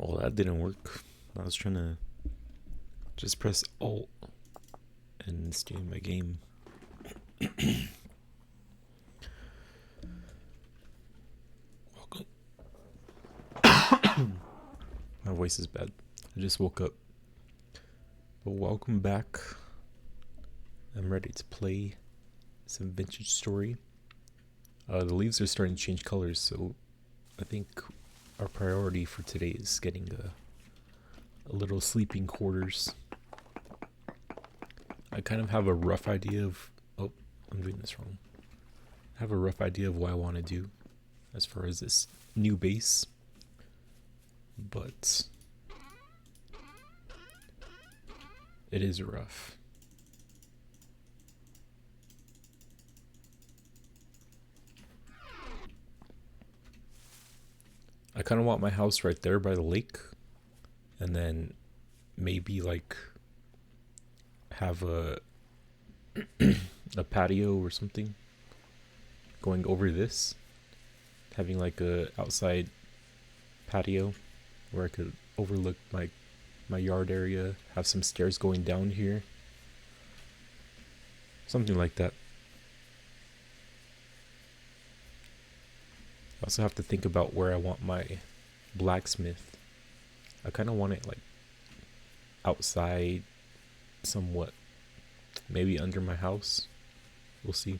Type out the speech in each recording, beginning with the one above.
Well, that didn't work. I was trying to just press Alt and stay in my game. Welcome. My voice is bad. I just woke up. But welcome back. I'm ready to play some Vintage Story. The leaves are starting to change colors, so I think our priority for today is getting a little sleeping quarters. I kind of have a rough idea of... Oh, I'm doing this wrong. I have a rough idea of what I want to do as far as this new base. But it is rough. I kind of want my house right there by the lake, and then maybe like have a a patio or something going over this, having like a outside patio where I could overlook my yard area, have some stairs going down here, something like that. I also have to think about where I want my blacksmith. I kind of want it like outside somewhat, maybe under my house. We'll see.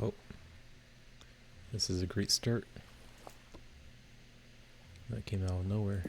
Oh, this is a great start. That came out of nowhere.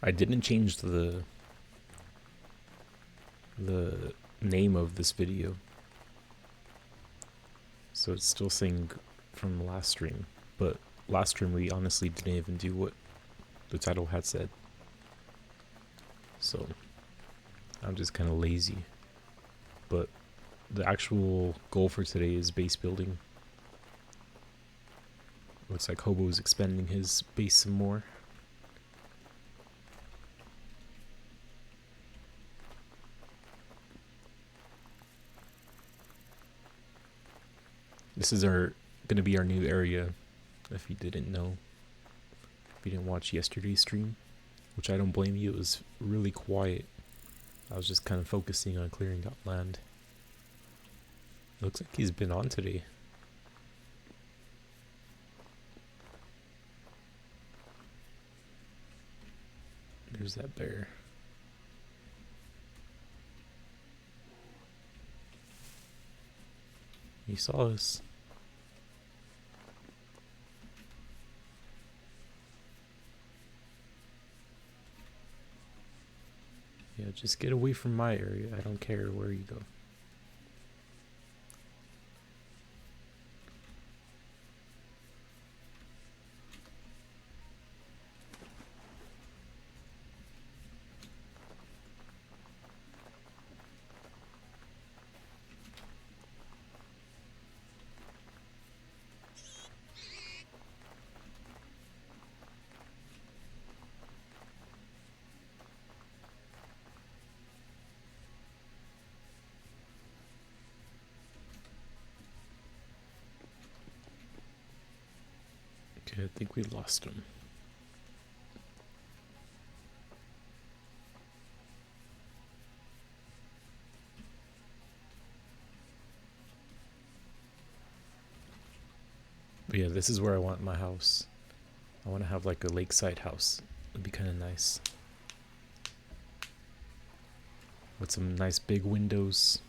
I didn't change the name of this video, so it's still saying from last stream, but last stream we honestly didn't even do what the title had said, so I'm just kind of lazy. But the actual goal for today is base building. Looks like Hobo's expanding his base some more. This is gonna be our new area, if you didn't know. If you didn't watch yesterday's stream, which I don't blame you, it was really quiet. I was just kind of focusing on clearing out land. It looks like he's been on today. There's that bear. He saw us. Yeah, just get away from my area. I don't care where you go. Okay, I think we lost him. But yeah, this is where I want my house. I want to have like a lakeside house. It'd be kind of nice. With some nice big windows.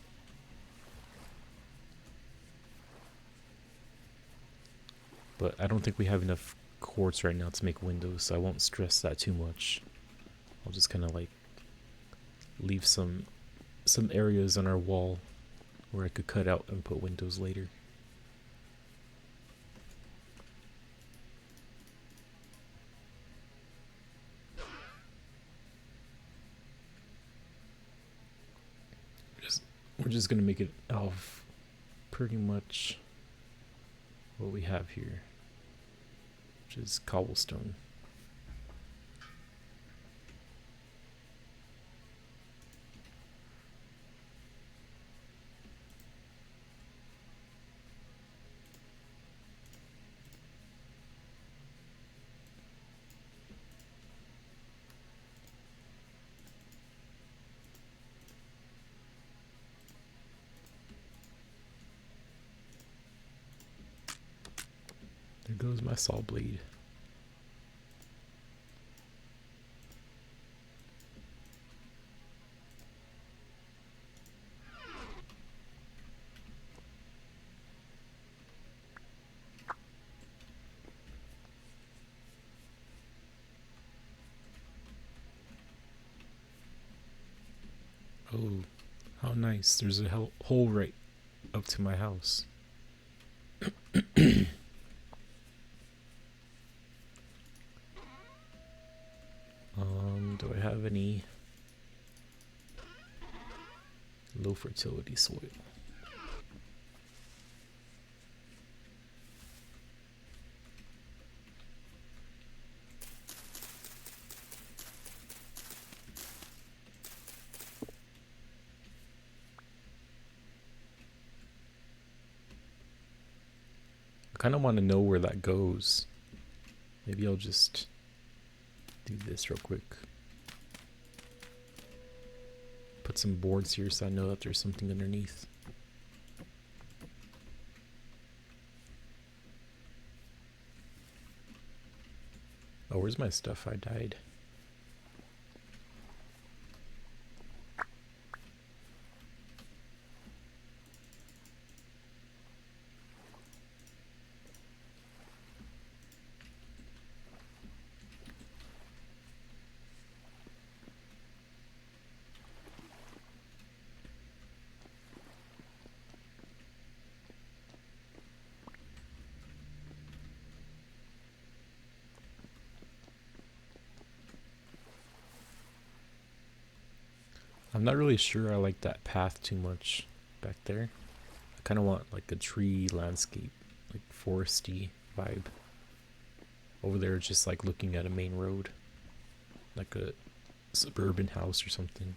But I don't think we have enough quartz right now to make windows, so I won't stress that too much. I'll just kind of like leave some areas on our wall where I could cut out and put windows later. We're just gonna make it of pretty much what we have here, which is cobblestone. There goes my saw blade. Oh, how nice. There's a hole right up to my house. Do I have any low fertility soil? I kind of want to know where that goes. Maybe I'll just do this real quick. Put some boards here so I know that there's something underneath. Oh, where's my stuff? I died. I'm not really sure I like that path too much back there. I kind of want like a tree landscape, like foresty vibe. Over there, just like looking at a main road, like a suburban house or something.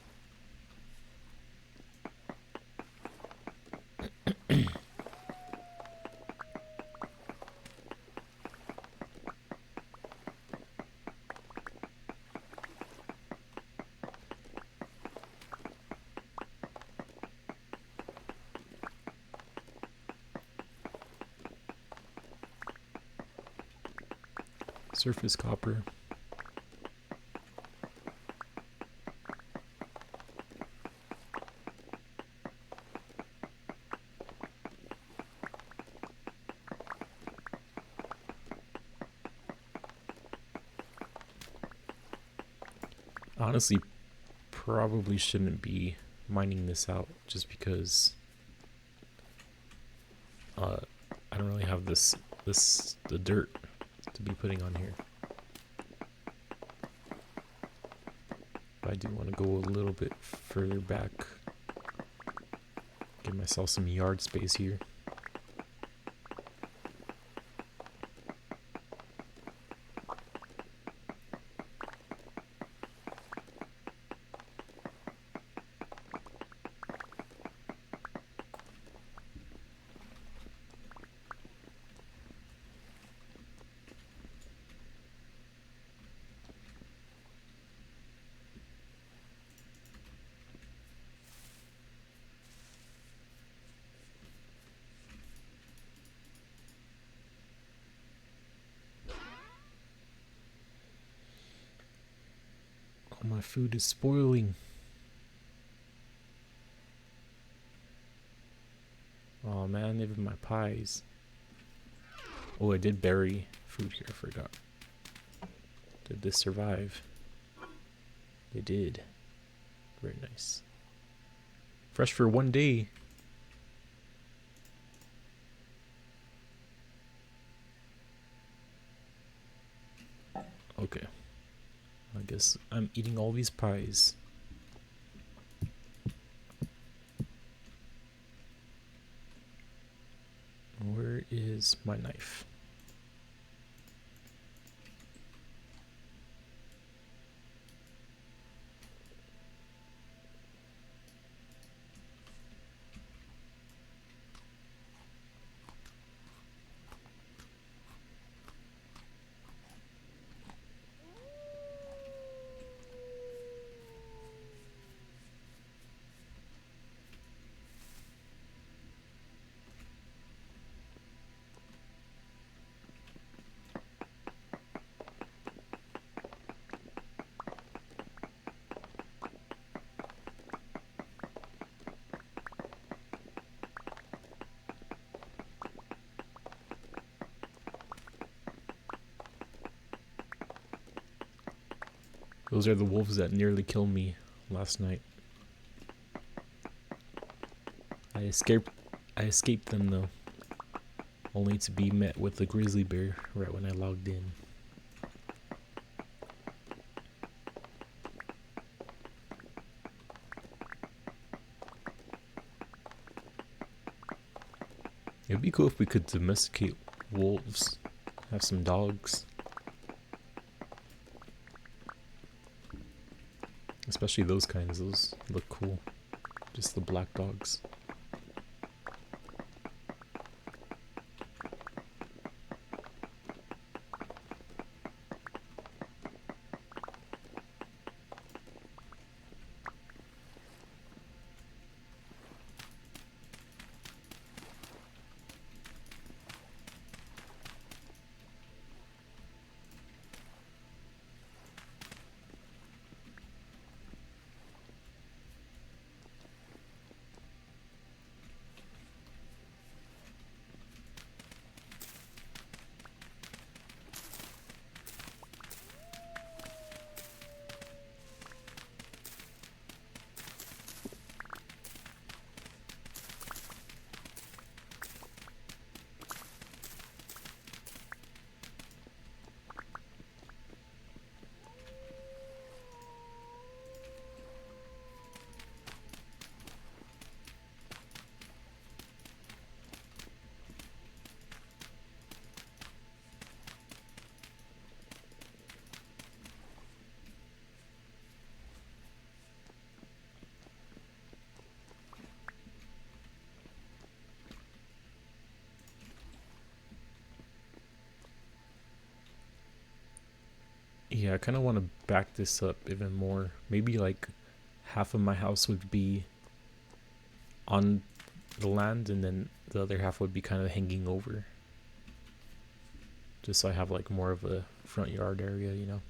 Surface copper. Honestly, probably shouldn't be mining this out just because I don't really have the dirt to be putting on here. But I do want to go a little bit further back. Give myself some yard space here. My food is spoiling. Oh man, even my pies. Oh, I did bury food here, I forgot. Did this survive? It did. Very nice. Fresh for 1 day. Okay. I guess I'm eating all these pies. Where is my knife? Those are the wolves that nearly killed me last night. I escaped them though, only to be met with a grizzly bear right when I logged in. It'd be cool if we could domesticate wolves, have some dogs. Especially those kinds, those look cool. Just the black dogs. Yeah, I kind of want to back this up even more. Maybe like half of my house would be on the land and then the other half would be kind of hanging over. Just so I have like more of a front yard area, you know?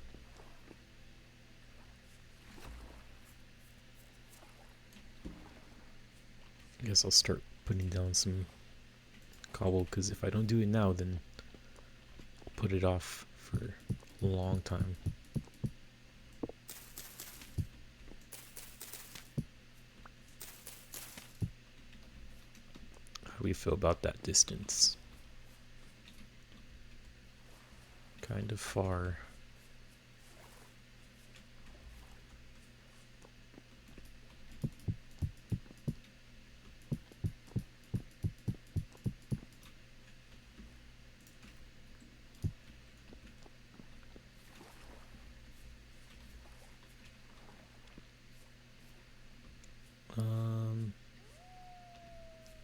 I guess I'll start putting down some cobble because if I don't do it now, then I'll put it off for a long time. How do we feel about that distance? Kind of far.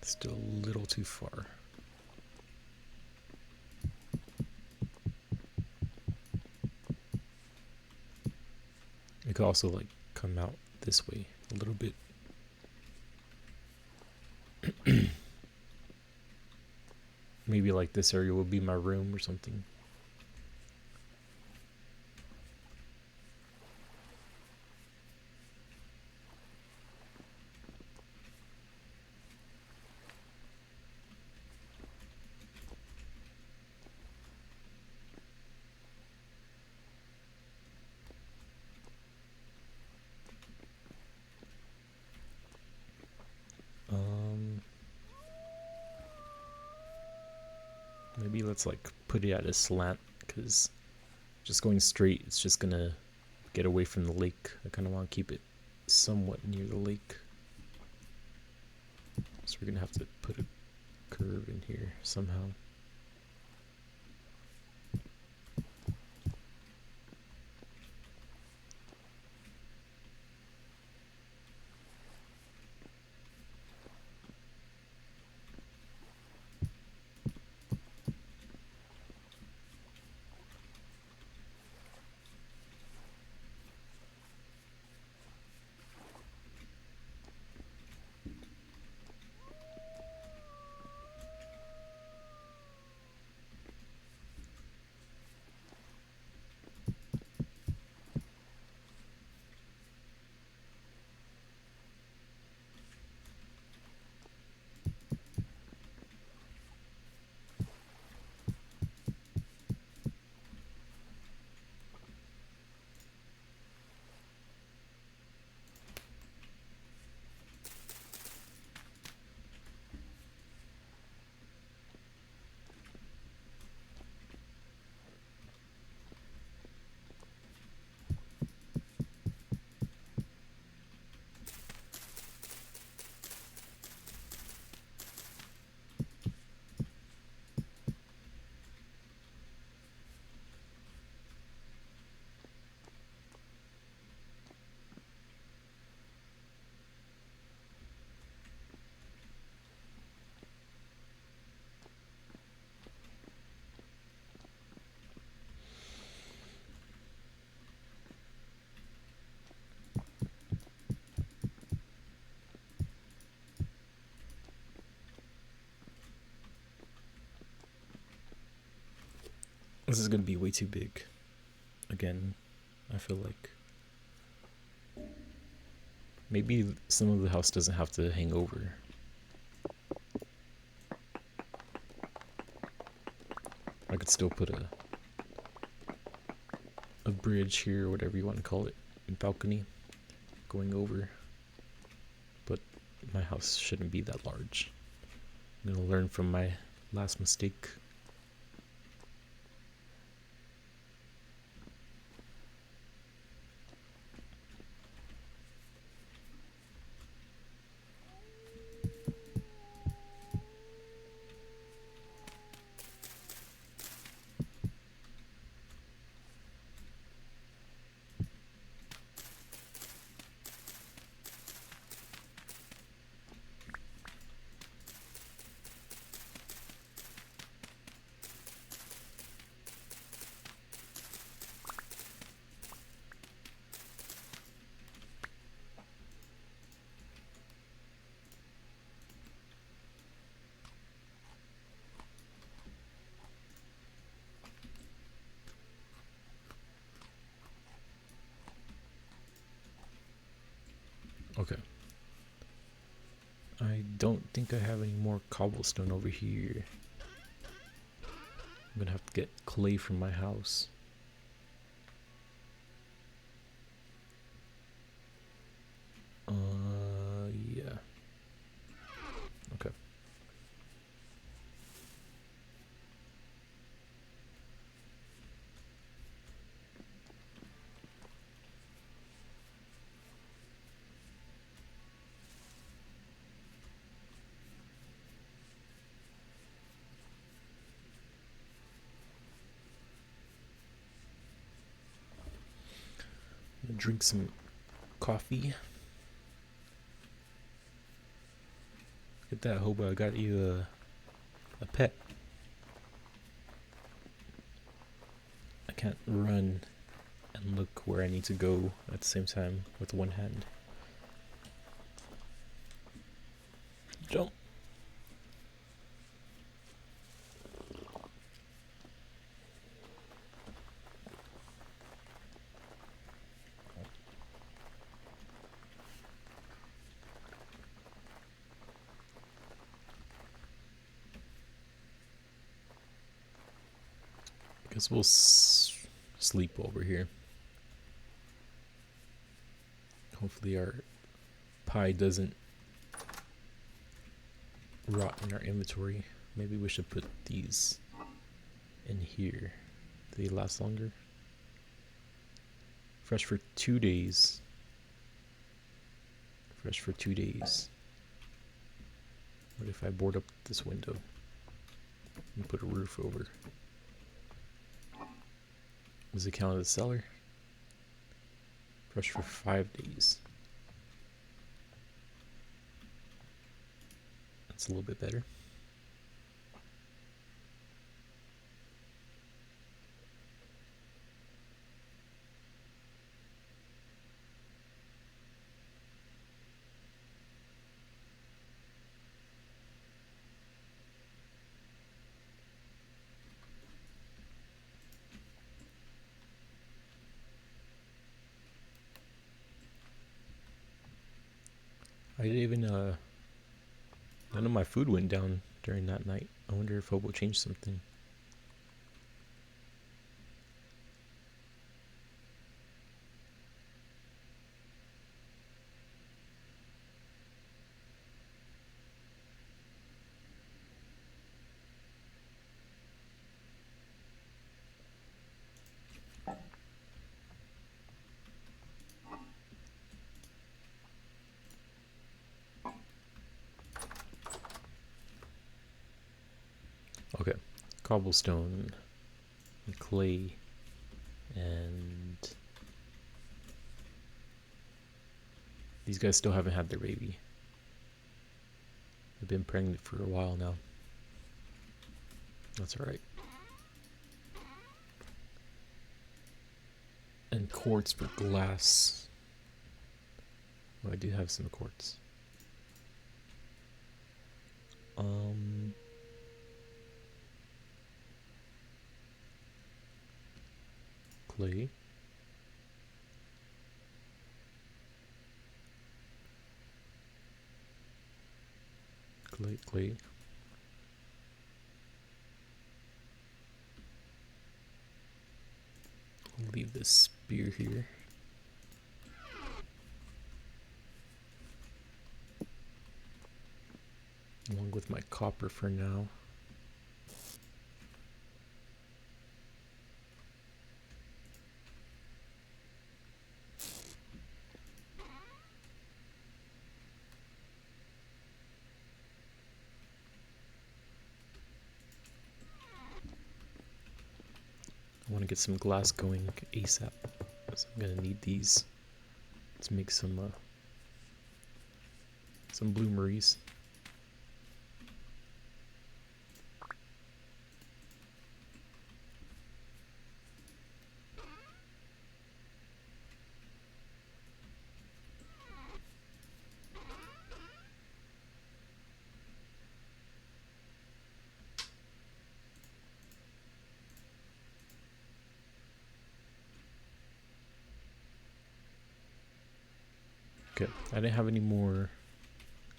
Still a little too far. It could also like come out this way a little bit. Maybe like this area will be my room or something. Maybe let's like put it at a slant, because just going straight, it's just gonna get away from the lake. I kind of want to keep it somewhat near the lake. So we're gonna have to put a curve in here somehow. This is gonna be way too big. Again, I feel like maybe some of the house doesn't have to hang over. I could still put a bridge here, or whatever you want to call it, a balcony going over. But my house shouldn't be that large. I'm gonna learn from my last mistake. Okay. I don't think I have any more cobblestone over here. I'm gonna have to get clay from my house. Yeah. Okay. I'm gonna drink some coffee. Look at that, Hoba, I got you a pet. I can't run and look where I need to go at the same time with one hand. Jump. Guess we'll sleep over here. Hopefully our pie doesn't rot in our inventory. Maybe we should put these in here. Do they last longer? Fresh for 2 days. Fresh for 2 days. What if I board up this window and put a roof over? Does it count as a cellar? Fresh for 5 days. That's a little bit better. I didn't even, none of my food went down during that night. I wonder if Hobo changed something. Okay, cobblestone, and clay, and these guys still haven't had their baby. They've been pregnant for a while now. That's alright. And quartz for glass. Oh, I do have some quartz. Clay. Clay. I'll leave this spear here. Along with my copper for now. I want to get some glass going ASAP, so I'm gonna need these to make some bloomeries. Okay, I didn't have any more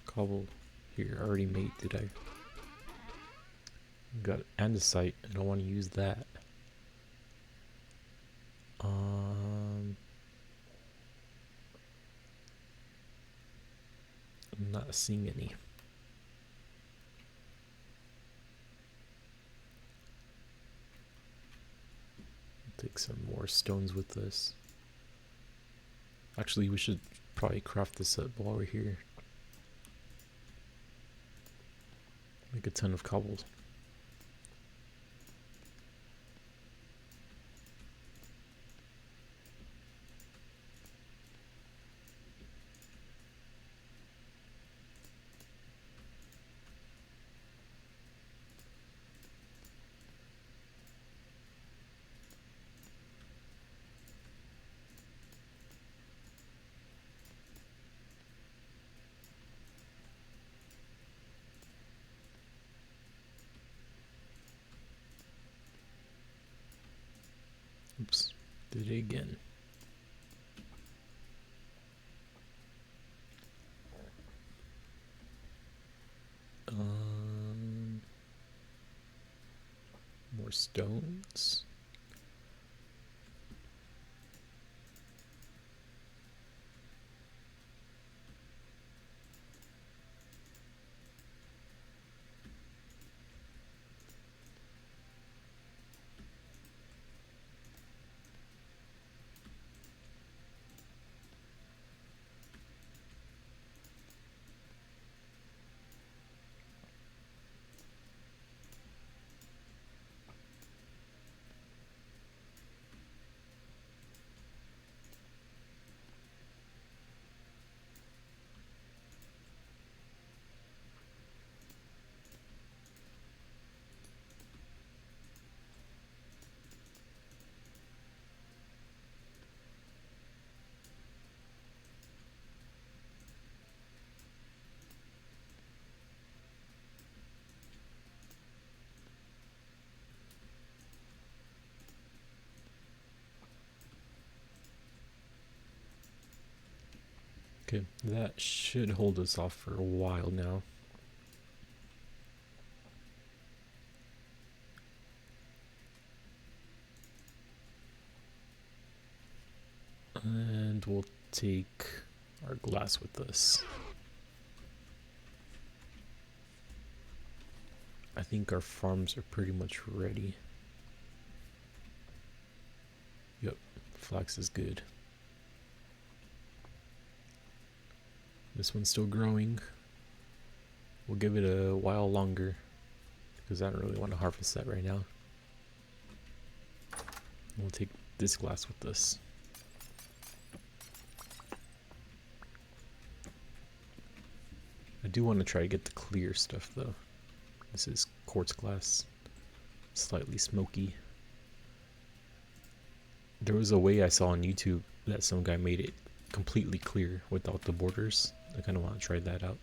cobble here already made, did I? Got andesite. I don't want to use that. I'm not seeing any. Take some more stones with us. Actually, we should probably craft this up while we're here. Make a ton of cobbles. Oops, did it again. More stones. Okay, that should hold us off for a while now. And we'll take our glass with us. I think our farms are pretty much ready. Yep, flax is good. This one's still growing. We'll give it a while longer because I don't really want to harvest that right now. We'll take this glass with us. I do want to try to get the clear stuff though. This is quartz glass, slightly smoky. There was a way I saw on YouTube that some guy made it completely clear without the borders. I kind of want to try that out.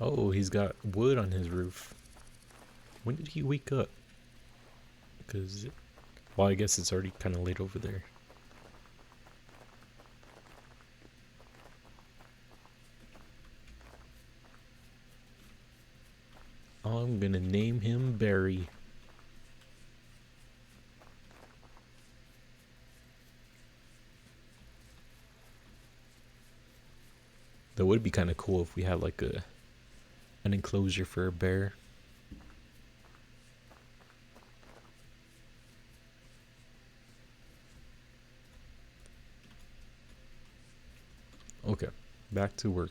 Oh, he's got wood on his roof. When did he wake up? Because, well, I guess it's already kind of late over there. I'm gonna name him Barry. That would be kind of cool if we had like an enclosure for a bear. Okay, back to work.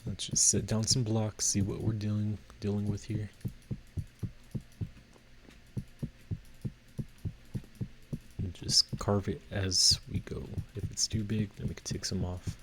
Let's just set down some blocks, see what we're dealing with here. And just carve it as we go. If it's too big, then we can take some off.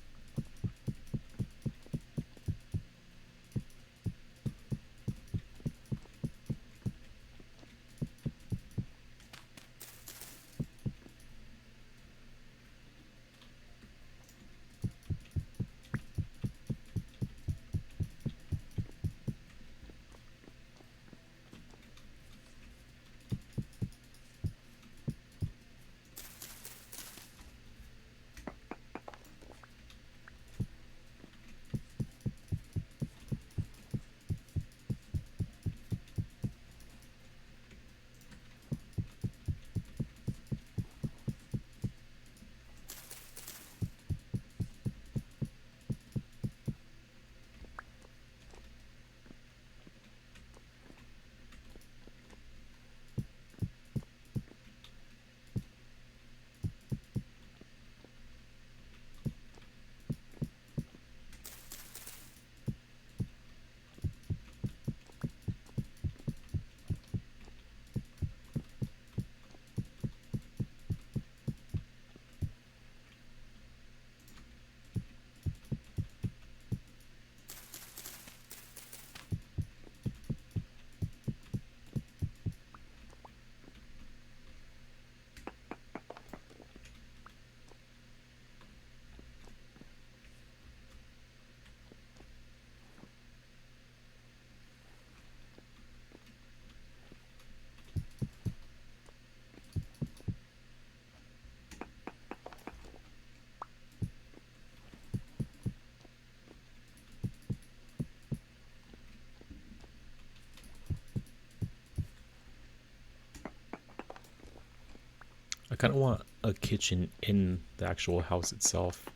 I kind of want a kitchen in the actual house itself,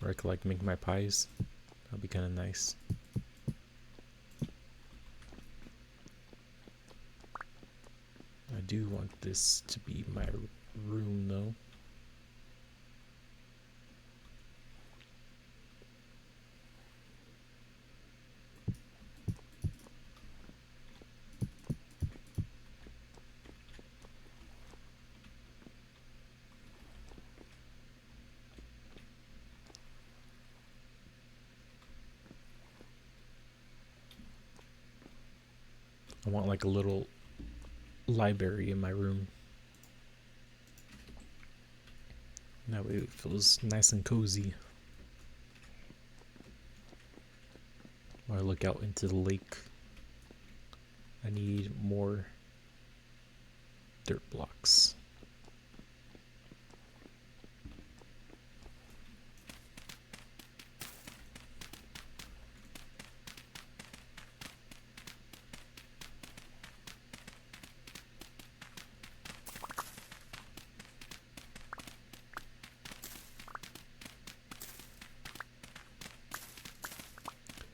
where I could like make my pies. That'd be kind of nice. I do want this to be my room though. I want like a little library in my room. That way it feels nice and cozy. While I look out into the lake. I need more dirt blocks.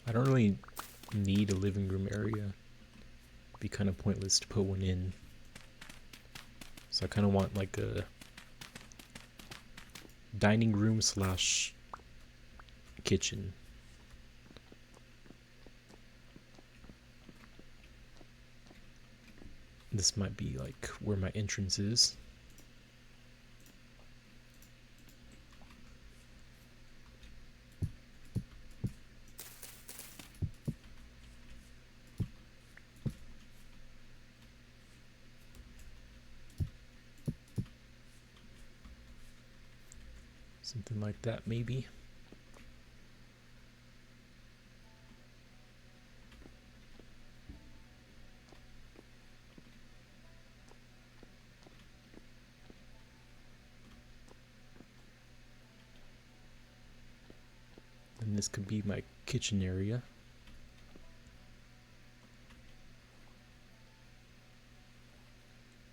I don't really need a living room area. It'd be kind of pointless to put one in. So I kind of want like a dining room slash kitchen. This might be like where my entrance is. Something like that, maybe. And this could be my kitchen area.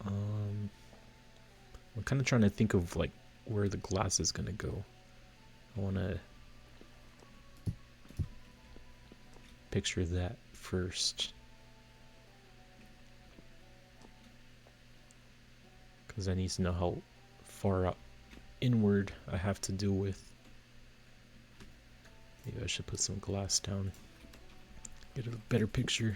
I'm kind of trying to think of like where the glass is gonna go. I want to picture that first, because I need to know how far up inward I have to deal with. Maybe I should put some glass down, get a better picture.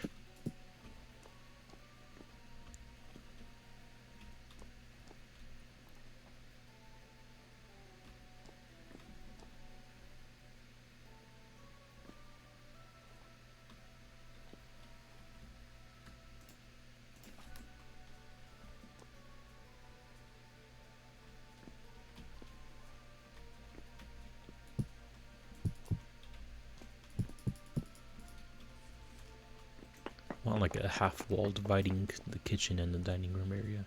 I want like a half wall dividing the kitchen and the dining room area.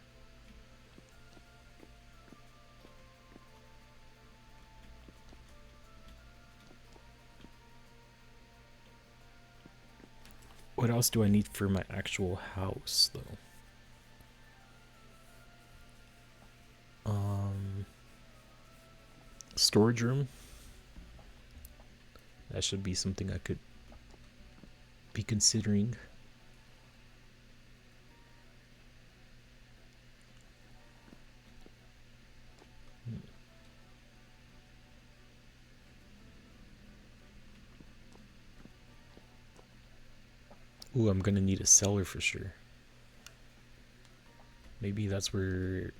What else do I need for my actual house, though? Storage room. That should be something I could be considering. Ooh, I'm gonna need a cellar for sure. Maybe that's where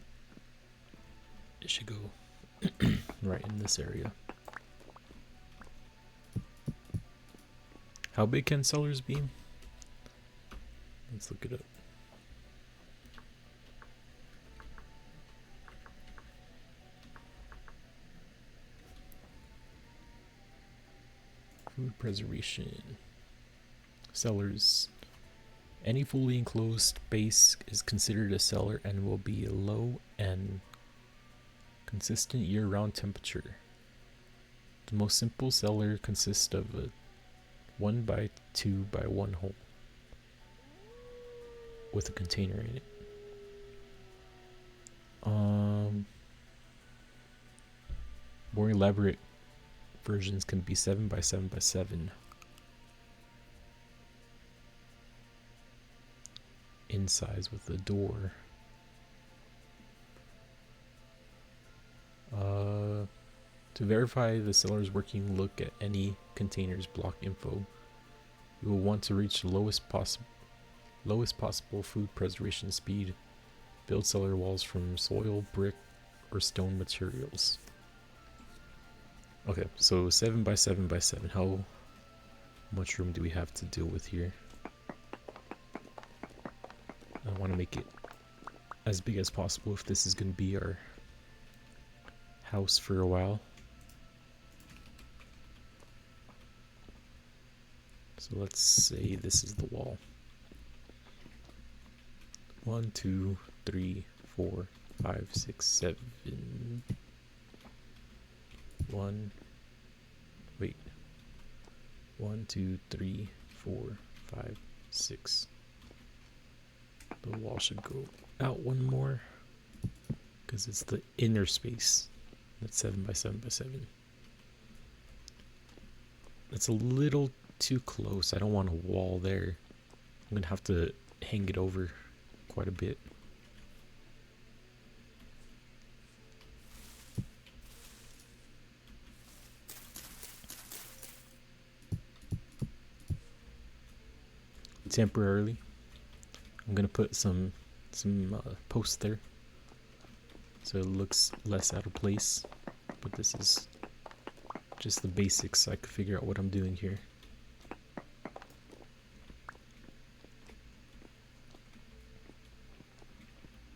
it should go. Right in this area. How big can cellars be? Let's look it up. Food preservation. Cellars. Any fully enclosed space is considered a cellar and will be a low and consistent year-round temperature. The most simple cellar consists of a 1 by 2 by 1 hole with a container in it. More elaborate versions can be 7 by 7 by 7. In size with a door. To verify the cellar's working, look at any container's block info. You will want to reach the lowest possible food preservation speed. Build cellar walls from soil, brick, or stone materials. Okay, so 7 by 7 by 7. How much room do we have to deal with here? want to make it as big as possible if this is going to be our house for a while. So let's say this is the wall. 1, 2, 3, 4, 5, 6, 7. 1, 2, 3, 4, 5, 6. The wall should go out one more because it's the inner space. That's 7 by 7 by 7. That's a little too close. I don't want a wall there. I'm gonna have to hang it over quite a bit. Temporarily, I'm gonna put some posts there so it looks less out of place, but this is just the basics so I can figure out what I'm doing here.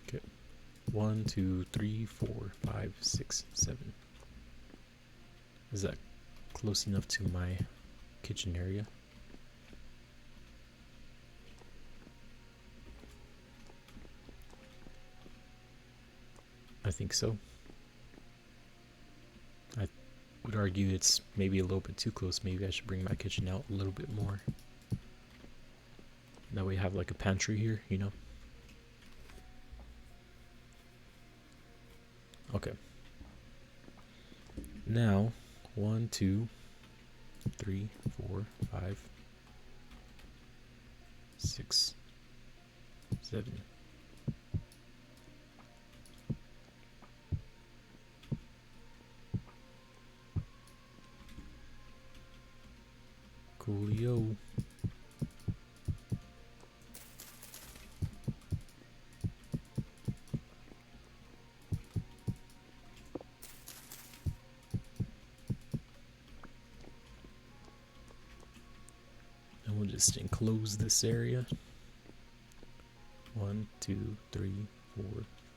Okay, 1, 2, 3, 4, 5, 6, 7. Is that close enough to my kitchen area? I think so. I would argue it's maybe a little bit too close. Maybe I should bring my kitchen out a little bit more. That way I have like a pantry here, you know? Okay. Now, 1, 2, 3, 4, 5, 6, 7. Coolio. And we'll just enclose this area. 1, 2, 3, 4,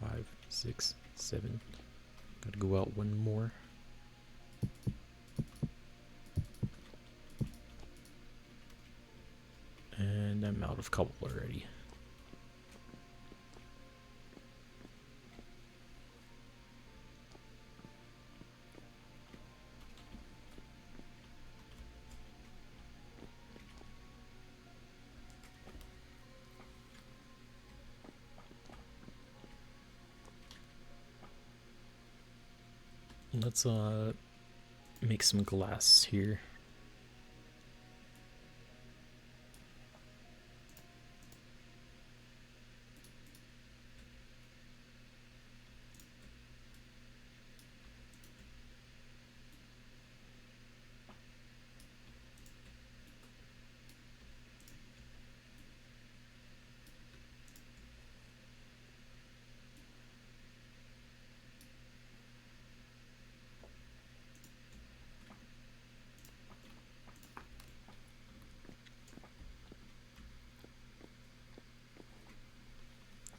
5, 6, 7. Gotta go out one more. And I'm out of cobble already. Let's make some glass here.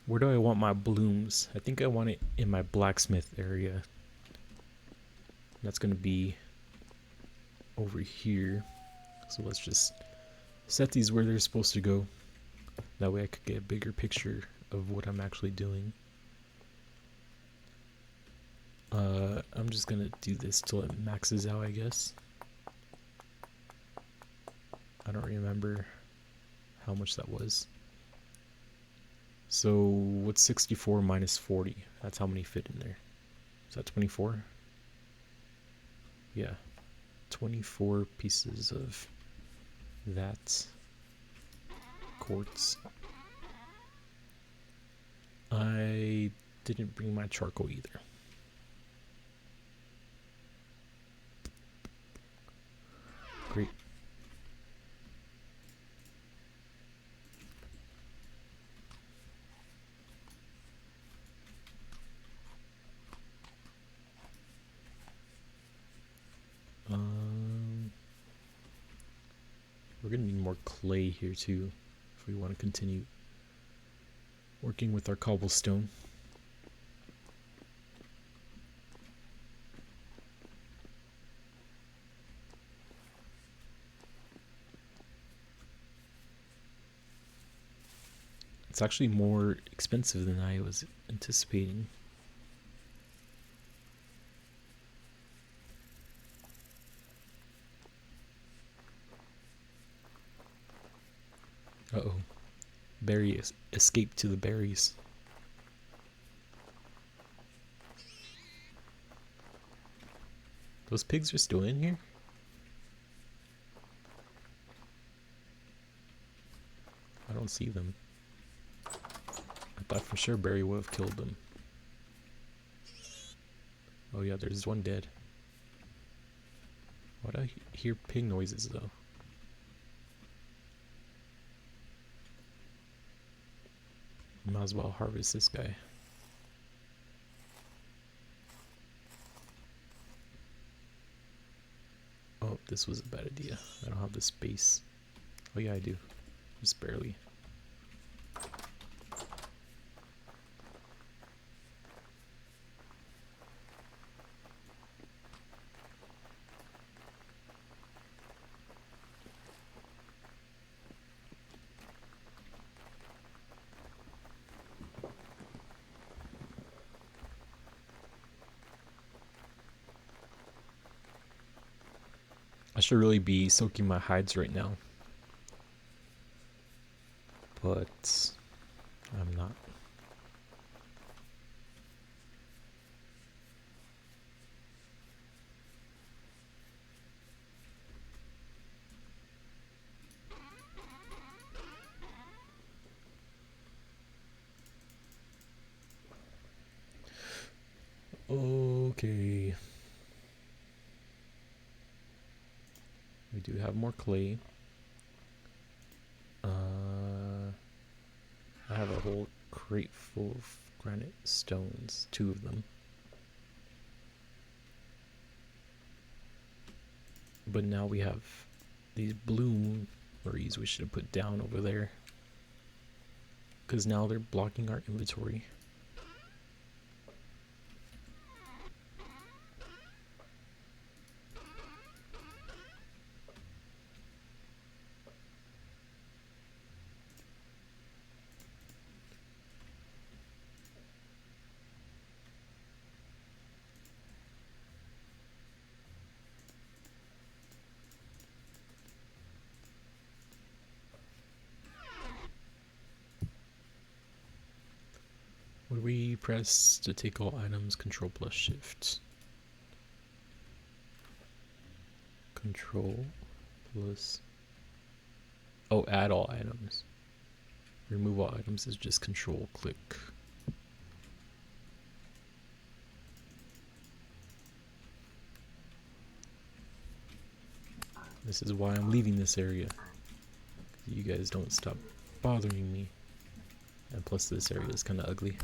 Where do I want my blooms? I think I want it in my blacksmith area. That's gonna be over here. So let's just set these where they're supposed to go. That way I could get a bigger picture of what I'm actually doing. I'm just gonna do this till it maxes out, I guess. I don't remember how much that was. So what's 64 minus 40? That's how many fit in there. Is that 24? Yeah. 24 pieces of that quartz. I didn't bring my charcoal either. Great. We're gonna need more clay here too if we want to continue Working with our cobblestone. It's actually more expensive than I was anticipating. Uh-oh. Barry escaped to the berries. Those pigs are still in here? I don't see them. I thought for sure Barry would have killed them. Oh yeah, there's one dead. Why do I hear pig noises though? Might as well harvest this guy. Oh, this was a bad idea. I don't have the space. Oh yeah, I do. Just barely. I should really be soaking my hides right now. But I'm not. Okay. We do have more clay. I have a whole crate full of granite stones, 2 of them. But now we have these bloomeries we should have put down over there. Because now they're blocking our inventory. Would we press to take all items? Control plus shift. Control plus. Oh, add all items. Remove all items is just control click. This is why I'm leaving this area. You guys don't stop bothering me. And plus this area is kind of ugly.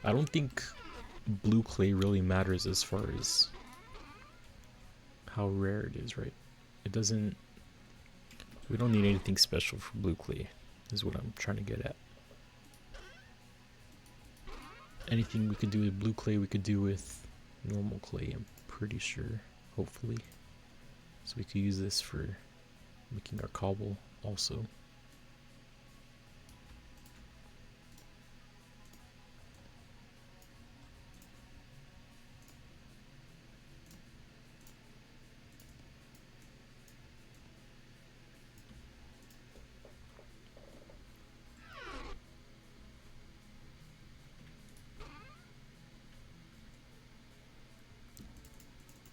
I don't think blue clay really matters as far as how rare it is, right? It doesn't. We don't need anything special for blue clay, is what I'm trying to get at. Anything we could do with blue clay, we could do with normal clay, I'm pretty sure, hopefully. So we could use this for making our cobble also.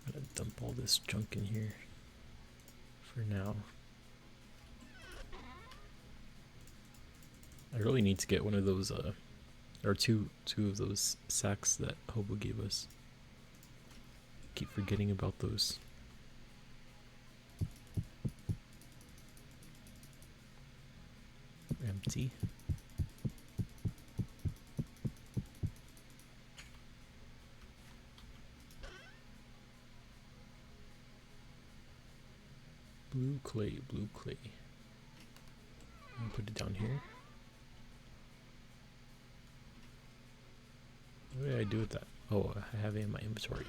I'm gonna dump all this junk in here for now. I really need to get one of those, or two of those sacks that Hobo gave us. Keep forgetting about those. Empty. Blue clay, blue clay. I'll put it down here. What did I do with that? Oh, I have it in my inventory.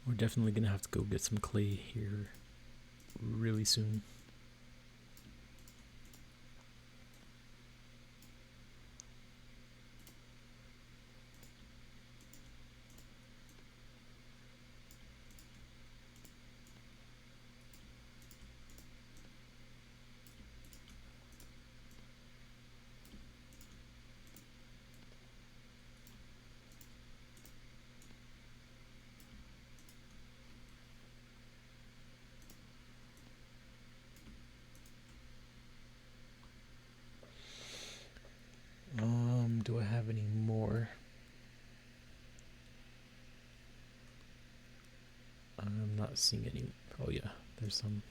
We're definitely gonna have to go get some clay here really soon. Do I have any more? I'm not seeing any. Oh yeah, there's some.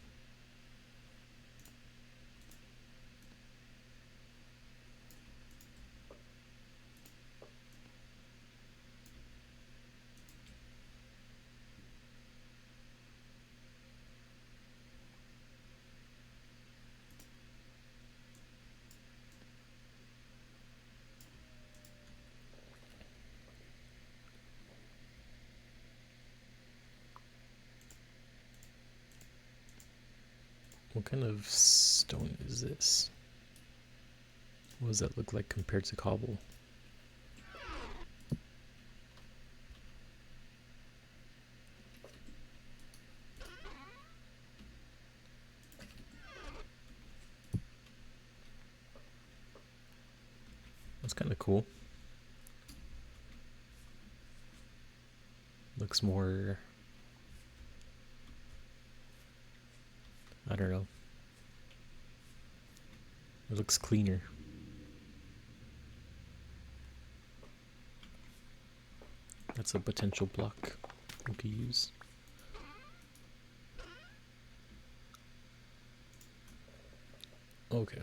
What kind of stone is this? What does that look like compared to cobble? That's kind of cool. Looks more, I don't know. It looks cleaner. That's a potential block we could use. Okay.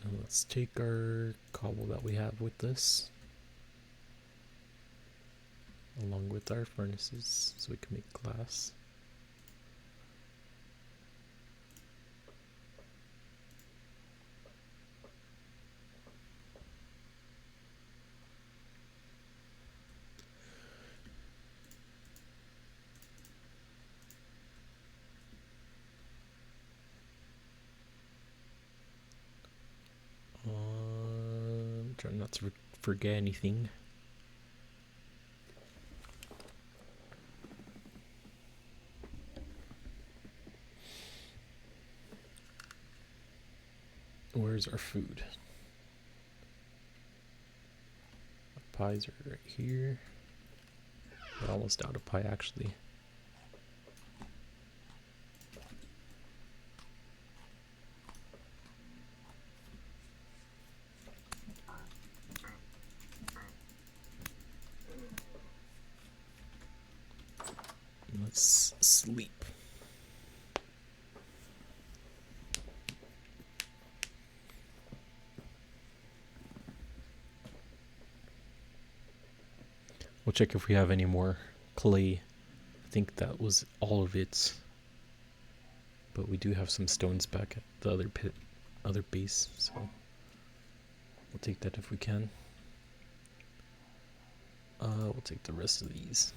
Now let's take our cobble that we have with us, along with our furnaces, so we can make glass. Try not to forget anything. Where's our food? Our pies are right here. We're almost out of pie, actually. Let's sleep. We'll check if we have any more clay. I think that was all of it. But we do have some stones back at the other pit, other base, so we'll take that if we can. We'll take the rest of these.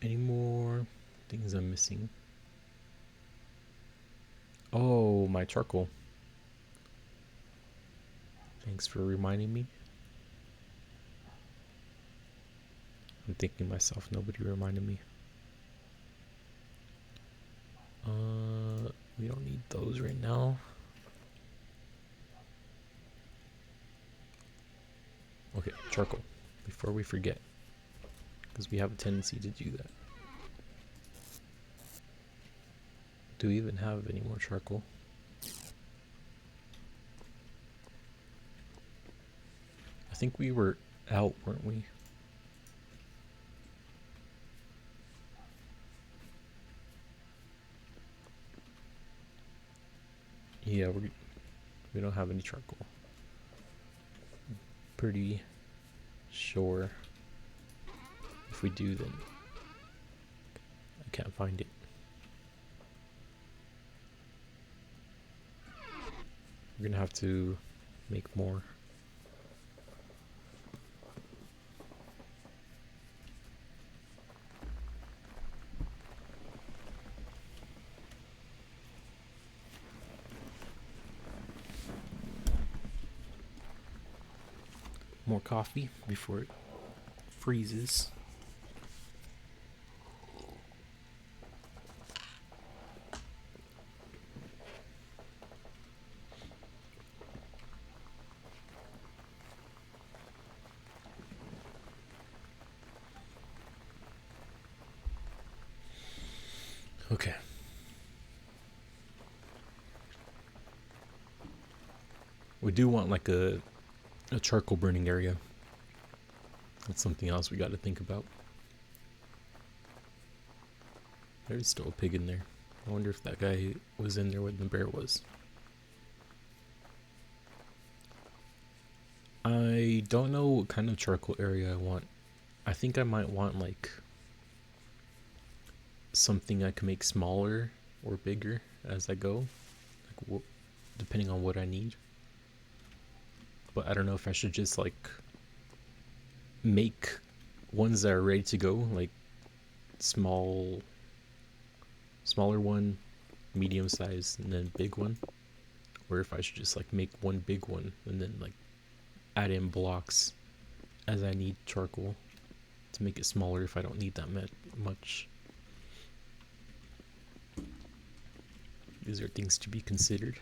Any more things I'm missing? Oh, my charcoal. Thanks for reminding me. I'm thinking myself, nobody reminded me. We don't need those right now. Okay, charcoal, before we forget, because we have a tendency to do that. Do we even have any more charcoal? I think we were out, weren't we? Yeah, we don't have any charcoal. Pretty sure if we do, then I can't find it. We're gonna have to make more. More coffee before it freezes. Okay. We do want like a charcoal burning area. That's something else we got to think about. There's still a pig in there. I wonder if that guy was in there when the bear was. I don't know what kind of charcoal area I want. I think I might want like something I can make smaller or bigger as I go, like depending on what I need. But I don't know if I should just like make ones that are ready to go, like smaller one, medium size, and then big one, or if I should just like make one big one and then like add in blocks as I need charcoal to make it smaller if I don't need that much. These are things to be considered.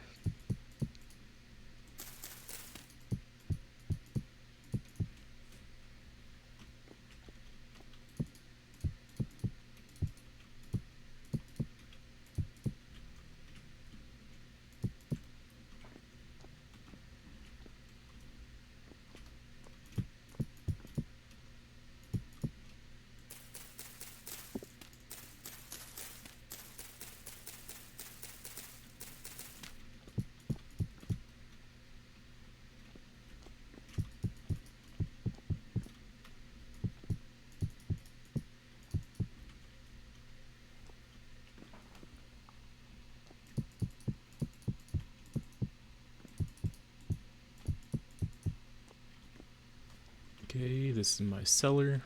Okay, this is my cellar.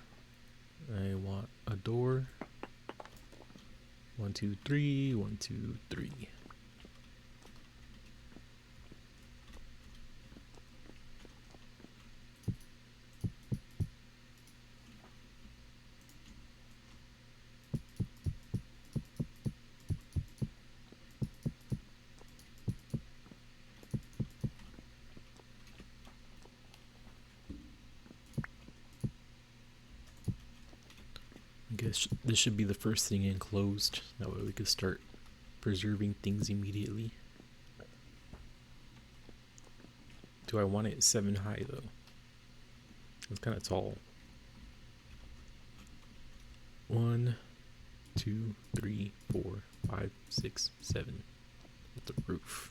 I want a door. 1, 2, 3. 1, 2, 3. I guess this should be the first thing enclosed. That way we could start preserving things immediately. Do I want it 7 high though? It's kind of tall. 1, 2, 3, 4, 5, 6, 7. With the roof.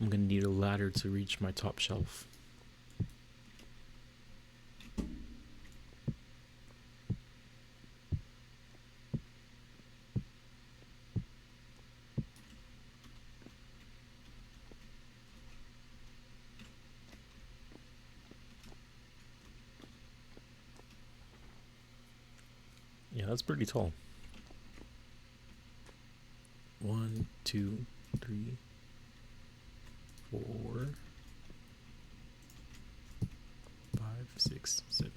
I'm gonna need a ladder to reach my top shelf. Yeah, that's pretty tall. 1, 2, 3, 4, 5, 6, 7.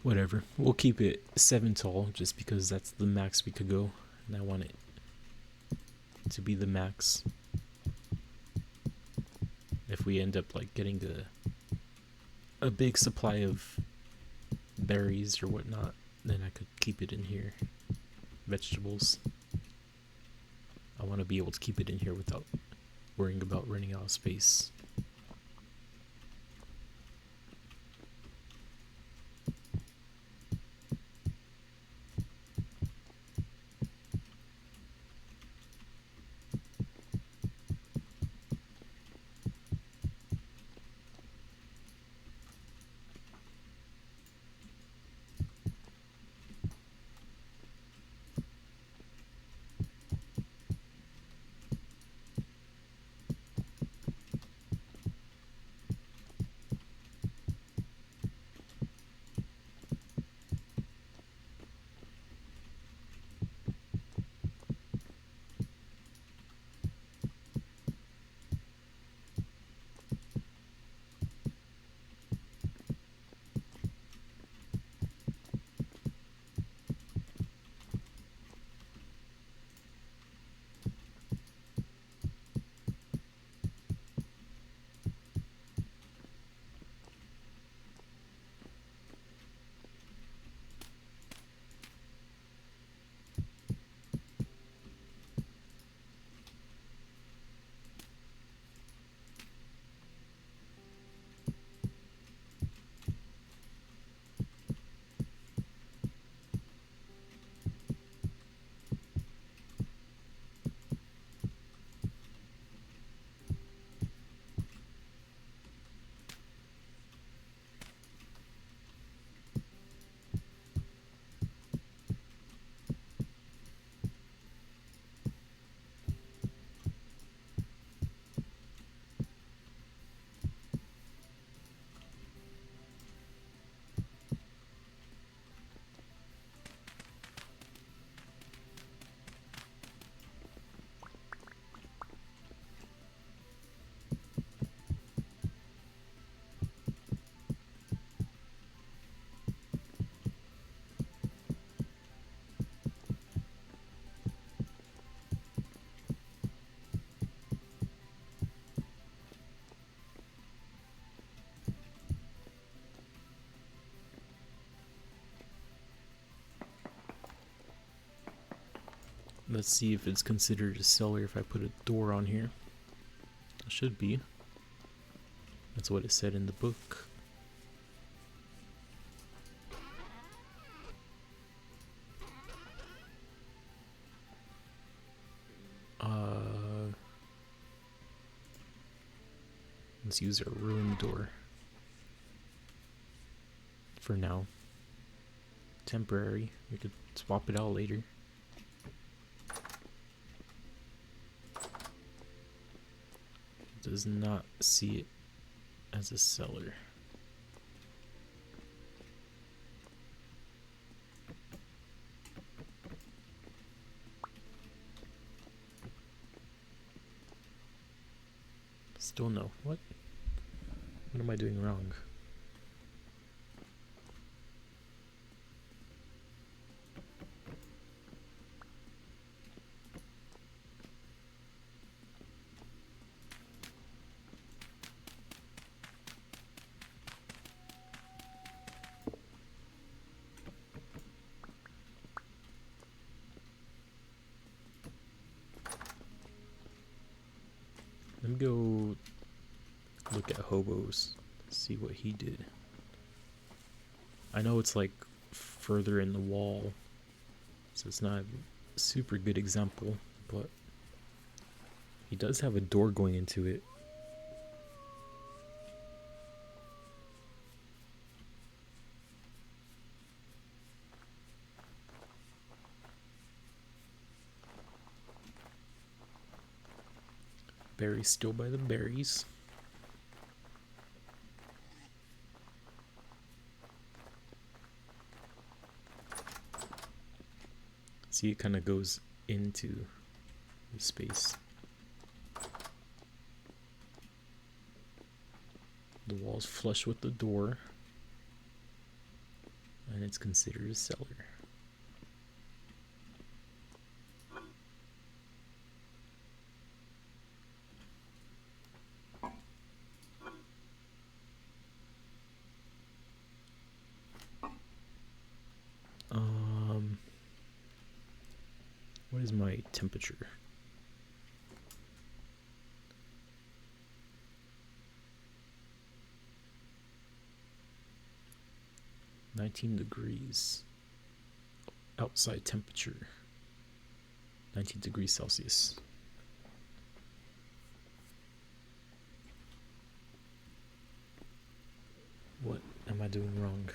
Whatever. We'll keep it 7 tall just because that's the max we could go. And I want it to be the max. If we end up like getting a big supply of berries or whatnot, then I could keep it in here. Vegetables. I want to be able to keep it in here without worrying about running out of space. Let's see if it's considered a cellar if I put a door on here. It should be. That's what it said in the book. Let's use our ruined door. For now. Temporary. We could swap it out later. Does not see it as a cellar. Still no. What? What am I doing wrong? Let me go look at Hobos, see what he did. I know it's like further in the wall, so it's not a super good example, but he does have a door going into it. Barry's still by the berries. See, it kind of goes into the space. The wall's flush with the door, and it's considered a cellar. What is my temperature? (19 degrees) outside temperature. 19 degrees Celsius. What am I doing wrong?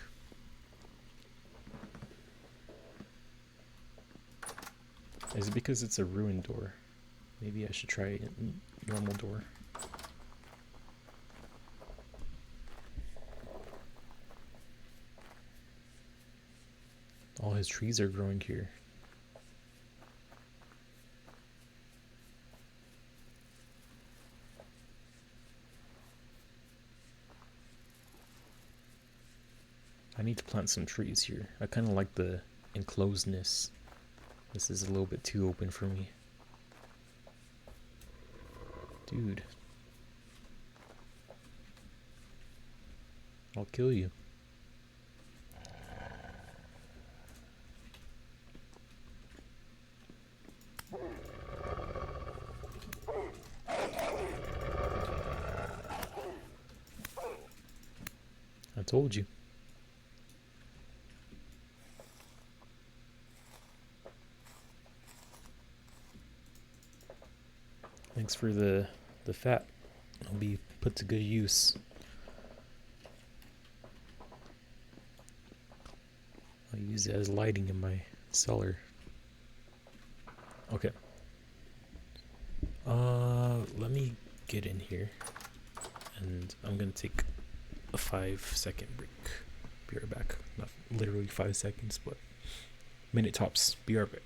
Is it because it's a ruined door? Maybe I should try a normal door. All his trees are growing here. I need to plant some trees here. I kind of like the enclosedness. This is a little bit too open for me. Dude. I'll kill you. I told you. Thanks for the fat. It'll be put to good use. I'll use it as lighting in my cellar. Okay. Let me get in here, and I'm gonna take a 5-second break. Be right back. Not literally 5 seconds, but minute tops. Be right back.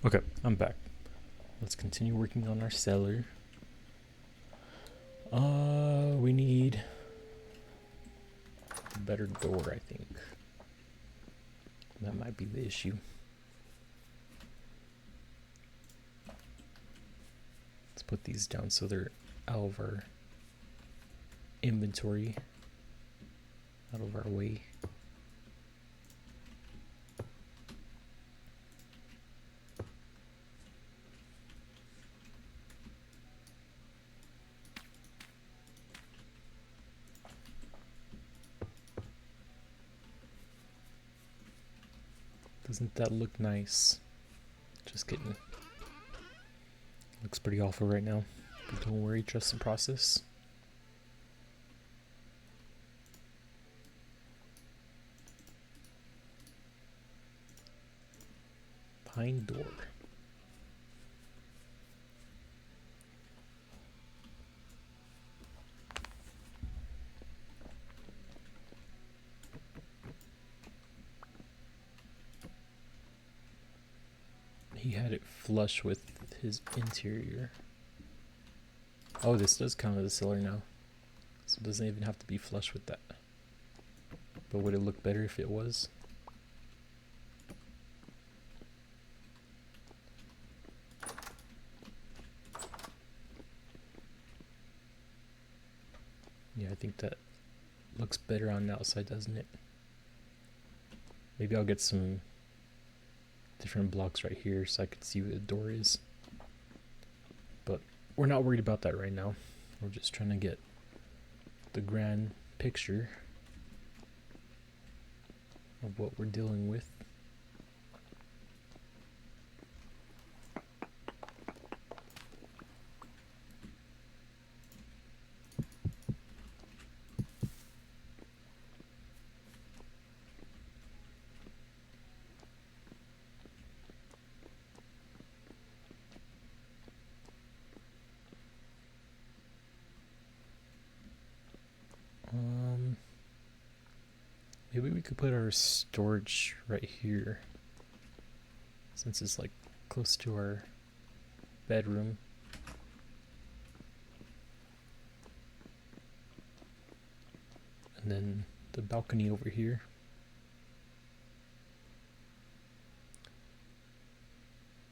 Okay, I'm back. Let's continue working on our cellar. We need a better door, I think. That might be the issue. Let's put these down so they're out of our inventory, out of our way. Doesn't that look nice? Just kidding. Looks pretty awful right now, but don't worry, trust the process. Pine door. He had it flush with his interior. Oh, this does count as a cellar now. So it doesn't even have to be flush with that. But would it look better if it was? Yeah, I think that looks better on the outside, doesn't it? Maybe I'll get some different blocks right here so I could see where the door is. But we're not worried about that right now. We're just trying to get the grand picture of what we're dealing with. Maybe we could put our storage right here, since it's like close to our bedroom. And then the balcony over here.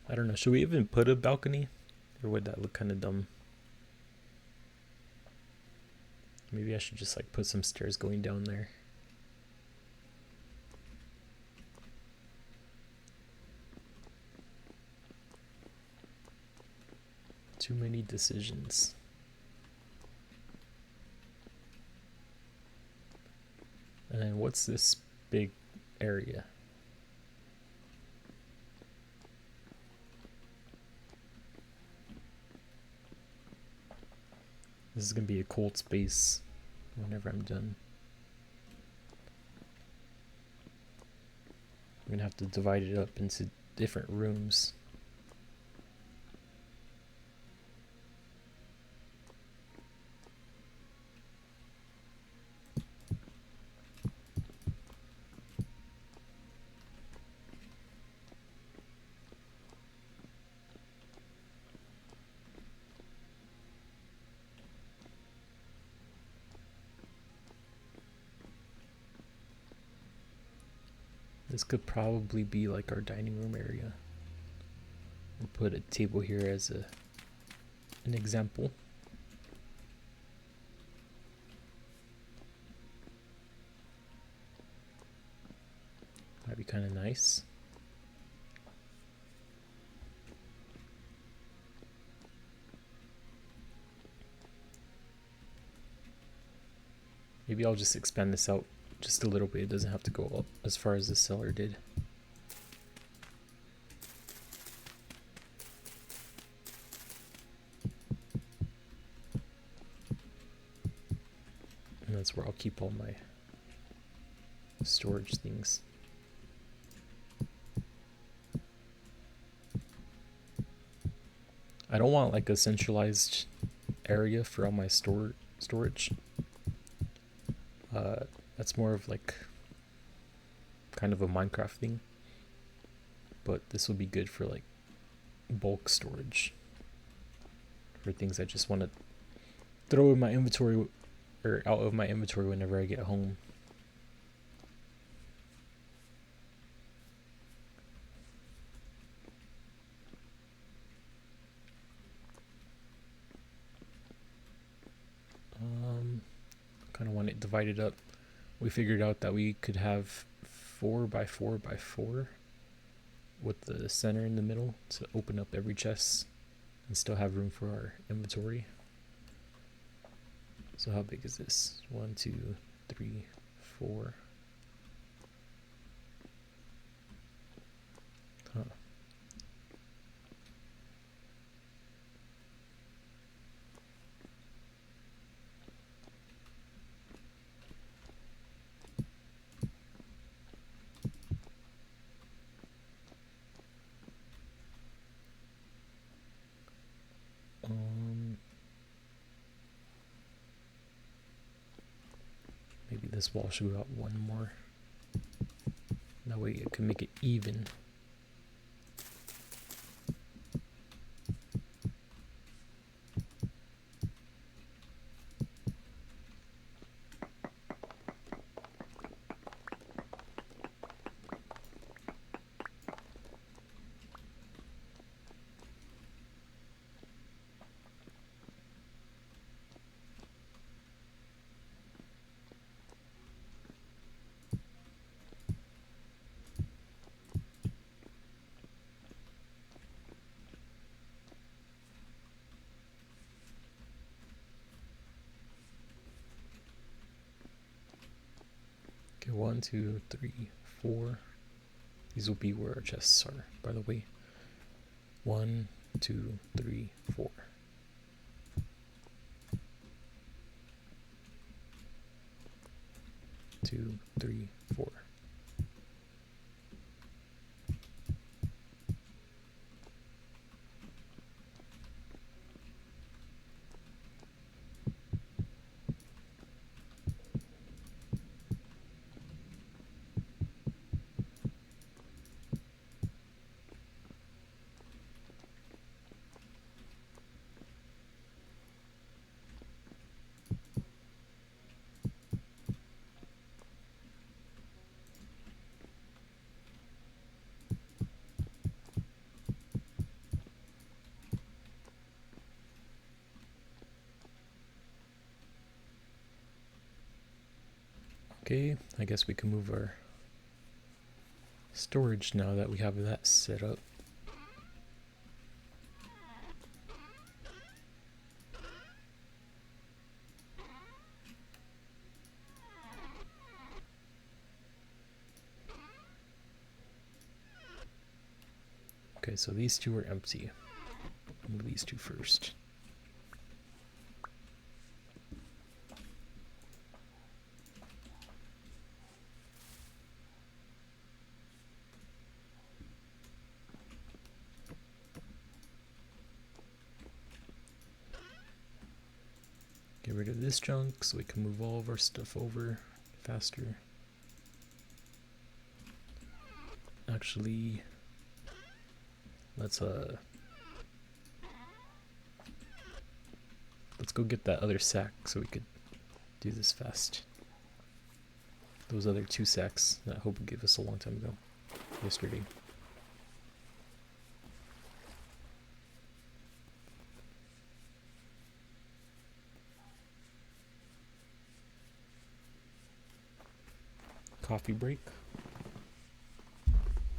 I don't know, should we even put a balcony? Or would that look kind of dumb? Maybe I should just like put some stairs going down there. Too many decisions. And then what's this big area? This is gonna be a cold space whenever I'm done. I'm gonna have to divide it up into different rooms. This could probably be like our dining room area. We'll put a table here as an example. That'd be kind of nice. Maybe I'll just expand this out just a little bit. It doesn't have to go up as far as the cellar did. And that's where I'll keep all my storage things. I don't want like a centralized area for all my storage. That's more of like kind of a Minecraft thing, but this will be good for like bulk storage for things I just want to throw in my inventory or out of my inventory whenever I get home. Kind of want it divided up. We figured out that we could have 4 by 4 by 4 with the center in the middle to open up every chest and still have room for our inventory. So how big is this? 1, 2, 3, 4. Huh. Maybe this wall should go out 1 more. That way it can make it even. Okay, 1, 2, 3, 4. These will be where our chests are, by the way. 1, 2, 3, 4. 2, 3, 4. Okay, I guess we can move our storage now that we have that set up. Okay, so these 2 are empty. Move these 2 first. Get rid of this junk so we can move all of our stuff over faster. Actually, let's go get that other sack so we could do this fast. Those other 2 sacks that Hope gave us a long time ago, yesterday. Coffee break.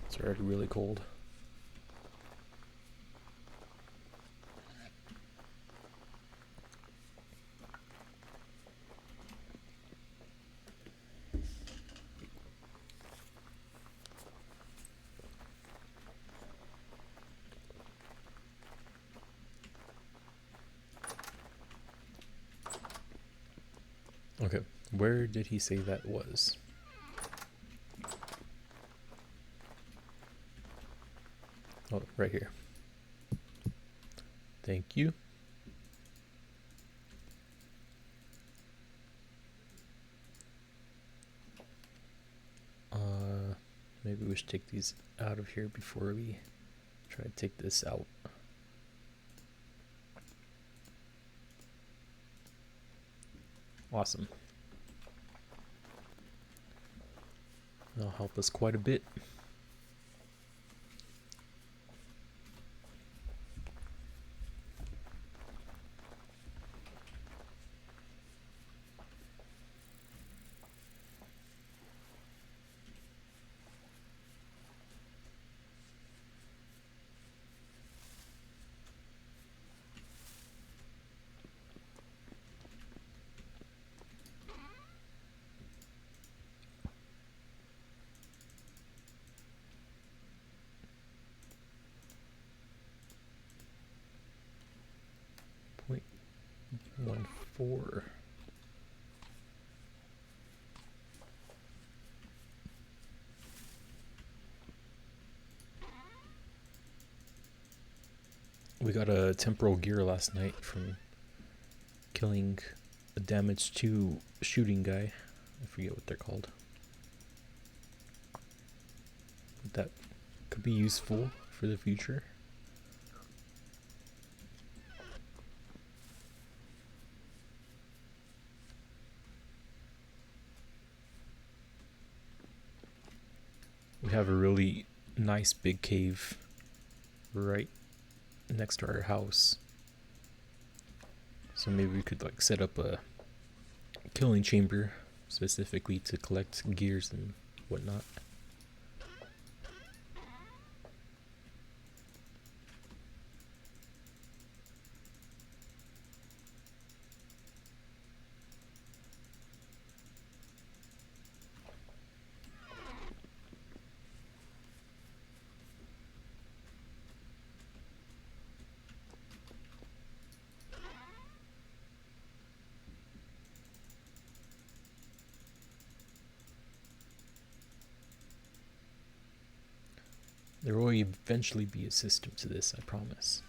It's already really cold. Okay, where did he say that was? Oh, right here. Thank you. Maybe we should take these out of here before we try to take this out. Awesome. That'll help us quite a bit. Point 1.4. We got a temporal gear last night from killing a damage 2 shooting guy. I forget what they're called. That could be useful for the future. We have a really nice big cave right next to our house. So maybe we could like set up a killing chamber specifically to collect gears and whatnot. There will eventually be a system to this, I promise.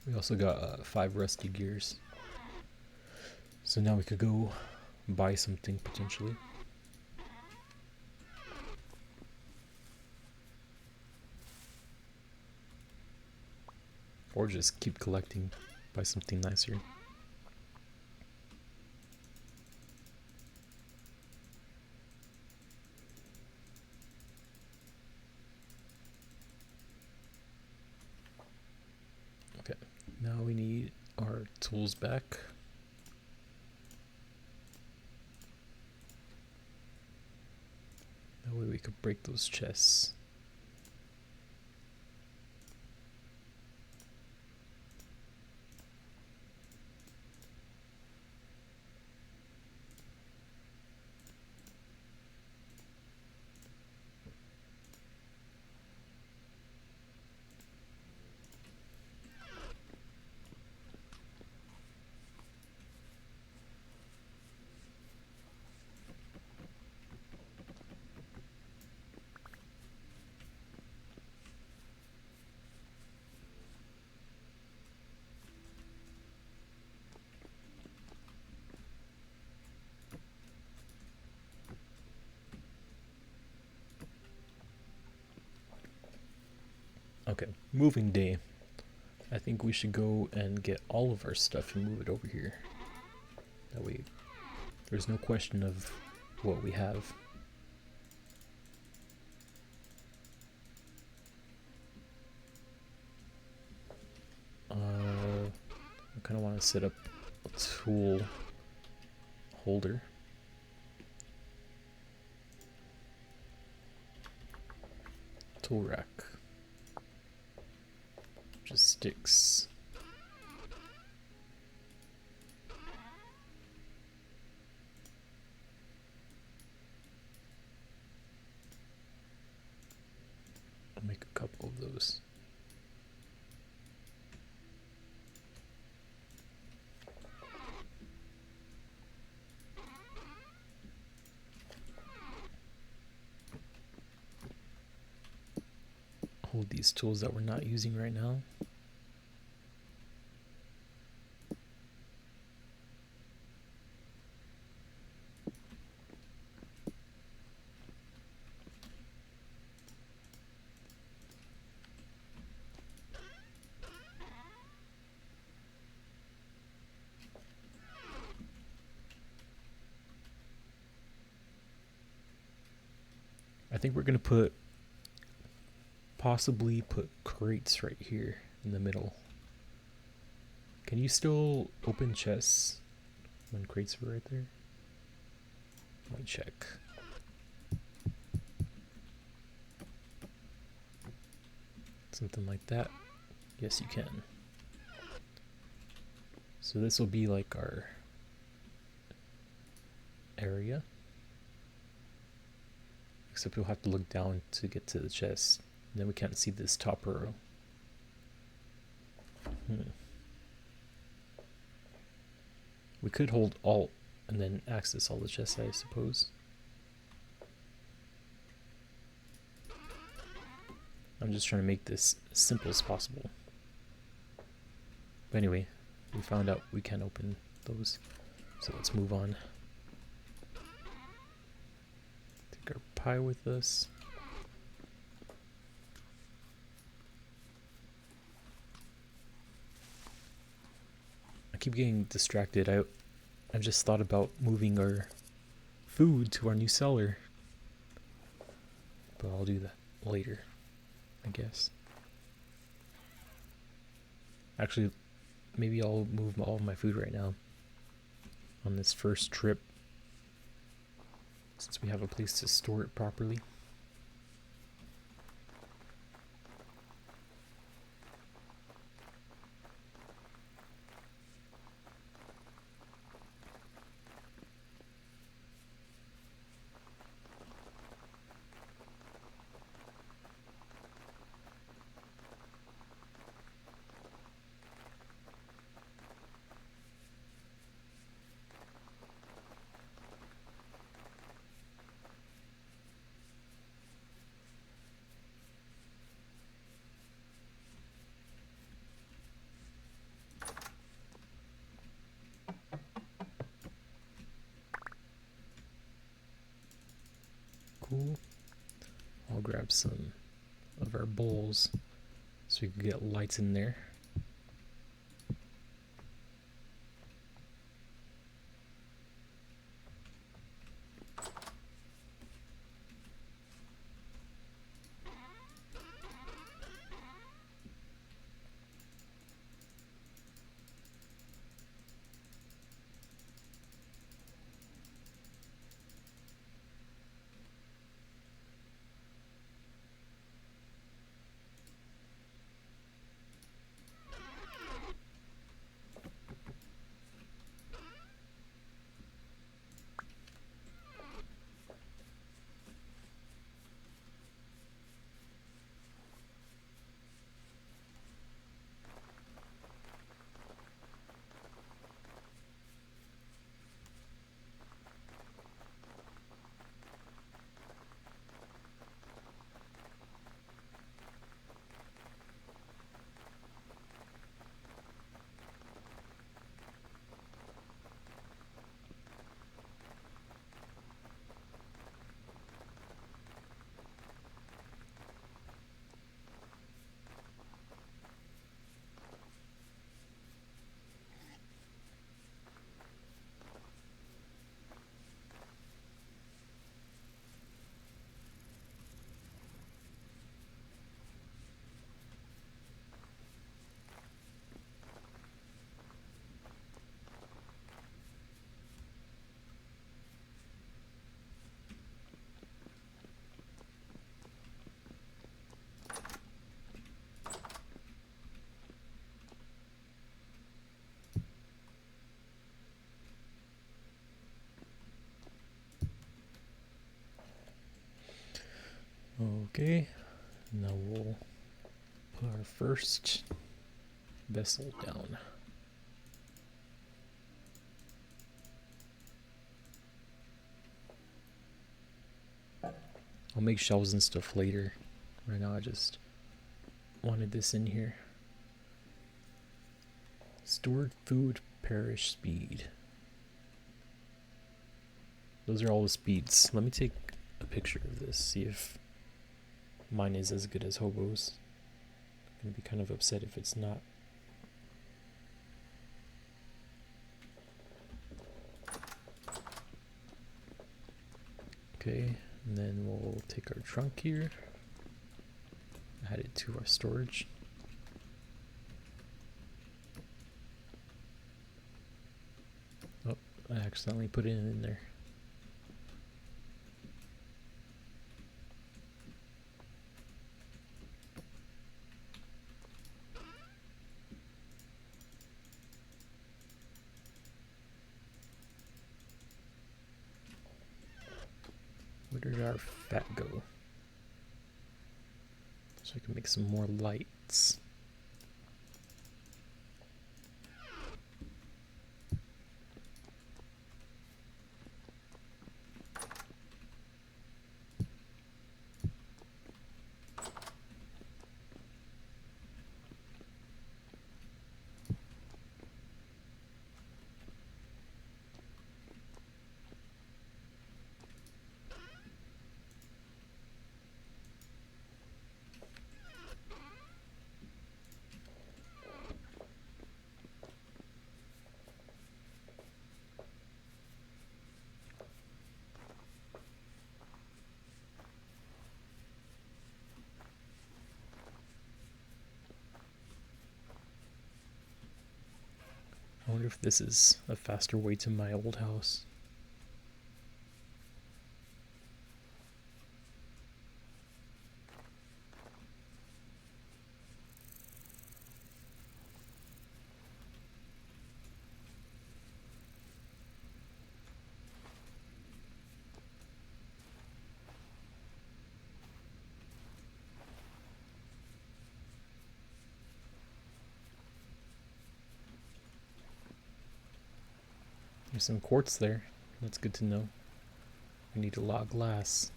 We also got 5 rusty gears. So now we could go buy something potentially. Or just keep collecting, buy something nicer. Okay, now we need our tools back. That way we could break those chests. Okay, moving day. I think we should go and get all of our stuff and move it over here. That way there's no question of what we have. I kind of want to set up a tool holder. Tool rack. Just sticks. I'll make a couple of those. Hold these tools that we're not using right now. think we're gonna possibly put crates right here in the middle. Can you still open chests when crates are right there? Let me check. Something like that. Yes, you can. So this will be like our area. Except we'll have to look down to get to the chest. And then we can't see this top row. We could hold Alt and then access all the chests, I suppose. I'm just trying to make this as simple as possible. But anyway, we found out we can open those. So let's move on. Take our pie with us. I keep getting distracted. I've just thought about moving our food to our new cellar. But I'll do that later, I guess. Actually, maybe I'll move all of my food right now on this first trip, since we have a place to store it properly. Cool. I'll grab some of our bowls so we can get lights in there. Okay, now we'll put our first vessel down. I'll make shelves and stuff later. Right now I just wanted this in here. Stored food perish speed. Those are all the speeds. Let me take a picture of this, see if mine is as good as Hobo's. I'm gonna be kind of upset if it's not. Okay, And then we'll take our trunk here, add it to our storage. Oh, I accidentally put it in there. Where did our fat go? So I can make some more lights. I wonder if this is a faster way to my old house. There's some quartz there. That's good to know. We need a lot of glass.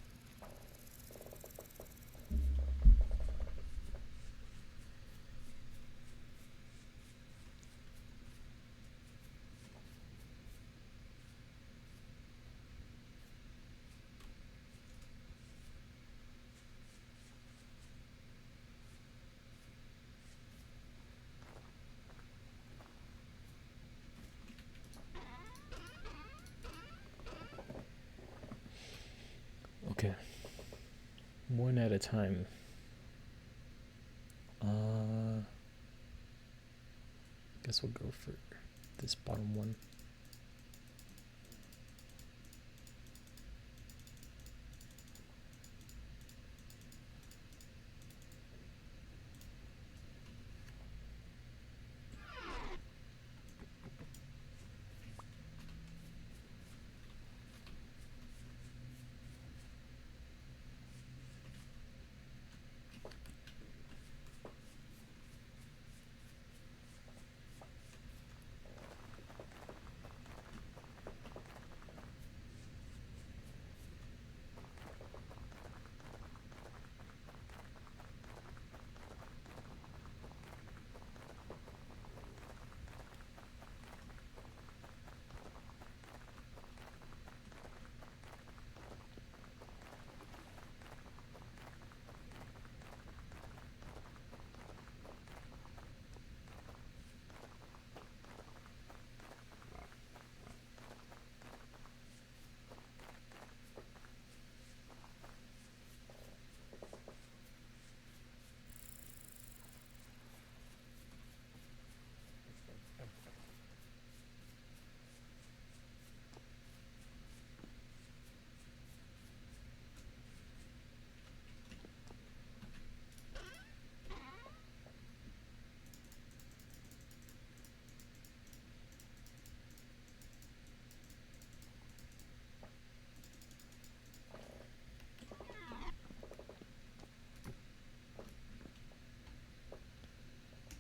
Okay. One at a time. Guess we'll go for this bottom one.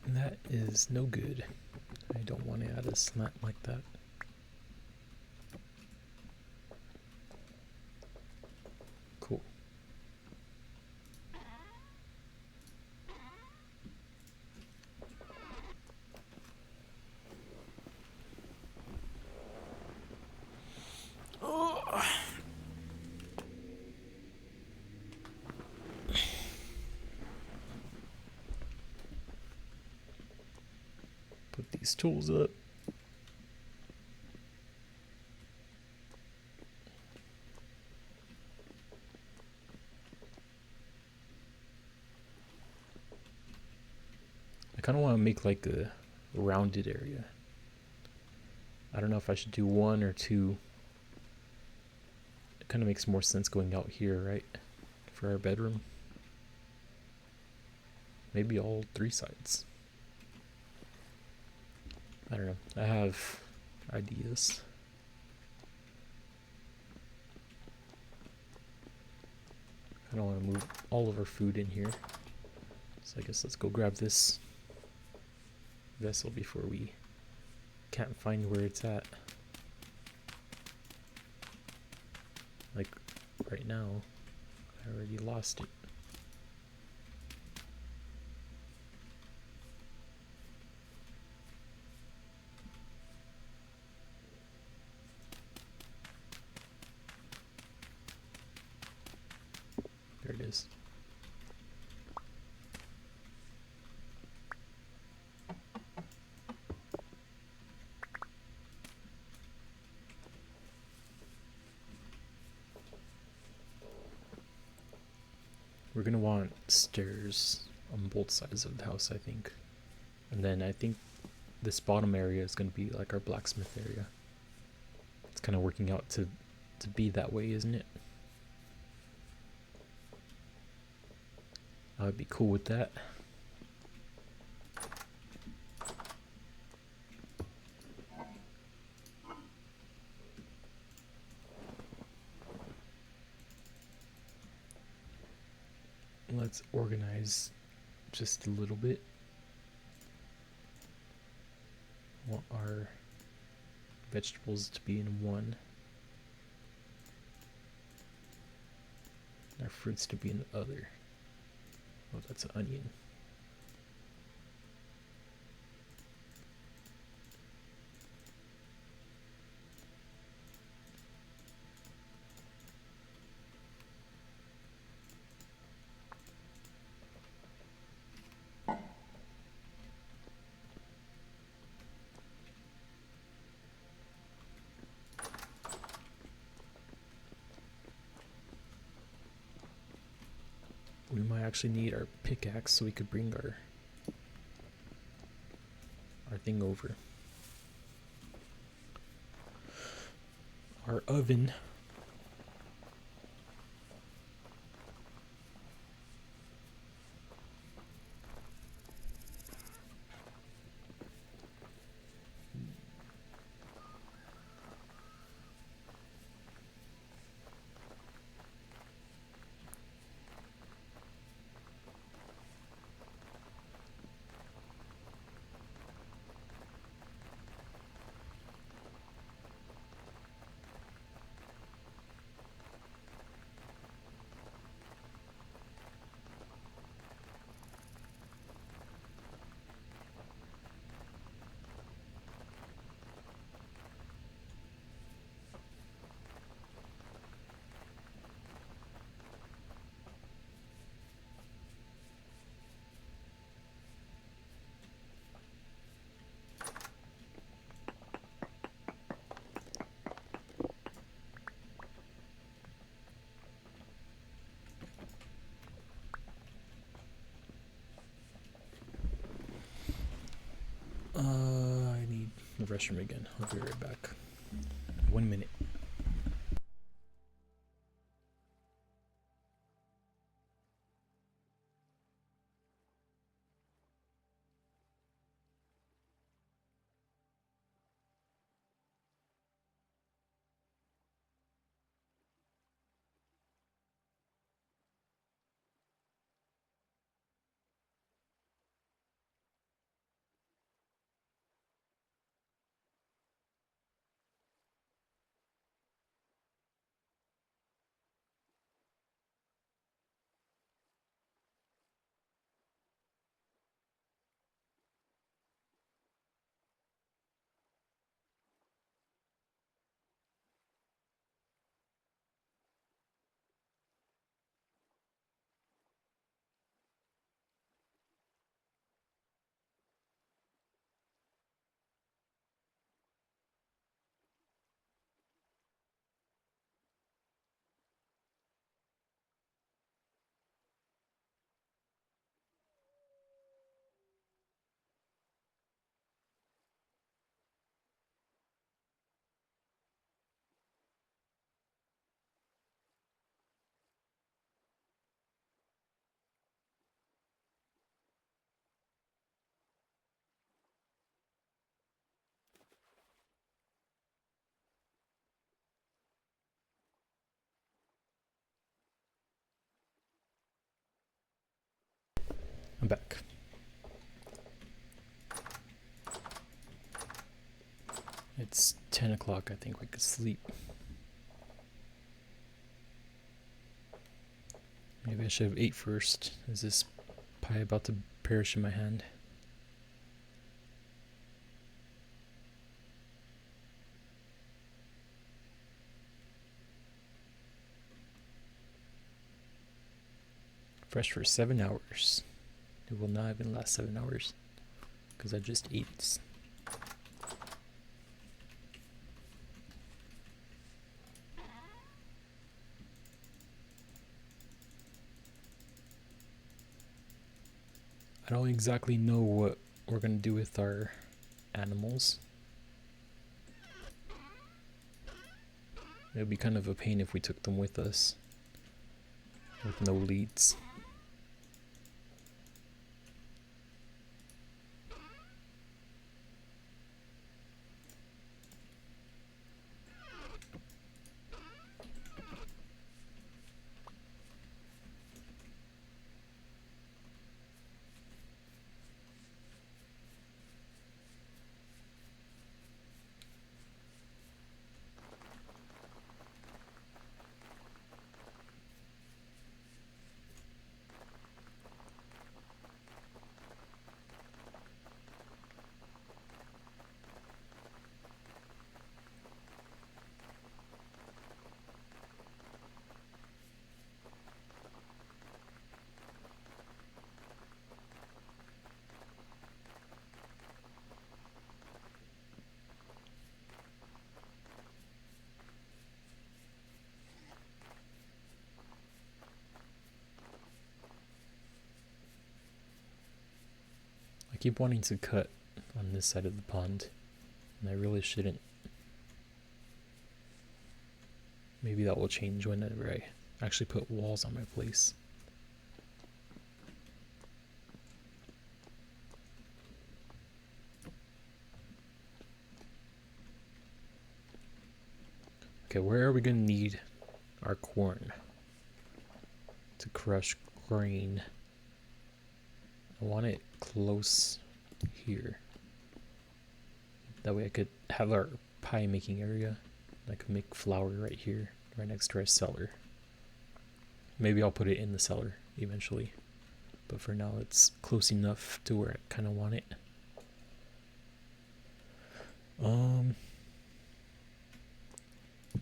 That is no good. I don't want to add a slant like that. Cool. Put these tools up. kind of want to make like a rounded area. I don't know if I should do one or two. It kind of makes more sense going out here, right? For our bedroom. Maybe all three sides. I don't know. I have ideas. I don't want to move all of our food in here. So I guess let's go grab this vessel before we can't find where it's at. Like right now, I already lost it. There it is. We're gonna want stairs on both sides of the house, I think. And then I think this bottom area is gonna be like our blacksmith area. It's kind of working out to be that way, isn't it? I would be cool with that. Let's organize just a little bit. I want our vegetables to be in one. Our fruits to be in the other. Oh, that's an onion. We might actually need our pickaxe so we could bring our thing over. Our oven. I need the restroom again. I'll be right back. 1 minute. I'm back. It's 10 o'clock. I think we could sleep. Maybe I should have ate first. Is this pie about to perish in my hand? Fresh for 7 hours. It will not even last 7 hours because I just ate. I don't exactly know what we're gonna do with our animals. It would be kind of a pain if we took them with us with no leads. I keep wanting to cut on this side of the pond, and I really shouldn't. Maybe that will change whenever I actually put walls on my place. Okay, where are we gonna need our corn to crush grain? I want it close here. That way I could have our pie making area. I could make flour right here, right next to our cellar. Maybe I'll put it in the cellar eventually. But for now it's close enough to where I kind of want it.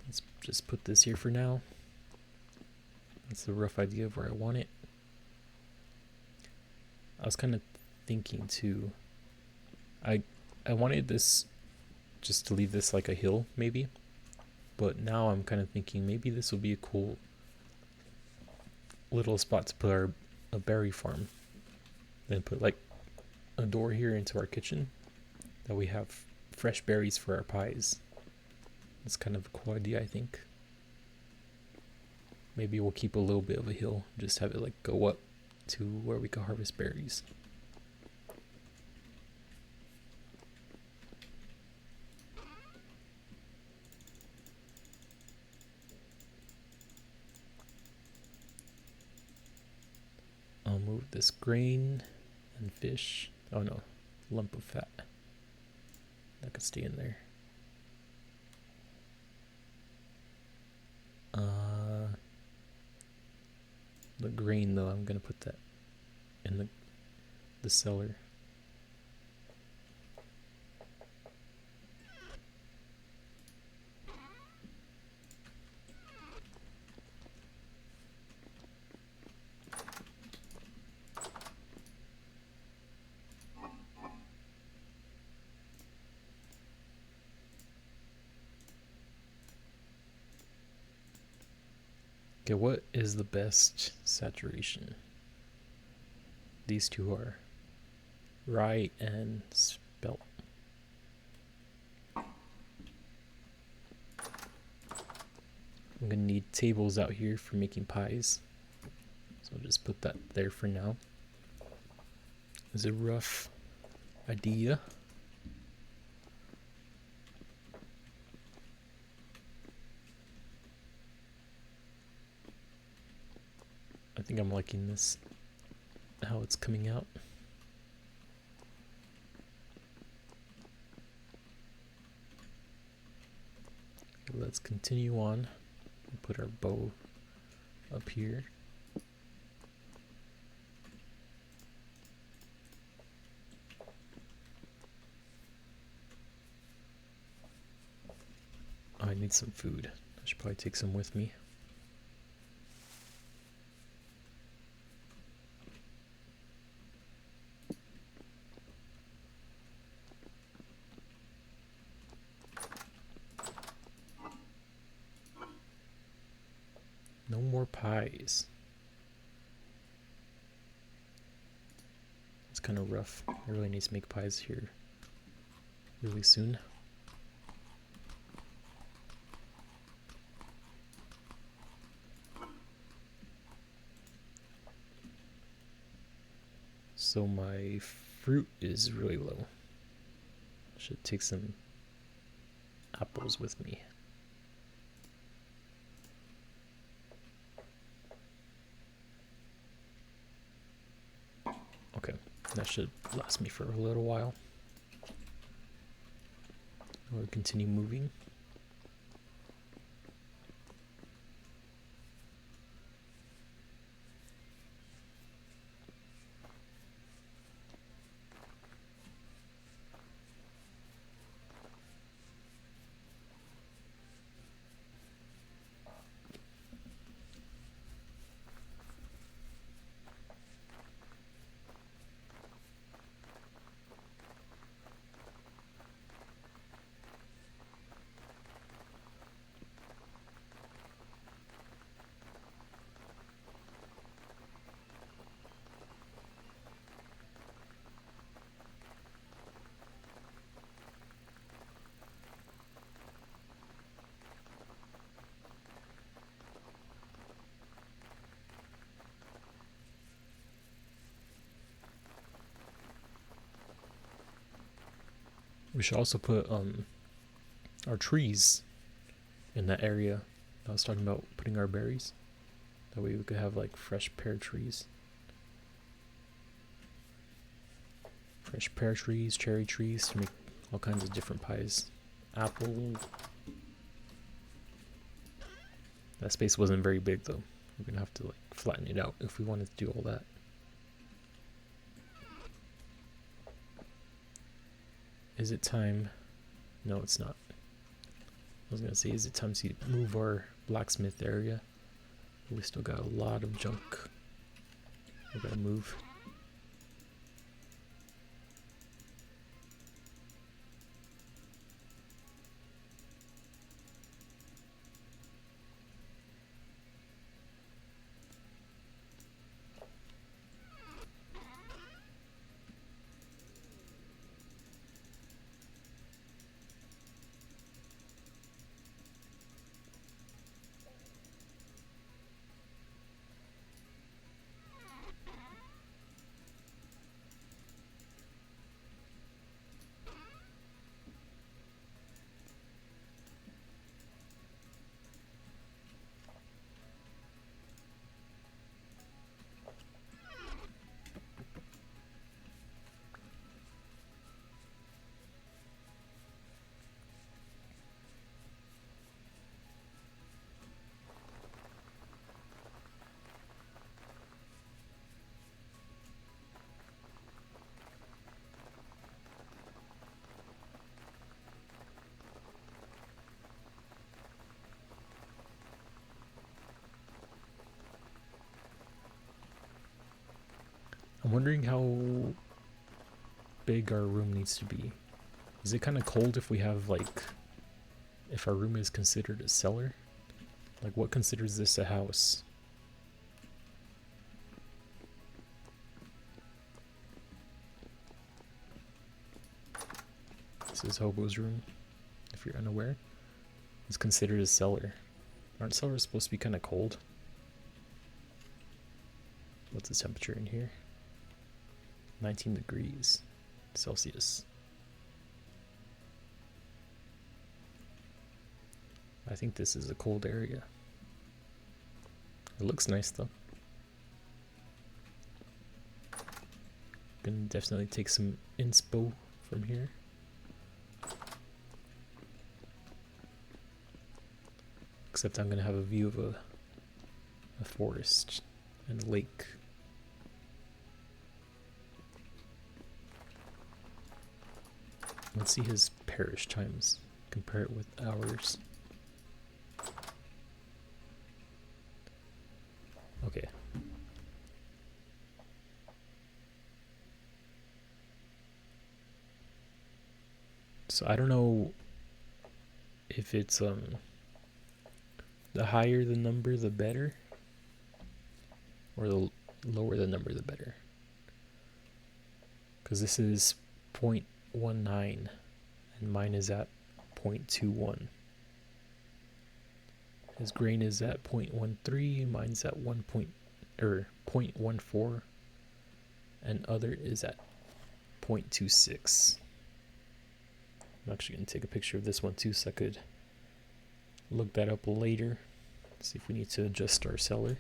Let's just put this here for now. That's a rough idea of where I want it. I was kind of thinking too, I wanted this just to leave this like a hill maybe, but now I'm kind of thinking maybe this will be a cool little spot to put a berry farm. Then put like a door here into our kitchen that we have fresh berries for our pies. It's kind of a cool idea, I think. Maybe we'll keep a little bit of a hill, just have it like go up to where we can harvest berries. I'll move this grain and fish. Oh no, lump of fat. That could stay in there. The grain though, I'm gonna put that in the cellar. Okay, what is the best saturation? These two are rye and spelt. I'm gonna need tables out here for making pies, so I'll just put that there for now. It's a rough idea. I think I'm liking this. how it's coming out. Let's continue on. Put our bow up here. Oh, I need some food. I should probably take some with me. No more pies. It's kind of rough. I really need to make pies here really soon. So my fruit is really low. Should take some apples with me. Okay, that should last me for a little while. We'll continue moving. We should also put our trees in that area I was talking about, putting our berries. That way we could have like fresh pear trees. Fresh pear trees, cherry trees to make all kinds of different pies. Apple. That space wasn't very big though. We're gonna have to like flatten it out if we wanted to do all that. Is it time? No, it's not. I was gonna say, is it time to move our blacksmith area? We still got a lot of junk we gotta move. I'm wondering how big our room needs to be. Is it kind of cold if we have like, if our room is considered a cellar? Like what considers this a house? This is Hobo's room, if you're unaware. It's considered a cellar. Aren't cellars supposed to be kind of cold? What's the temperature in here? 19 degrees Celsius. I think this is a cold area. It looks nice though. Can definitely take some inspo from here. Except I'm gonna have a view of a forest and a lake. Let's see his parish times. Compare it with ours. Okay. So I don't know if it's the higher the number the better, or the lower the number the better. Because this is 0.19 and mine is at 0.21. His grain is at 0.13, mine's at 0.14, and other is at 0.26. I'm actually going to take a picture of this one too so I could look that up later. See if we need to adjust our seller.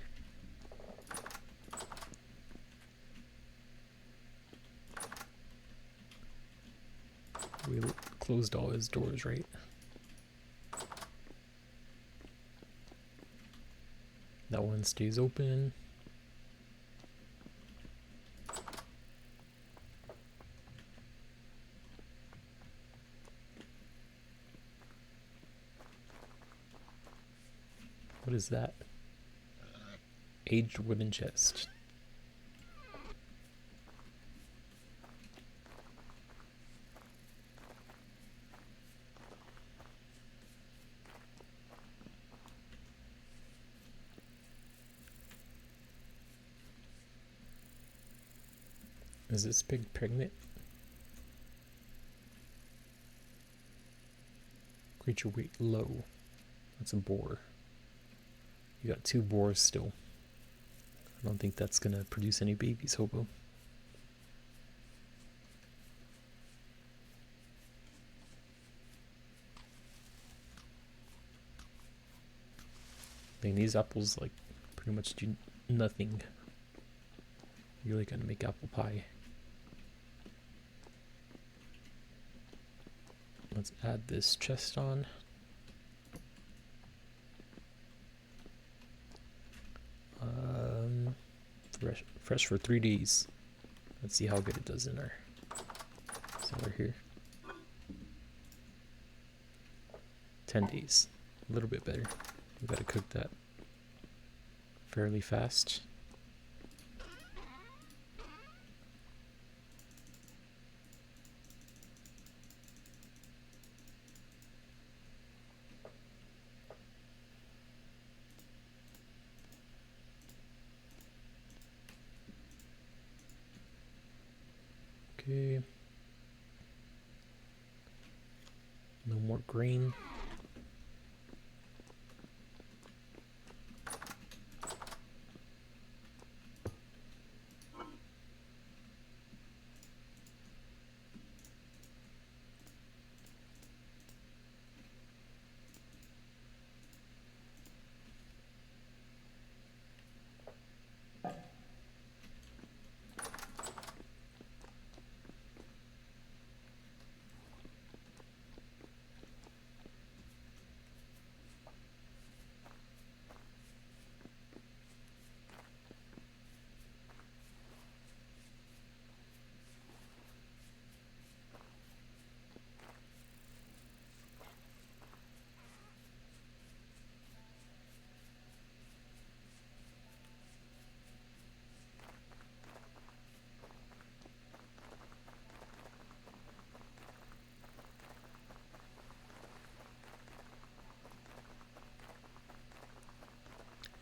We closed all his doors, right? That one stays open. What is that? Aged wooden chest. Is this pig pregnant? Creature weight low. That's a boar. You got 2 boars still. I don't think that's gonna produce any babies, Hobo. I mean, these apples like pretty much do nothing. You're really gonna make apple pie. Let's add this chest on. Fresh for 3 days. Let's see how good it does in our cellar here. 10 days. A little bit better. We gotta cook that fairly fast. Okay. No more grain.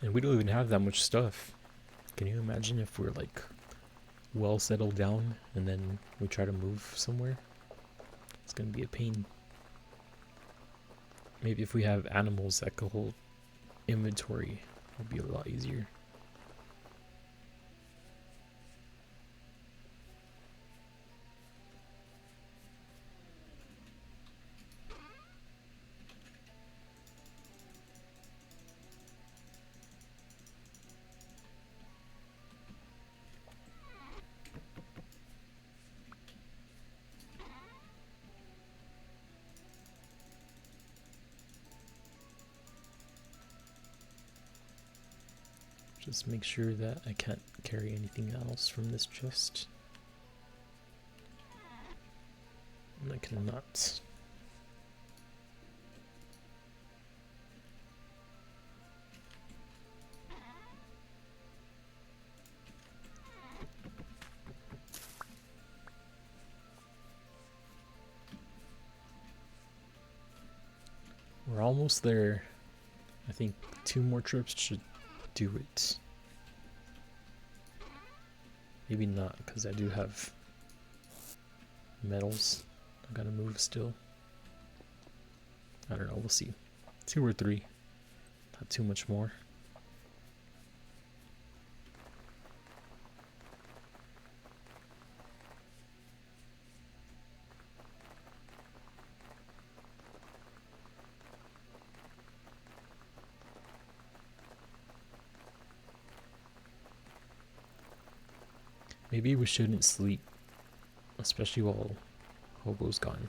And we don't even have that much stuff. Can you imagine if we're like well settled down and then we try to move somewhere? It's gonna be a pain. Maybe if we have animals that could hold inventory, it'll be a lot easier. Just make sure that I can't carry anything else from this chest. And I cannot. We're almost there. I think 2 more trips should do it. Maybe not, because I do have metals I gotta move still. I don't know, we'll see. 2 or 3. Not too much more. Maybe we shouldn't sleep, especially while Hobo's gone,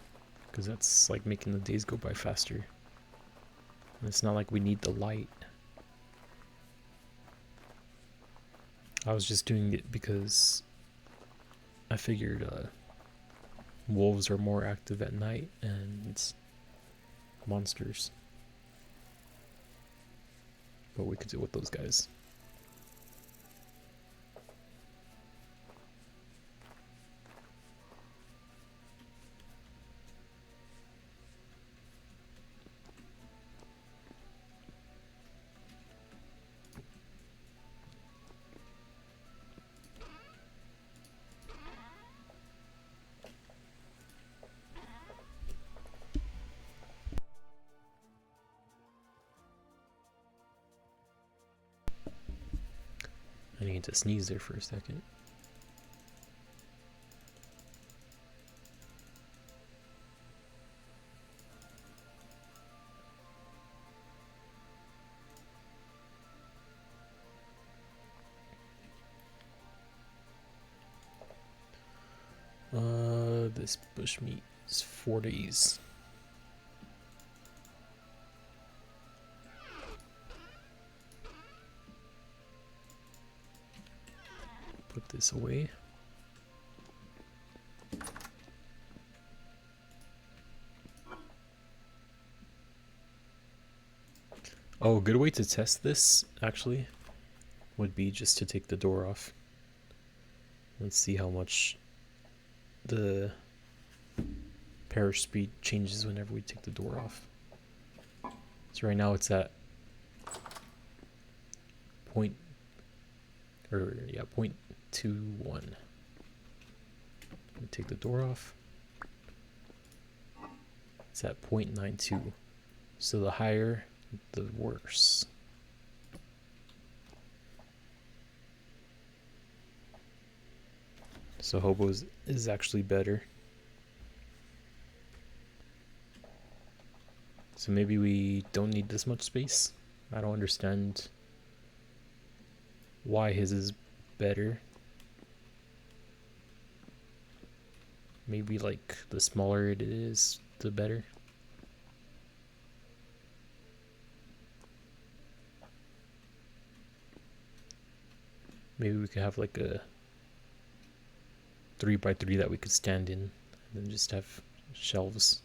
because that's like making the days go by faster. And it's not like we need the light. I was just doing it because I figured wolves are more active at night and monsters. But we could deal with those guys. I need to sneeze there for a second. This bushmeat is 4 days. Put this away. Oh, a good way to test this, actually, would be just to take the door off. Let's see how much the parish speed changes whenever we take the door off. So right now it's at 0.21. We take the door off. It's at 0.92. So the higher, the worse. So Hobo's is actually better. So maybe we don't need this much space. I don't understand why his is better. Maybe like the smaller it is, the better. Maybe we could have like a 3x3 that we could stand in, and then just have shelves.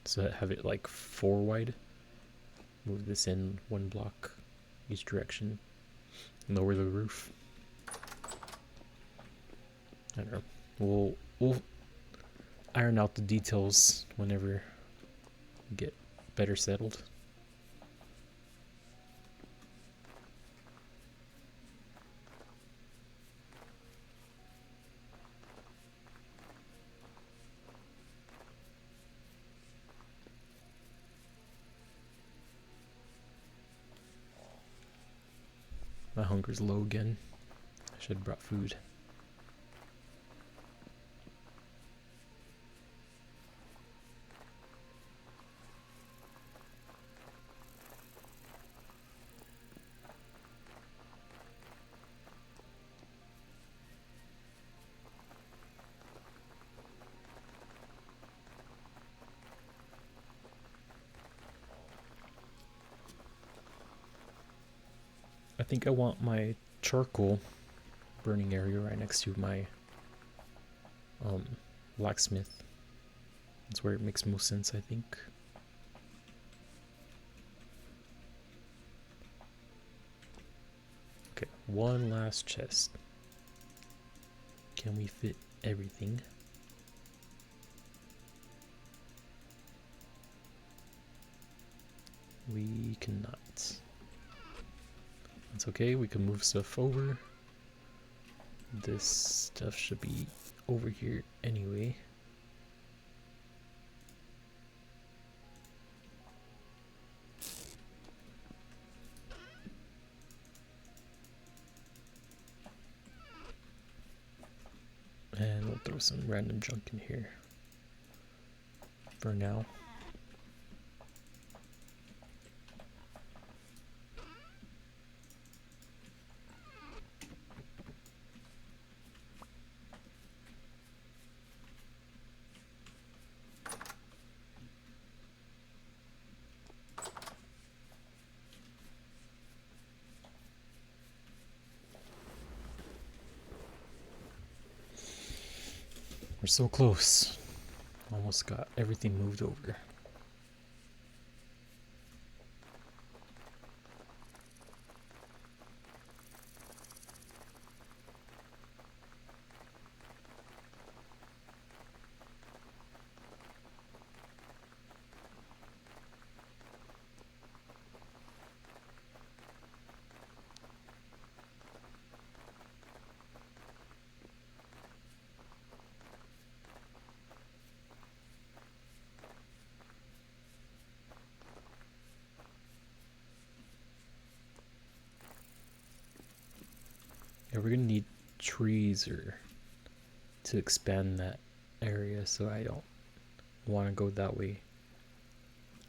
So have it like 4 wide. Move this in 1 block each direction. Lower the roof. I don't know. We'll iron out the details whenever we get better settled. My hunger's low again. I should have brought food. I think I want my charcoal burning area right next to my blacksmith. That's where it makes most sense, I think. Okay, one last chest. Can we fit everything? We cannot. That's okay, we can move stuff over. This stuff should be over here anyway. And we'll throw some random junk in here for now. We're so close. Almost got everything moved over. Yeah, we're gonna need trees or to expand that area, so I don't want to go that way.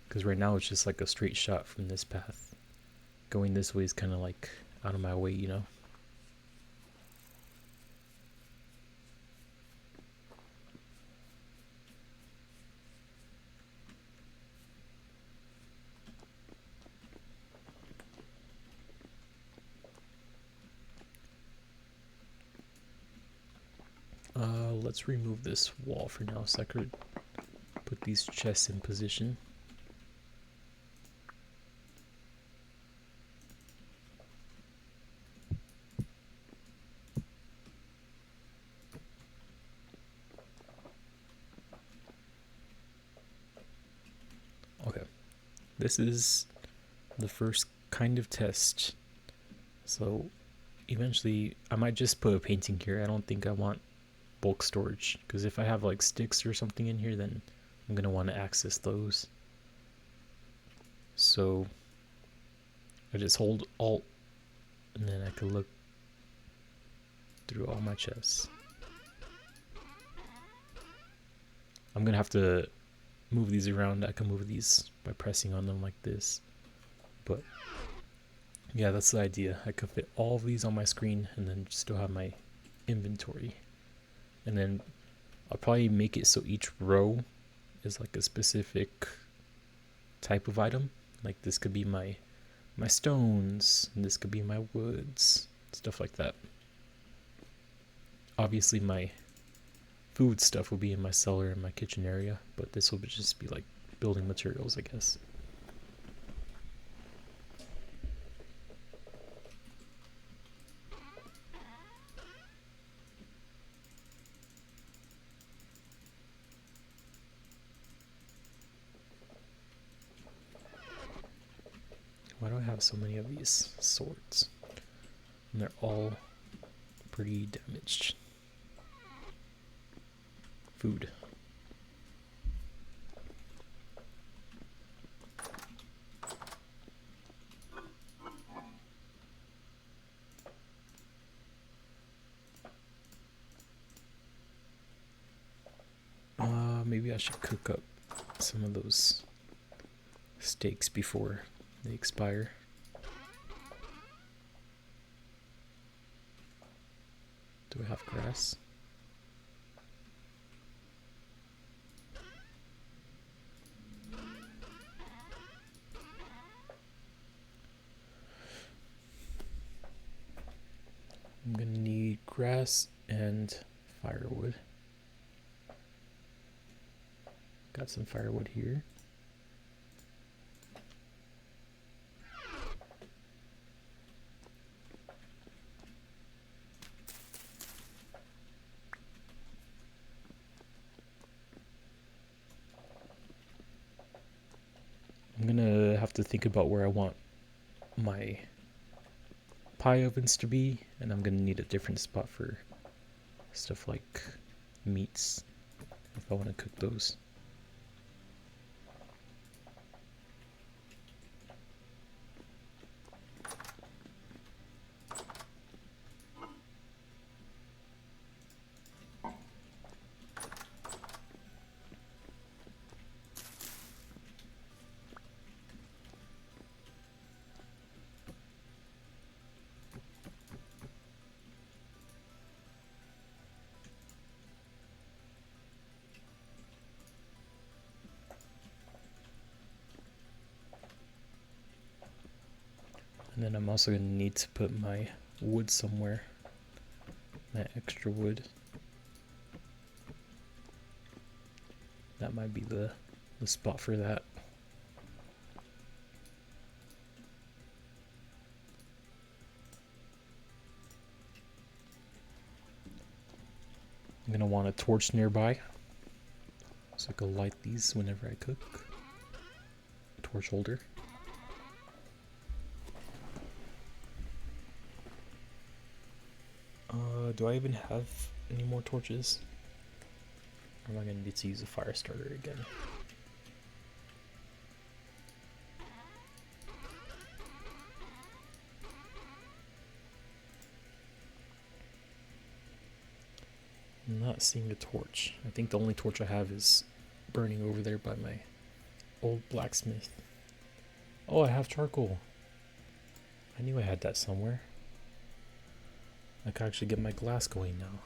Because right now it's just like a straight shot from this path. Going this way is kind of like out of my way, you know? Let's remove this wall for now so I could put these chests in position. Okay, this is the first kind of test. So eventually I might just put a painting here. I don't think I want bulk storage, because if I have like sticks or something in here, then I'm gonna want to access those. So I just hold Alt and then I can look through all my chests. I'm gonna have to move these around. I can move these by pressing on them like this, but yeah, that's the idea. I could fit all of these on my screen and then still have my inventory. And then I'll probably make it so each row is like a specific type of item. Like this could be my stones, and this could be my woods, stuff like that. Obviously my food stuff will be in my cellar and my kitchen area, but this will just be like building materials, I guess. Why do I have so many of these swords? And they're all pretty damaged. Food. Maybe I should cook up some of those steaks before they expire. Do I have grass? I'm gonna need grass and firewood. Got some firewood here. I'm gonna have to think about where I want my pie ovens to be, and I'm gonna need a different spot for stuff like meats if I want to cook those. And then I'm also going to need to put my wood somewhere, that extra wood. That might be the spot for that. I'm going to want a torch nearby, so I can light these whenever I cook. Torch holder. Do I even have any more torches? Or am I going to need to use a fire starter again? I'm not seeing a torch. I think the only torch I have is burning over there by my old blacksmith. Oh, I have charcoal. I knew I had that somewhere. I can actually get my glass going now.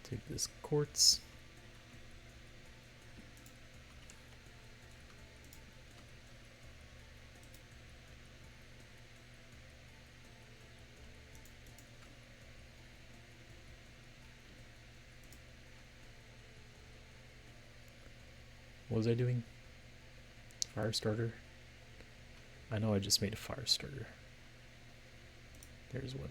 Take this quartz. What was I doing? Fire starter? I know I just made a fire starter. There's one.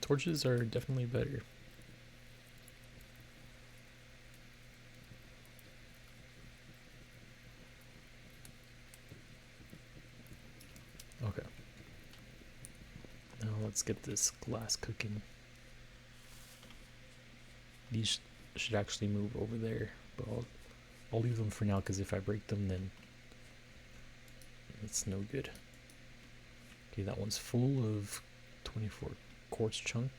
Torches are definitely better. Okay. Now let's get this glass cooking. These should actually move over there, but I'll leave them for now because if I break them, then it's no good. Okay, that one's full of 24 quartz chunk.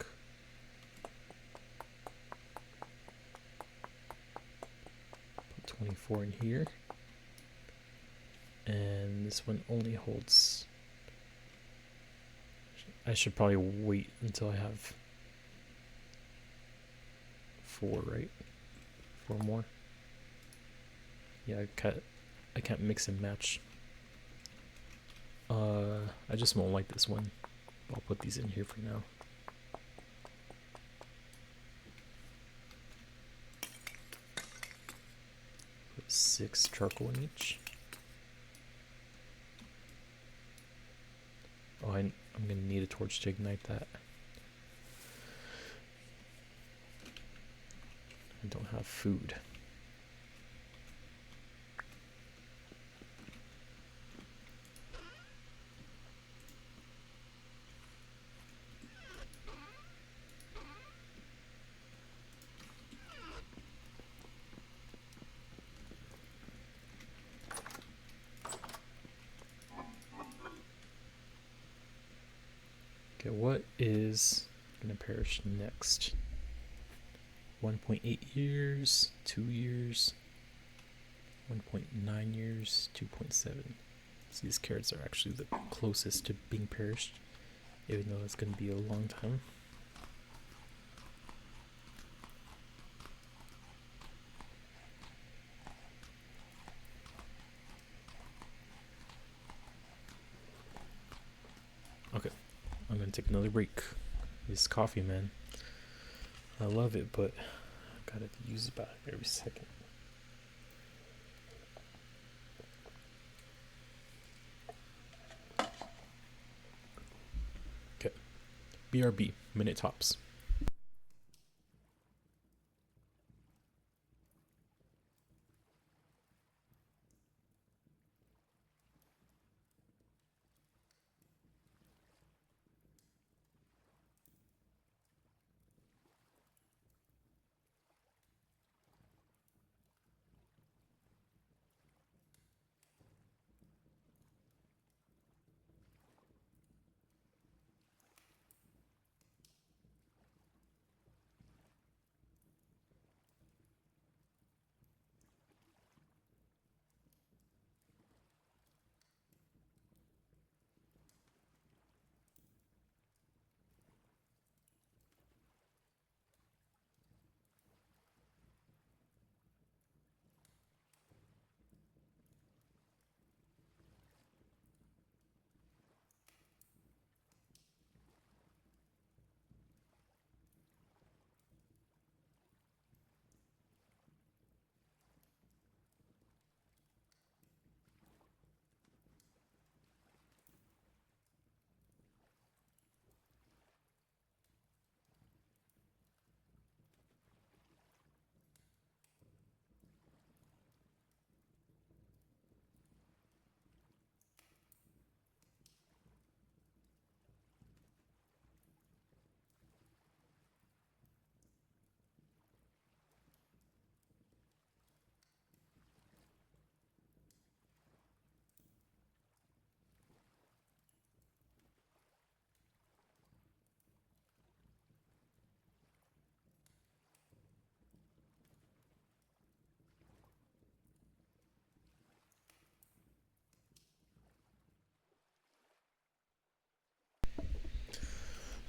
Put 24 in here. And this one only holds... I should probably wait until I have 4, right? 4 more. Yeah, I can't mix and match. I just won't like this one. I'll put these in here for now. Put 6 charcoal in each. Oh, I'm gonna need a torch to ignite that. I don't have food. Okay, what is gonna perish next? 1.8 years, 2 years, 1.9 years, 2.7. So these carrots are actually the closest to being perished, even though it's gonna be a long time. Okay, I'm gonna take another break. This coffee, man, I love it, but I gotta use it about every second. Okay, BRB, minute tops.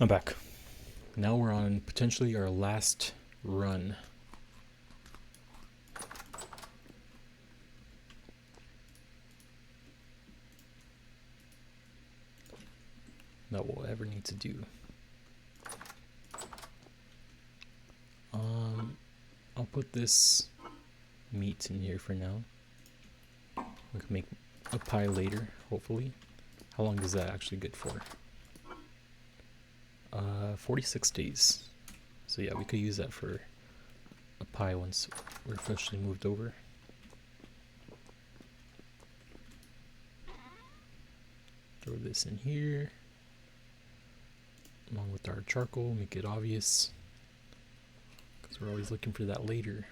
I'm back. Now we're on potentially our last run. That we'll ever need to do. I'll put this meat in here for now. We can make a pie later, hopefully. How long is that actually good for? 46 days. So yeah, we could use that for a pie once we're officially moved over. Throw this in here along with our charcoal, make it obvious, because we're always looking for that later.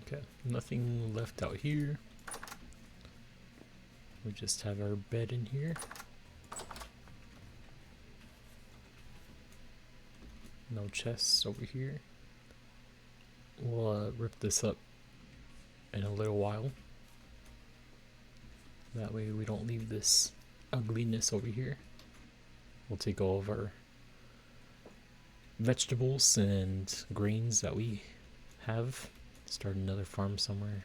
Okay, nothing left out here. We just have our bed in here. No chests over here. We'll rip this up in a little while. That way we don't leave this ugliness over here. We'll take all of our vegetables and grains that we have, start another farm somewhere,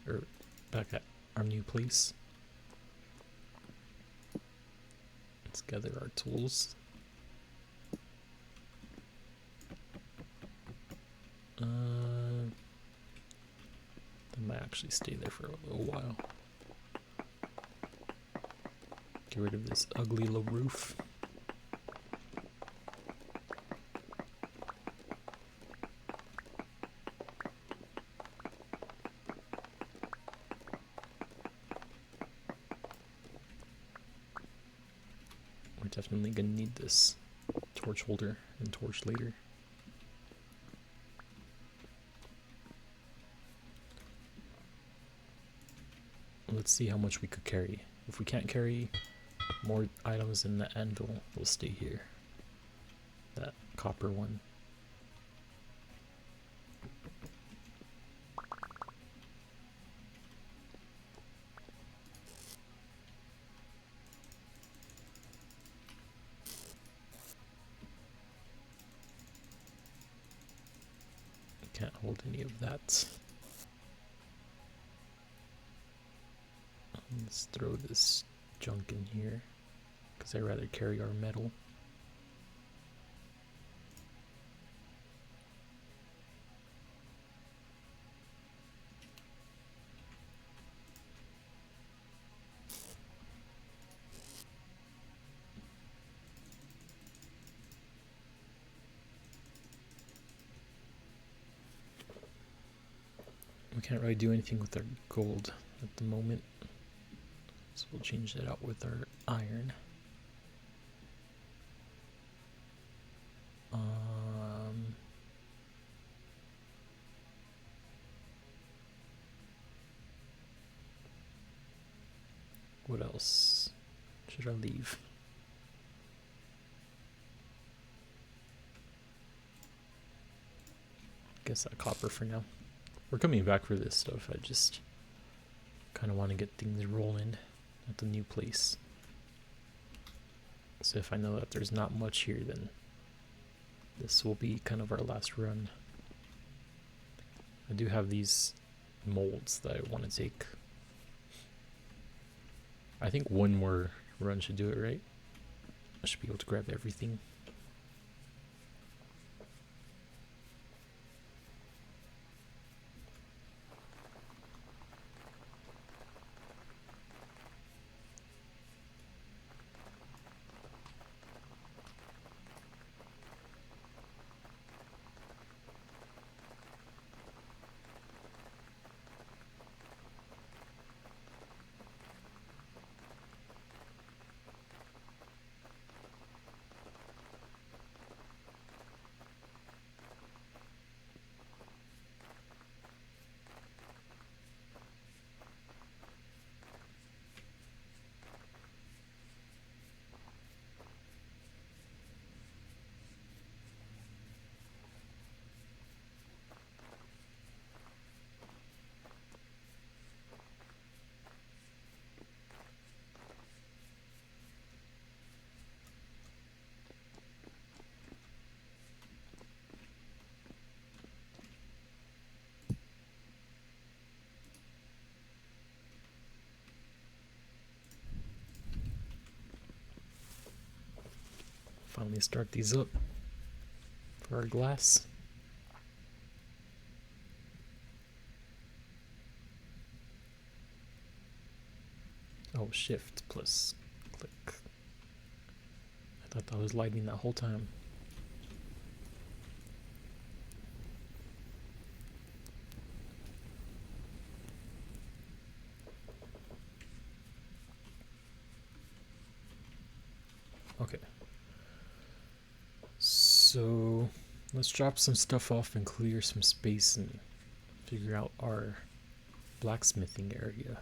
or back at our new place. Let's gather our tools. They might actually stay there for a little while. Get rid of this ugly little roof. We're definitely gonna need this torch holder and torch later. Let's see how much we could carry. If we can't carry more items in the anvil, we'll stay here. That copper one. Can't hold any of that. Let's throw this junk in here, because I'd rather carry our metal. We can't really do anything with our gold at the moment, so we'll change that out with our iron. What else should I leave? Guess that copper for now. We're coming back for this stuff. I just kind of want to get things rolling at the new place. So if I know that there's not much here, then this will be kind of our last run. I do have these molds that I want to take. I think one more run should do it, right? I should be able to grab everything. Finally start these up for our glass. Oh, shift plus click. I thought that was lighting that whole time. Okay. So let's drop some stuff off and clear some space and figure out our blacksmithing area.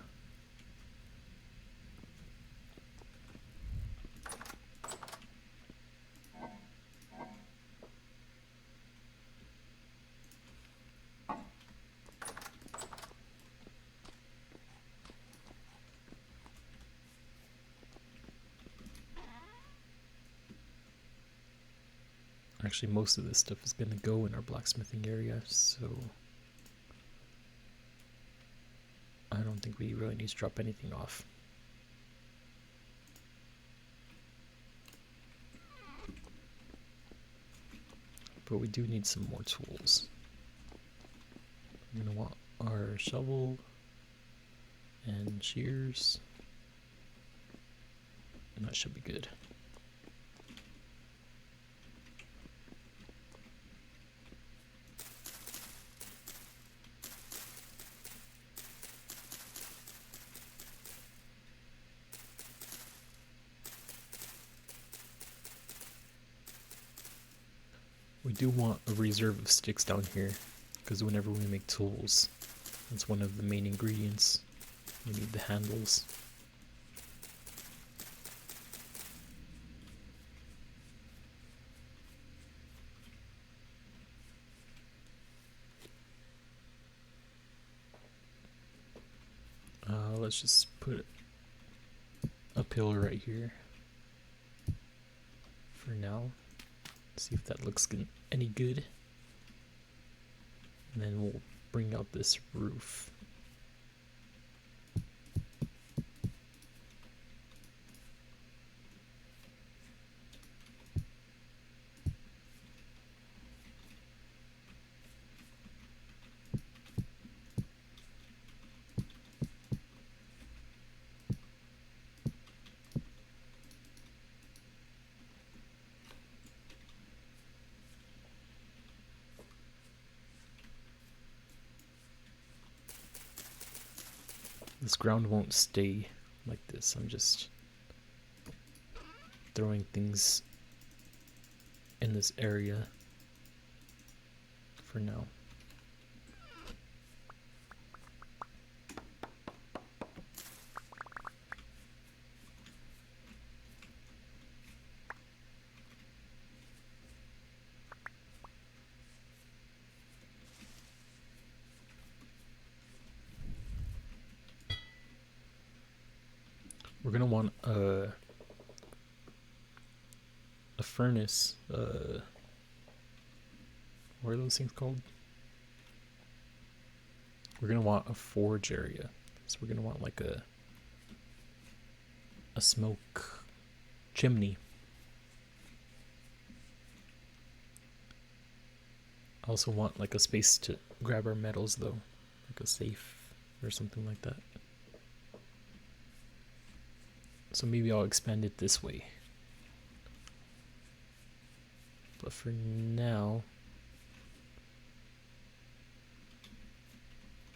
Actually, most of this stuff is going to go in our blacksmithing area, so I don't think we really need to drop anything off. But we do need some more tools. We're going to want our shovel and shears, and that should be good. We do want a reserve of sticks down here, because whenever we make tools, that's one of the main ingredients. We need the handles. Let's just put a pillar right here for now. See if that looks any good. And then we'll bring out this roof. This ground won't stay like this. I'm just throwing things in this area for now. We're gonna want a furnace. What are those things called? We're gonna want a forge area. So we're gonna want like a smoke chimney. I also want like a space to grab our metals though, like a safe or something like that. So maybe I'll expand it this way. But for now,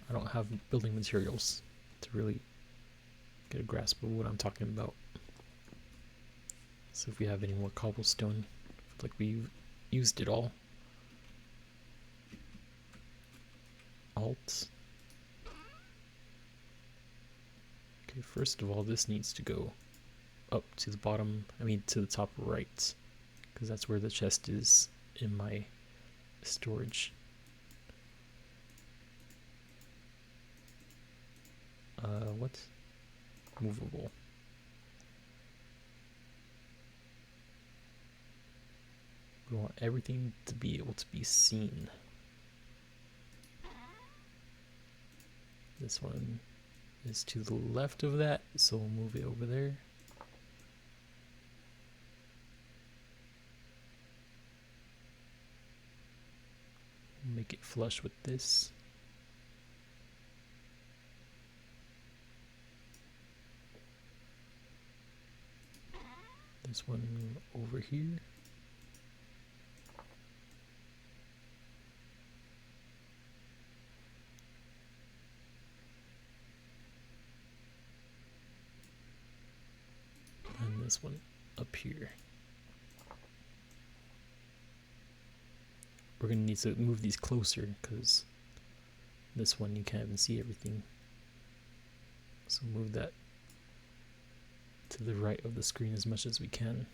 I don't have building materials to really get a grasp of what I'm talking about. So if we have any more cobblestone, like we used it all. Alt. Okay, first of all, this needs to go up to the bottom, to the top right, because that's where the chest is in my storage. What? Movable. We want everything to be able to be seen. This one is to the left of that, so we'll move it over there. Make it flush with this. This one over here. And this one up here. We're going to need to move these closer because this one you can't even see everything. So move that to the right of the screen as much as we can.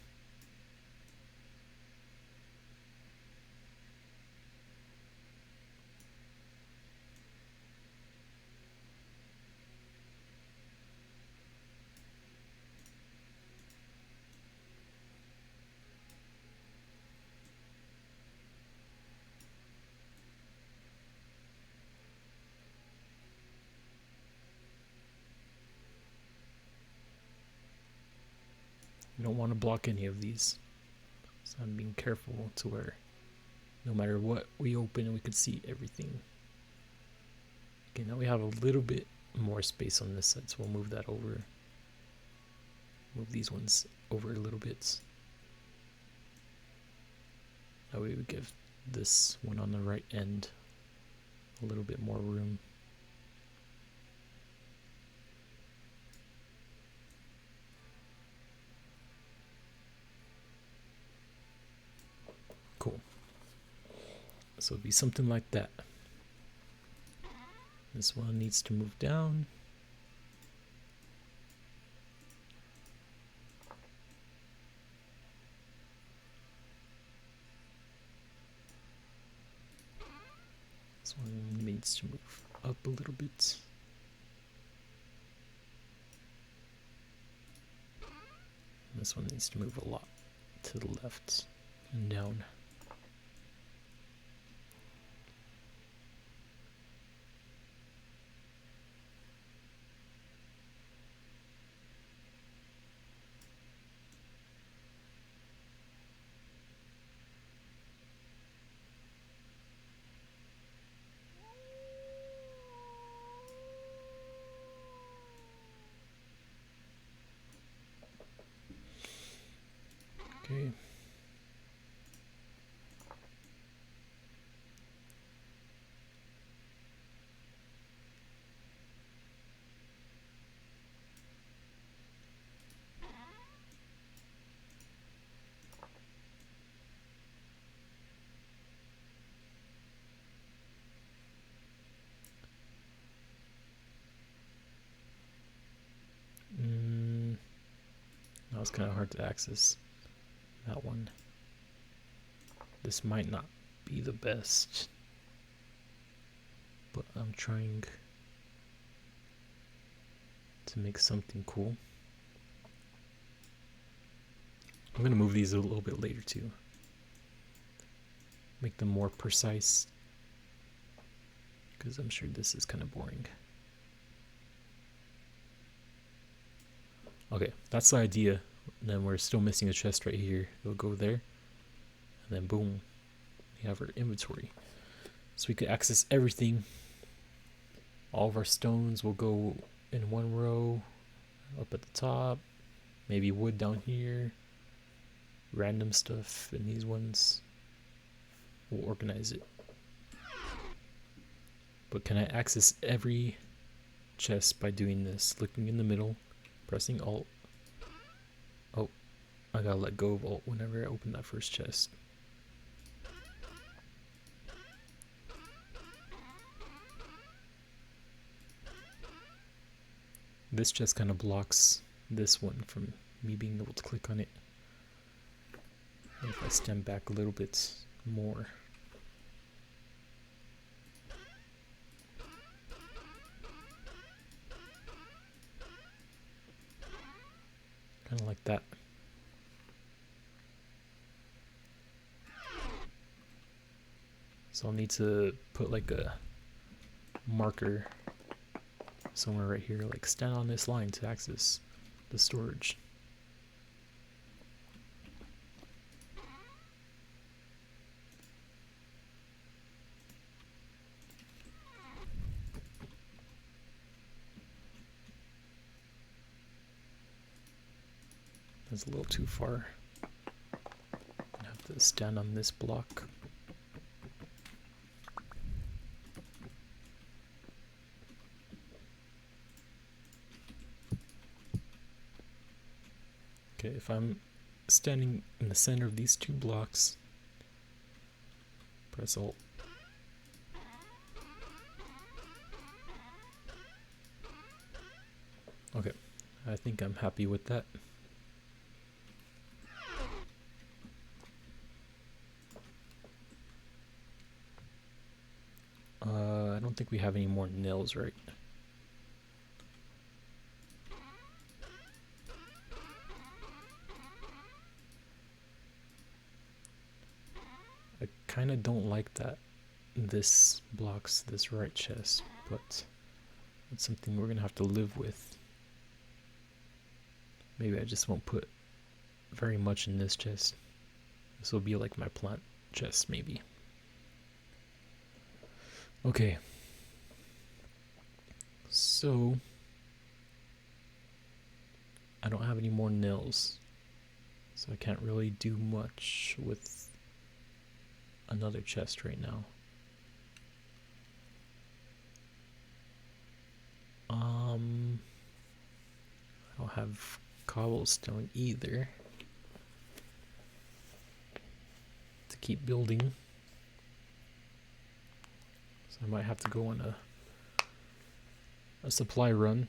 You don't want to block any of these. So I'm being careful to where no matter what we open, we could see everything. Okay, now we have a little bit more space on this side, so we'll move that over. Move these ones over a little bit. That way we give this one on the right end a little bit more room. Cool. So it'd be something like that. This one needs to move down. This one needs to move up a little bit. This one needs to move a lot to the left and down. Okay. That was kind of hard to access, that one. This might not be the best, but I'm trying to make something cool. I'm gonna move these a little bit later too. Make them more precise, because I'm sure this is kind of boring. Okay, that's the idea. And then we're still missing a chest right here. It'll go there. And then boom, we have our inventory. So we could access everything. All of our stones will go in one row up at the top. Maybe wood down here. Random stuff in these ones. We'll organize it. But can I access every chest by doing this? Looking in the middle, pressing Alt. Oh, I gotta let go of Alt whenever I open that first chest. This chest kind of blocks this one from me being able to click on it. And if I stand back a little bit more. Kind of like that. So I'll need to put like a marker somewhere right here, like stand on this line to access the storage. That's a little too far. I have to stand on this block. Okay, if I'm standing in the center of these two blocks, press Alt. Okay, I think I'm happy with that. I don't think we have any more nails, right? I kind of don't like that this blocks this right chest, but it's something we're gonna have to live with. Maybe I just won't put very much in this chest. This will be like my plant chest, maybe. Okay. So, I don't have any more nails. So I can't really do much with another chest right now. I don't have cobblestone either to keep building. So I might have to go on a supply run.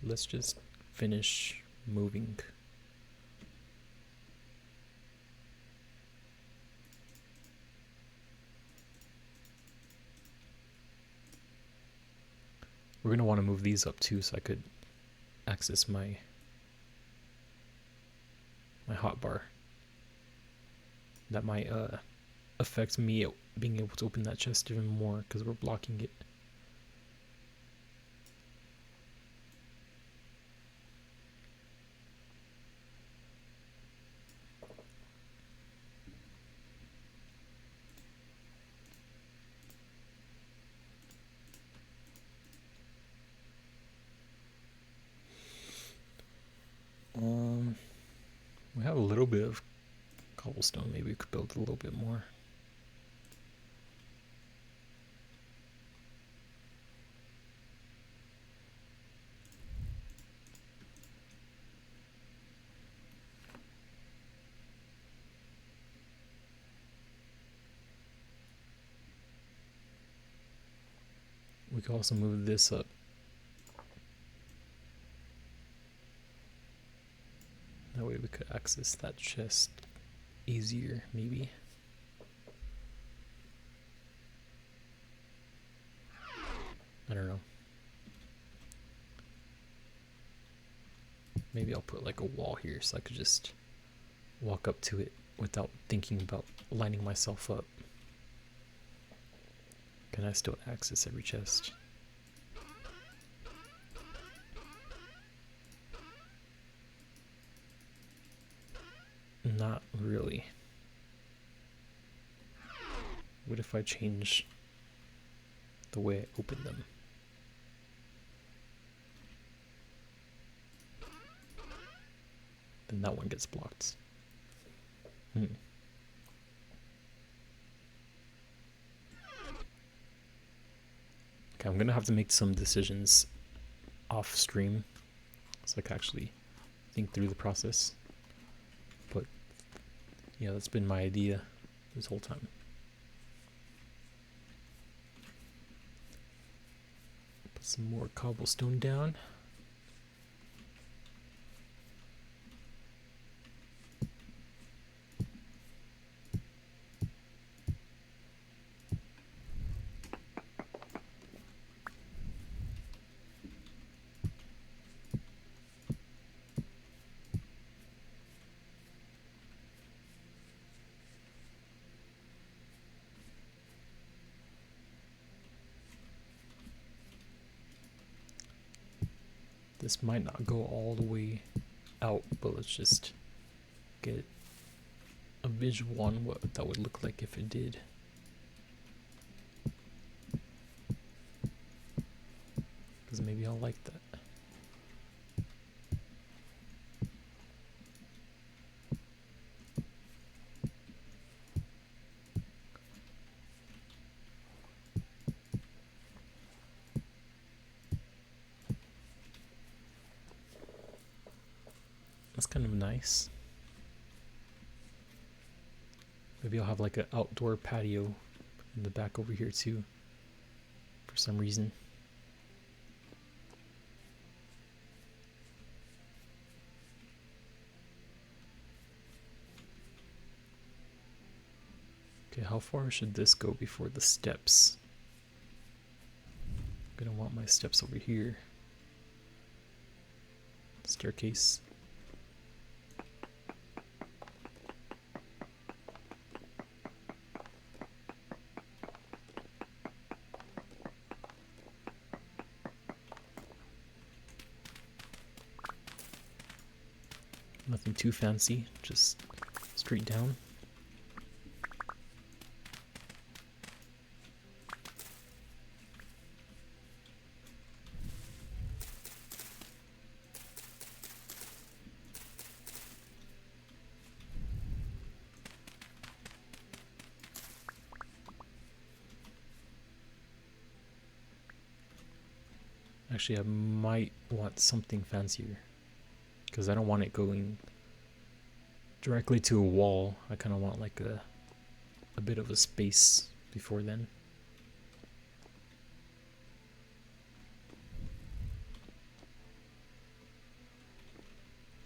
Let's just finish moving. We're going to want to move these up too so I could access my hotbar. That might affect me being able to open that chest even more because we're blocking it. We have a little bit of cobblestone. Maybe we could build a little bit more. We could also move this up. That way we could access that chest easier, maybe. I don't know. Maybe I'll put like a wall here so I could just walk up to it without thinking about lining myself up. Can I still access every chest? Not really. What if I change the way I open them? Then that one gets blocked. Okay, I'm gonna have to make some decisions off stream so I can actually think through the process. But yeah, that's been my idea this whole time. Put some more cobblestone down. This might not go all the way out, but let's just get a visual on what that would look like if it did. Because maybe I'll like that. That's kind of nice. Maybe I'll have like an outdoor patio in the back over here too, for some reason. Okay, how far should this go before the steps? I'm gonna want my steps over here. Staircase. Nothing too fancy, just straight down. Actually, I might want something fancier because I don't want it going directly to a wall. I kind of want like a bit of a space before then.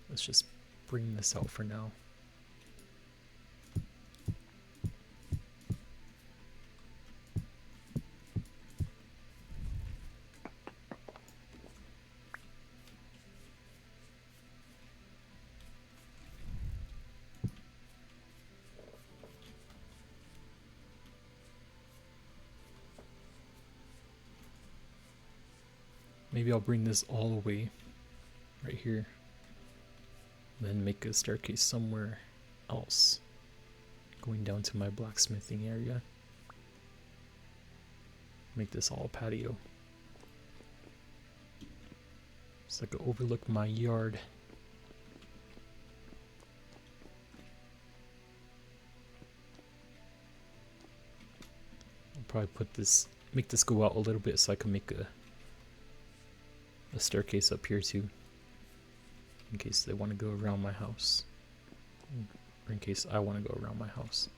Let's just bring this out for now. Maybe I'll bring this all the way right here. Then make a staircase somewhere else. Going down to my blacksmithing area. Make this all patio. So I could overlook my yard. I'll probably make this go out a little bit so I can make a staircase up here too. In case they want to go around my house. Or in case I want to go around my house.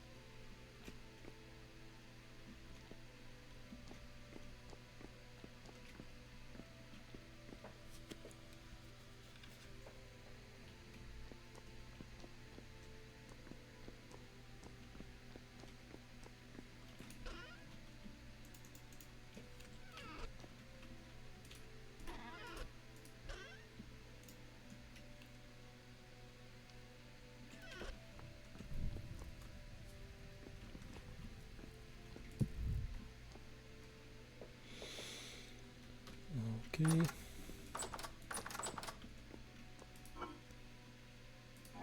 Okay.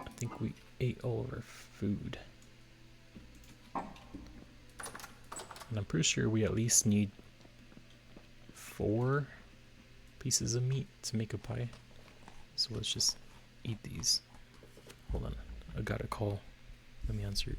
I think we ate all of our food. And I'm pretty sure we at least need 4 pieces of meat to make a pie. So let's just eat these. Hold on, I got a call. Let me answer it.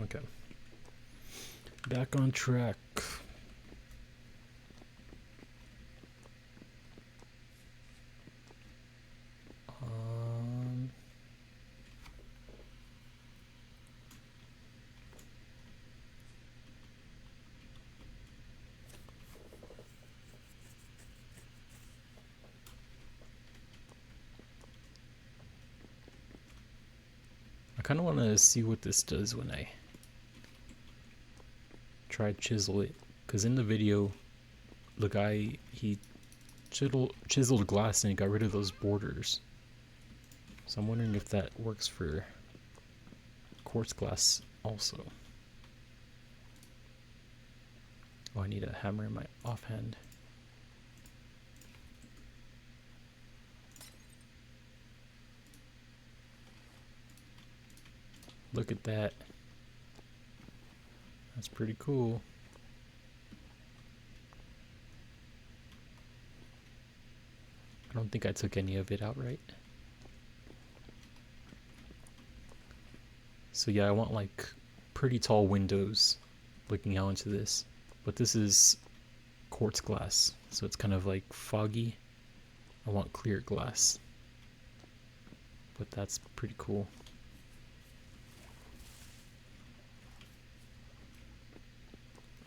Okay. Back on track. I kind of want to see what this does when I try to chisel it. Because in the video, the guy, he chiseled glass and he got rid of those borders. So I'm wondering if that works for quartz glass also. Oh, I need a hammer in my offhand. Look at that. That's pretty cool. I don't think I took any of it out right. So yeah, I want like pretty tall windows looking out into this. But this is quartz glass, so it's kind of like foggy. I want clear glass. But that's pretty cool.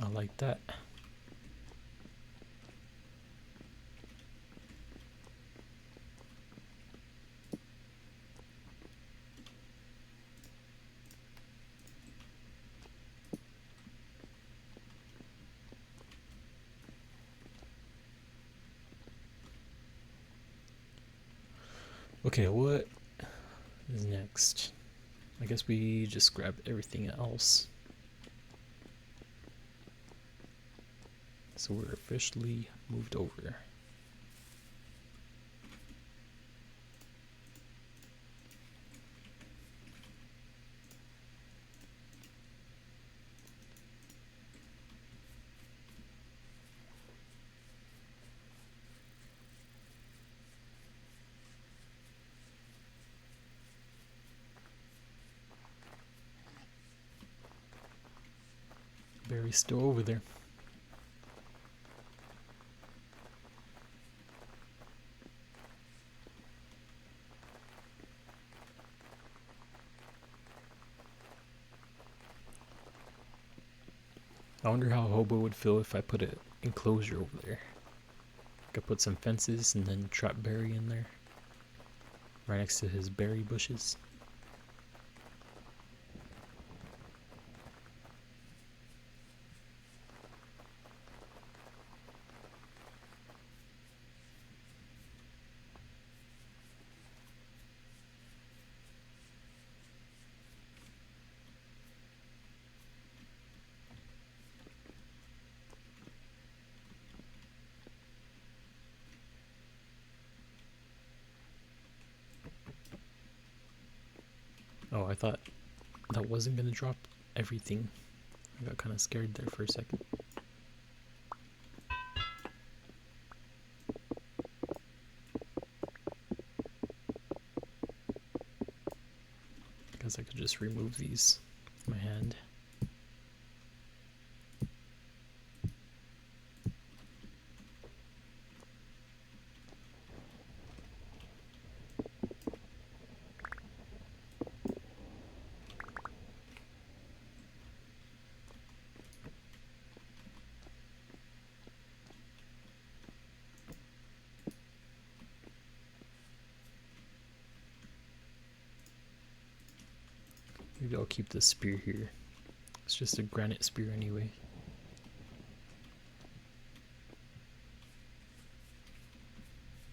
I like that. Okay, what is next? I guess we just grab everything else. So we're officially moved over. Barry's still over there. I wonder how Hobo would feel if I put an enclosure over there. I could put some fences and then trap Barry in there. Right next to his berry bushes. Oh, I thought that wasn't gonna drop everything. I got kind of scared there for a second. Guess I could just remove these with my hand. Maybe I'll keep this spear here. It's just a granite spear anyway.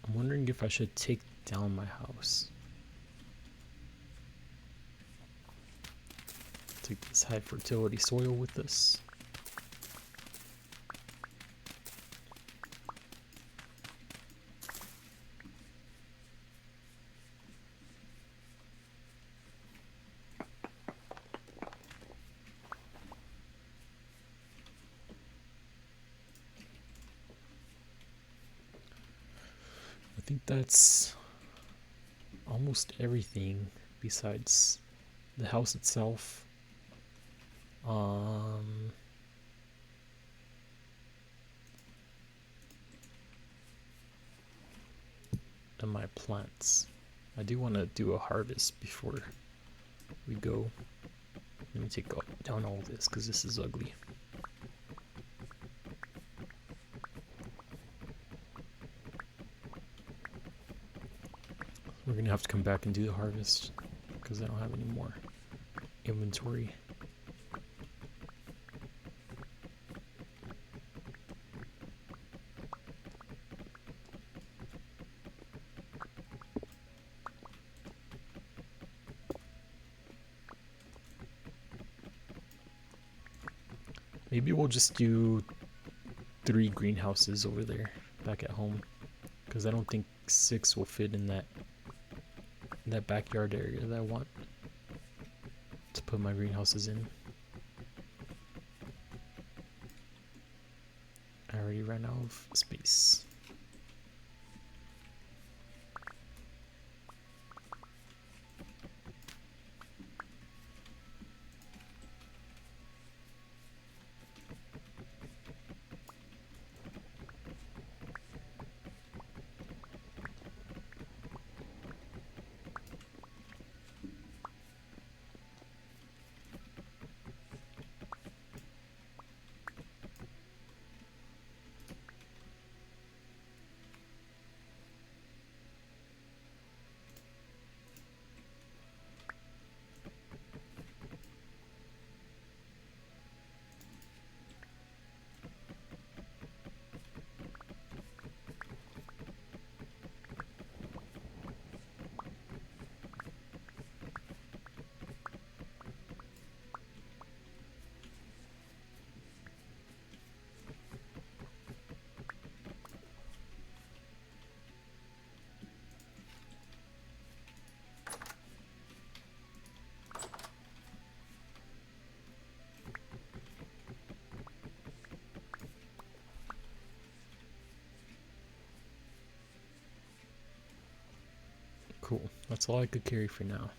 I'm wondering if I should take down my house. Take this high fertility soil with us. I think that's almost everything besides the house itself. Um, and my plants. I do want to do a harvest before we go. Let me take down all this because this is ugly. We're gonna have to come back and do the harvest because I don't have any more inventory. Maybe we'll just do 3 greenhouses over there back at home because I don't think 6 will fit in that backyard area that I want to put my greenhouses in. I already ran out of space. Cool. That's all I could carry for now.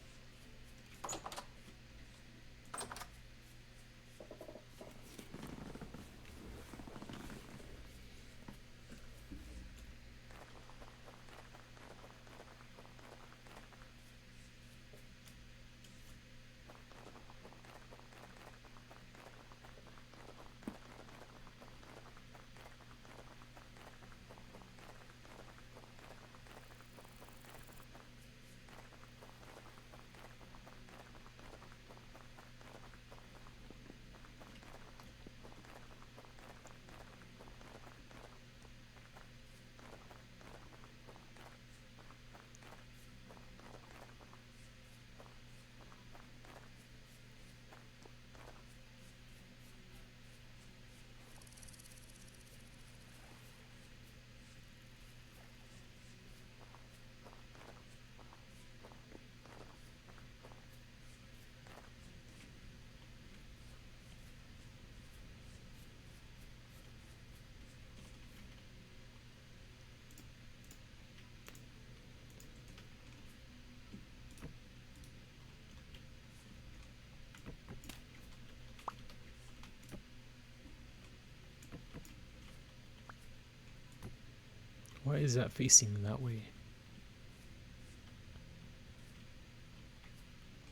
Why is that facing that way?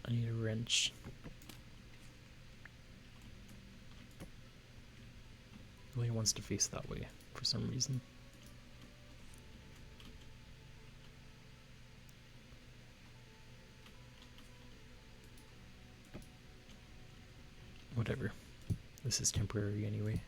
I need a wrench. It really wants to face that way for some reason. Whatever. This is temporary anyway.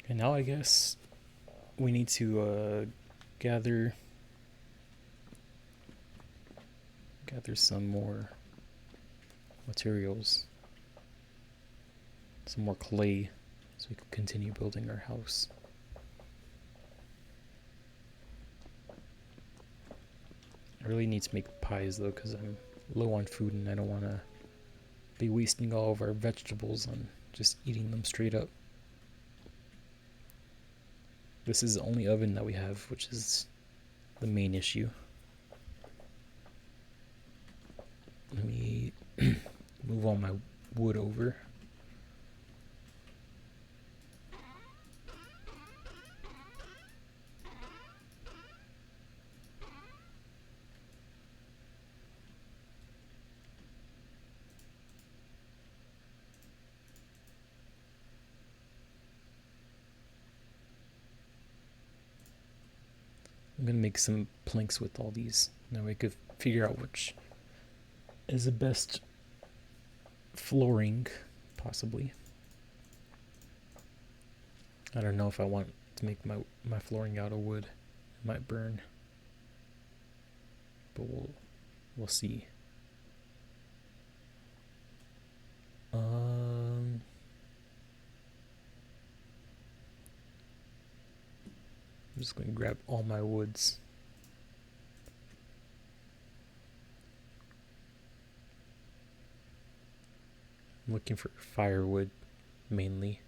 And now I guess we need to gather some more materials, some more clay, so we can continue building our house. I really need to make pies though, because I'm low on food and I don't want to be wasting all of our vegetables on just eating them straight up. This is the only oven that we have, which is the main issue. Let me move all my wood over. I'm gonna make some planks with all these. Now we could figure out which is the best flooring, possibly. I don't know if I want to make my flooring out of wood. It might burn, but we'll see. I'm just going to grab all my woods. I'm looking for firewood mainly.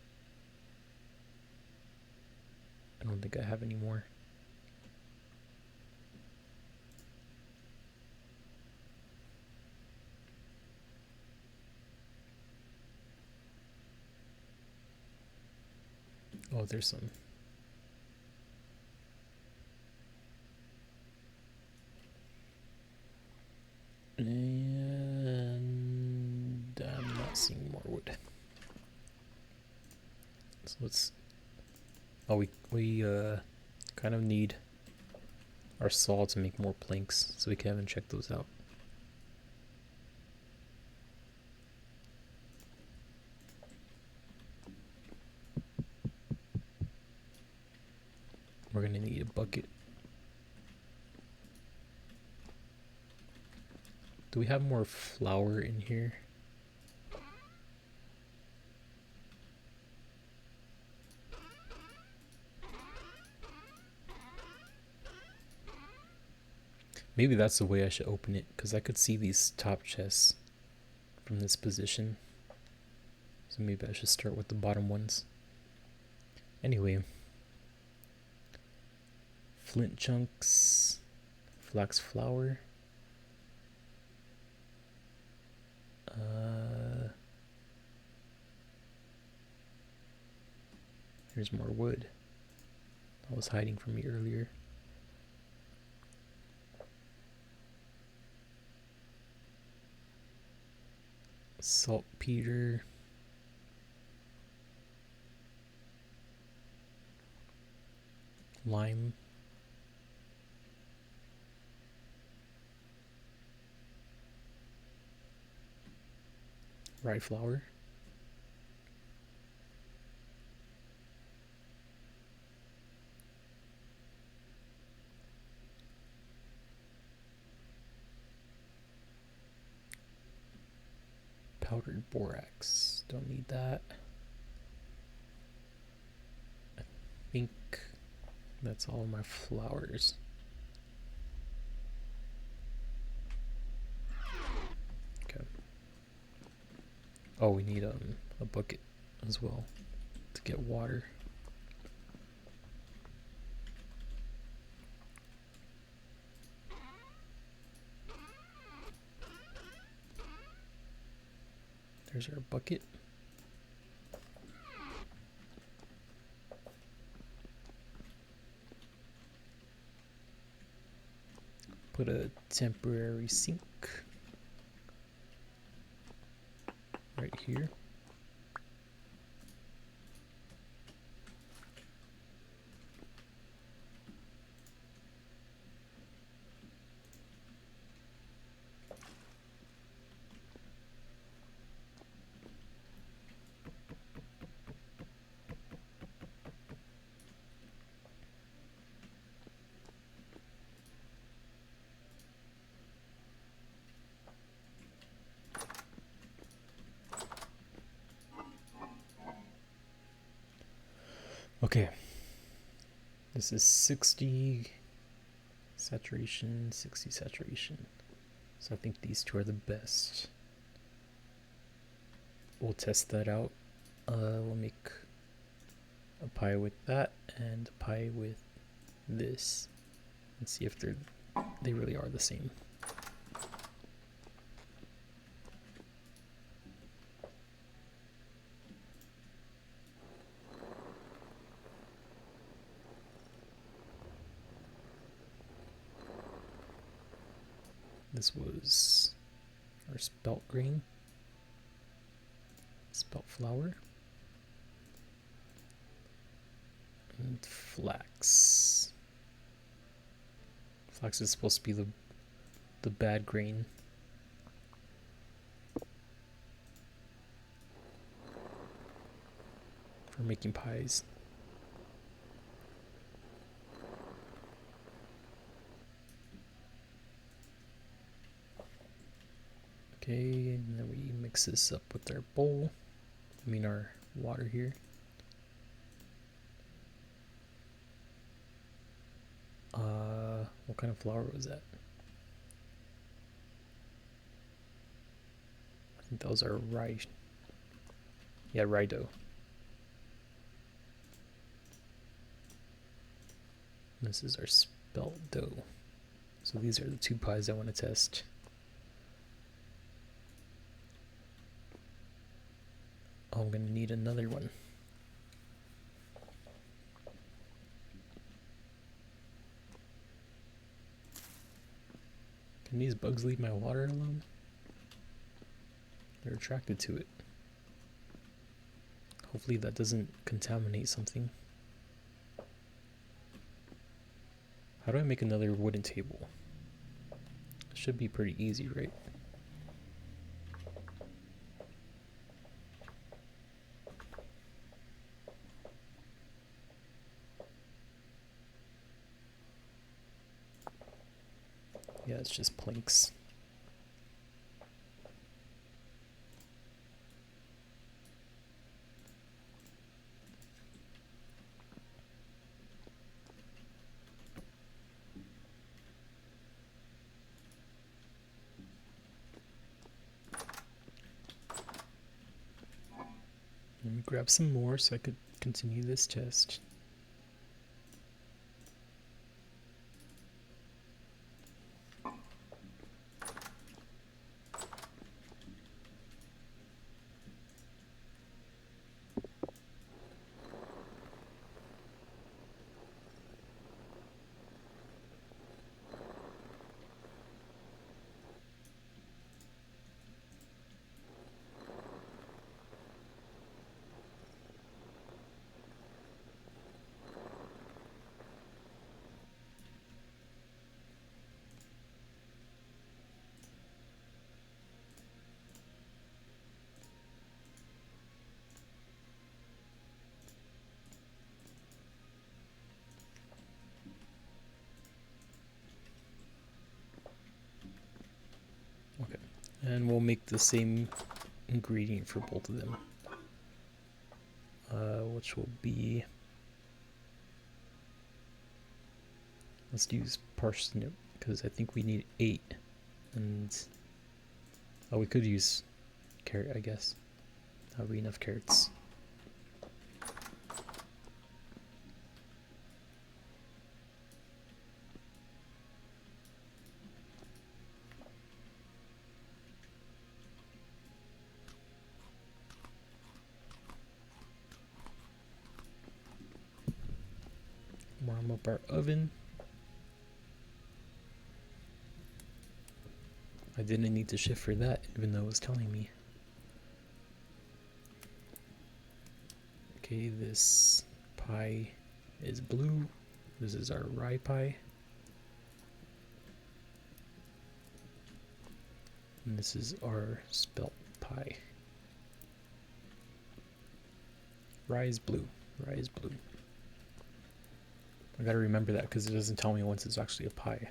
I don't think I have any more. Oh, there's some. And I'm not seeing more wood. So let's. Oh, we kind of need our saw to make more planks, so we can even check those out. We're gonna need a bucket. Do we have more flour in here? Maybe that's the way I should open it, because I could see these top chests from this position. So maybe I should start with the bottom ones. Anyway. Flint chunks. Flax flour. Here's more wood. That was hiding from me earlier. Saltpeter. Lime. Rye flour. Powdered borax. Don't need that. I think that's all my flours. Okay. Oh, we need a bucket as well to get water. There's our bucket. Put a temporary sink right here. Okay. This is 60 saturation, 60 saturation. So I think these two are the best. We'll test that out. We'll make a pie with that and a pie with this and see if they really are the same. This was our spelt grain, spelt flour, and flax. Flax is supposed to be the bad grain. For making pies. Okay, and then we mix this up with our bowl. Our water here. What kind of flour was that? I think those are rye. Yeah, rye dough. This is our spelt dough. So these are the two pies I want to test. Oh, I'm going to need another one. Can these bugs leave my water alone? They're attracted to it. Hopefully that doesn't contaminate something. How do I make another wooden table? It should be pretty easy, right? Yeah, it's just planks. Let me grab some more so I could continue this test. Okay, and we'll make the same ingredient for both of them, which will be, let's use parsnip because I think we need 8, and oh, we could use carrot, I guess. That'll be enough carrots. Warm up our oven. I didn't need to shift for that, even though it was telling me. Okay, this pie is blue. This is our rye pie. And this is our spelt pie. Rye is blue. Rye is blue. I gotta remember that because it doesn't tell me once it's actually a pie.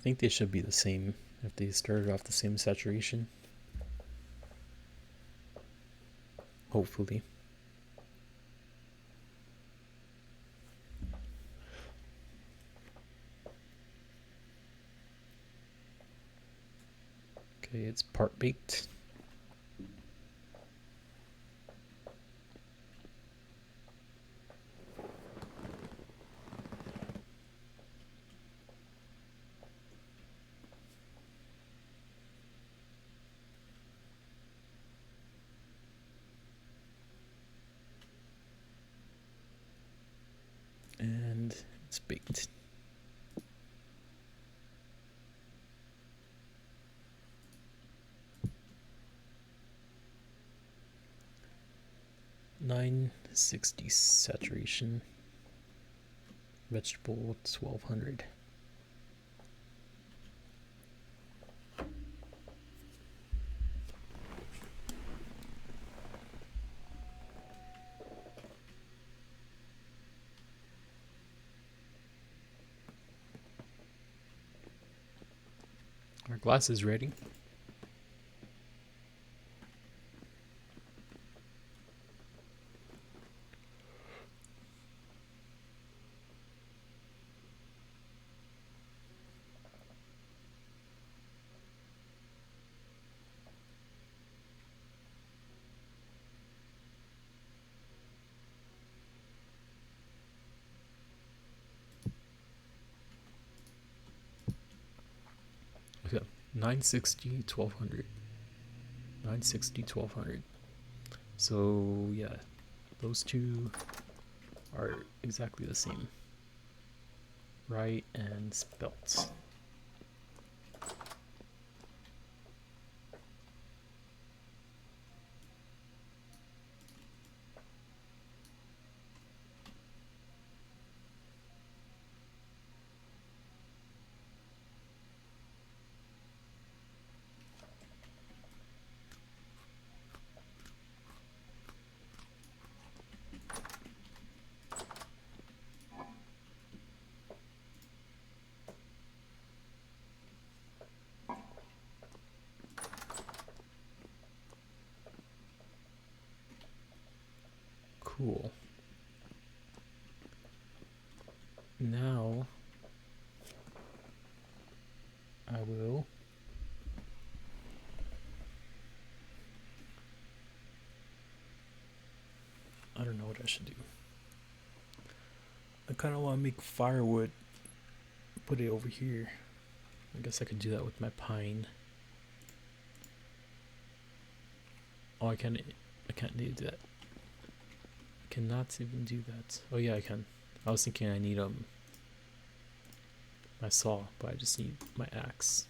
think they should be the same if they started off the same saturation. Hopefully. Okay, it's part baked. And it's baked. $960 saturation. Vegetable 1200. Our glass is ready. Okay, 960, 1200. 960, 1200. So, yeah, those two are exactly the same. Right and spelt. Cool. Now I will I don't know what I should do. I kind of want to make firewood. Put it over here. I guess I could do that with my pine. Oh, I can't do that. I cannot even do that. Oh yeah, I can. I was thinking I need my saw, but I just need my axe.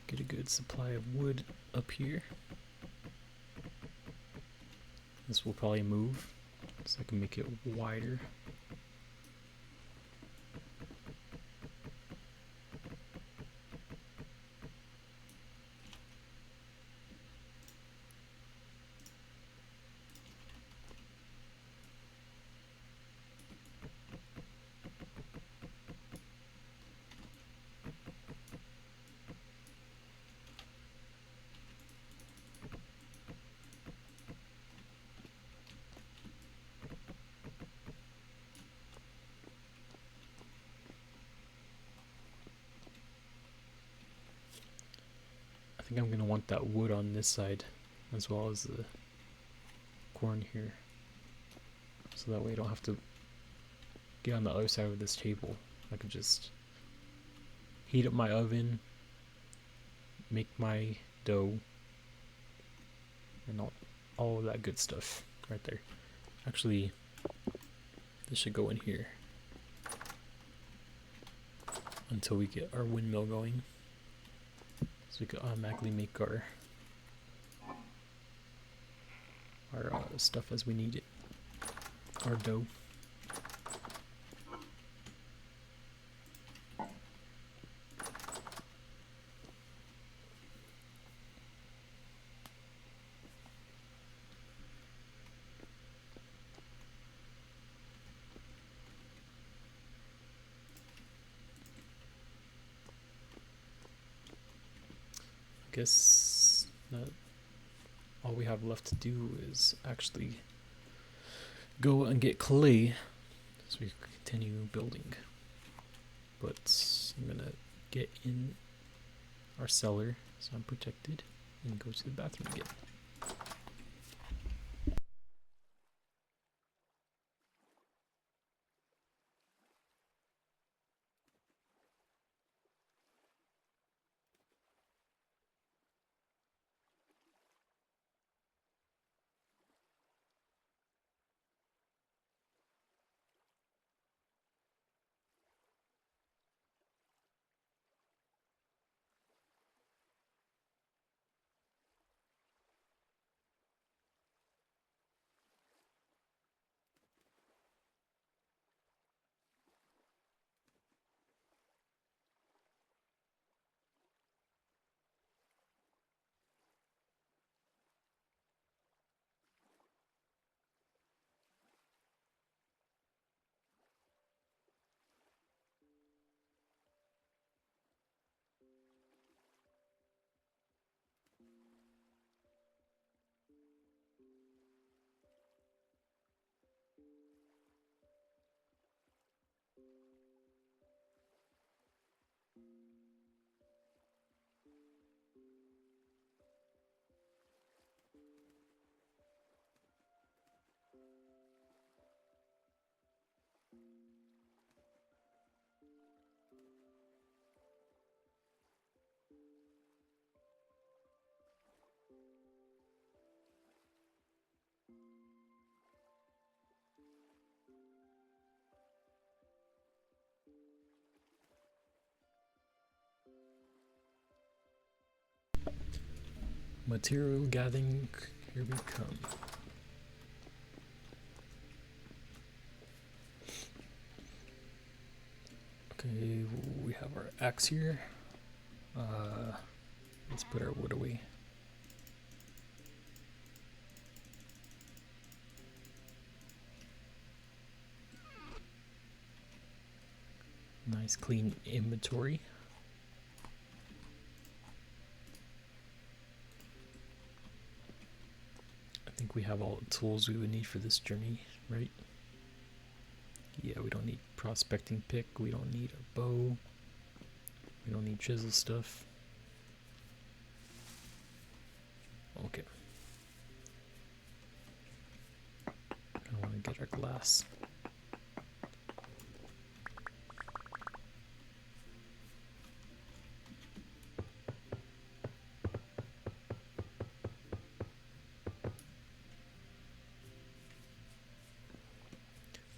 Get a good supply of wood up here. This will probably move, so I can make it wider. I think I'm going to want that wood on this side as well as the corn here, so that way I don't have to get on the other side of this table. I could just heat up my oven, make my dough, and all of that good stuff right there. Actually, this should go in here. until we get our windmill going, so we can automatically make our stuff as we need it, our dough. I guess that all we have left to do is actually go and get clay so we can continue building. But I'm gonna get in our cellar so I'm protected and go to the bathroom again. Material gathering, here we come. Okay, we have our axe here. Let's put our wood away. Nice clean inventory. I think we have all the tools we would need for this journey, right? Yeah, we don't need prospecting pick, we don't need a bow, we don't need chisel stuff. Okay. I want to get our glass.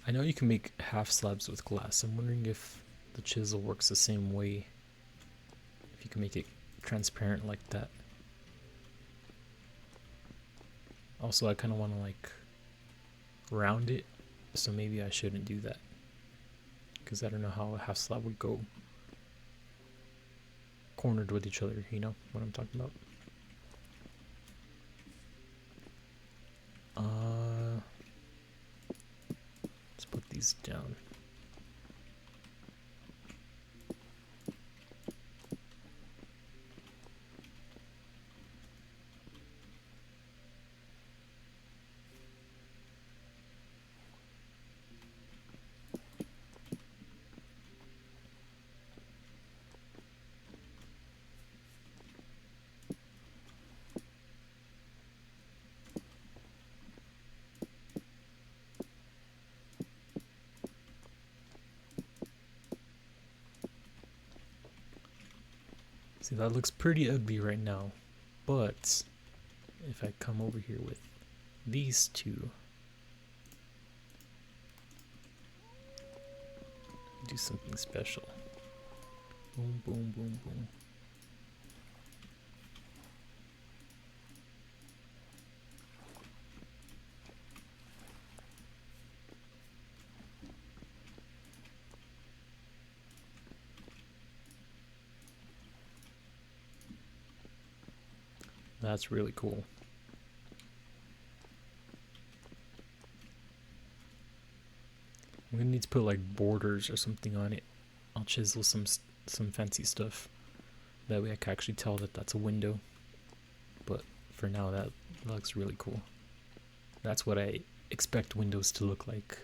I know you can make half slabs with glass. I'm wondering if the chisel works the same way. If you can make it transparent like that. Also, I kind of want to like round it, so maybe I shouldn't do that. Because I don't know how a half slab would go cornered with each other, you know what I'm talking about? Let's put these down. See, that looks pretty ugly right now, but if I come over here with these two, do something special. Boom, boom, boom, boom. That's really cool. I'm gonna need to put like borders or something on it. I'll chisel some fancy stuff. That way I can actually tell that that's a window. But for now, that looks really cool. That's what I expect windows to look like.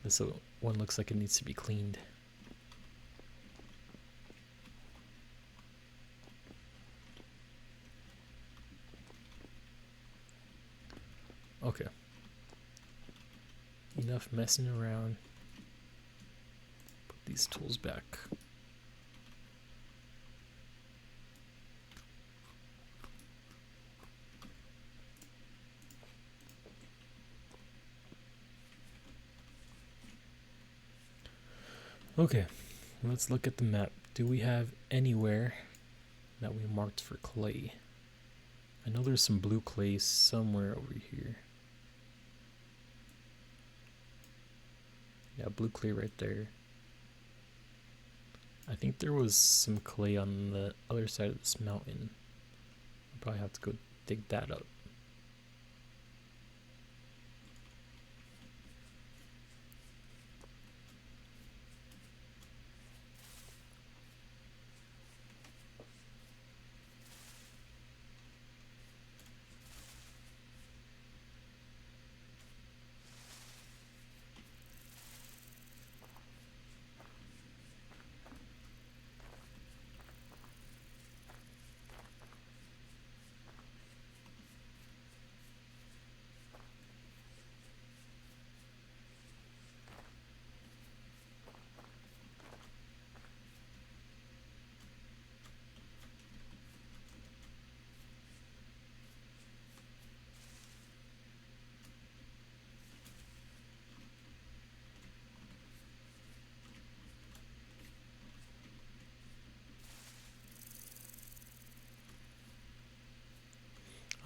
This one looks like it needs to be cleaned. Okay. Enough messing around. Put these tools back. Okay, let's look at the map. Do we have anywhere that we marked for clay? I know there's some blue clay somewhere over here. Yeah, blue clay right there. I think there was some clay on the other side of this mountain. I'll probably have to go dig that up.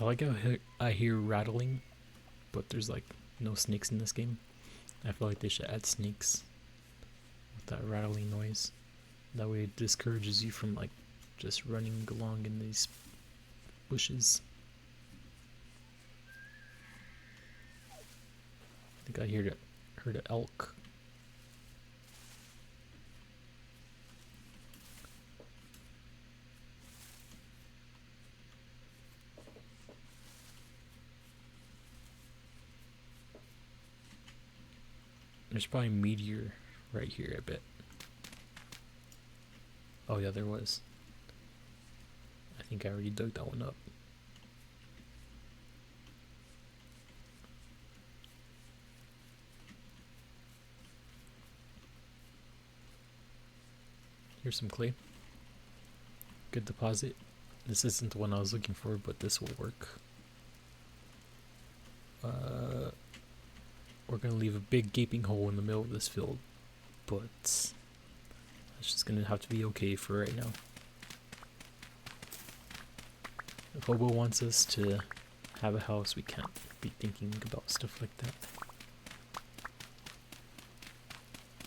I like how I hear rattling, but there's like no snakes in this game. I feel like they should add snakes with that rattling noise. That way it discourages you from like just running along in these bushes. I think I heard an elk. There's probably a meteor right here, I bet. Oh yeah, there was. I think I already dug that one up. Here's some clay. Good deposit. This isn't the one I was looking for, but this will work. We're gonna leave a big gaping hole in the middle of this field, but that's just gonna have to be okay for right now. If Hobo wants us to have a house, we can't be thinking about stuff like that.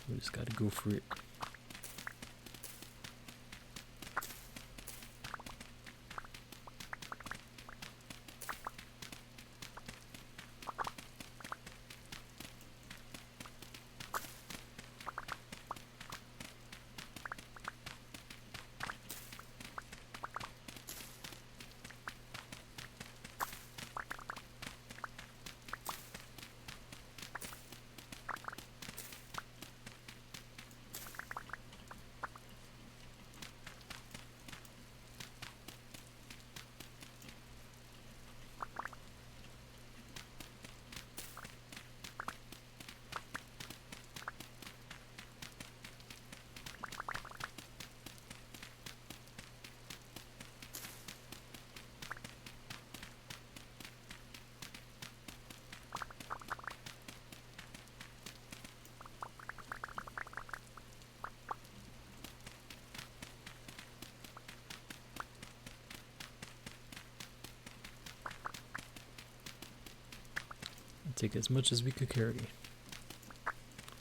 We just gotta go for it. take as much as we could carry.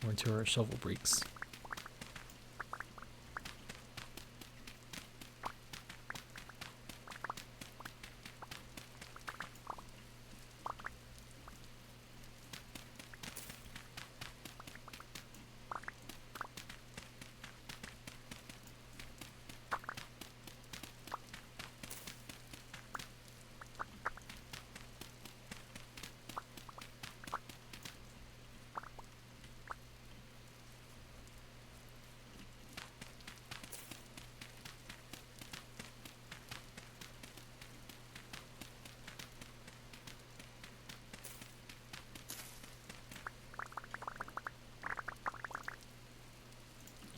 Or until our shovel breaks.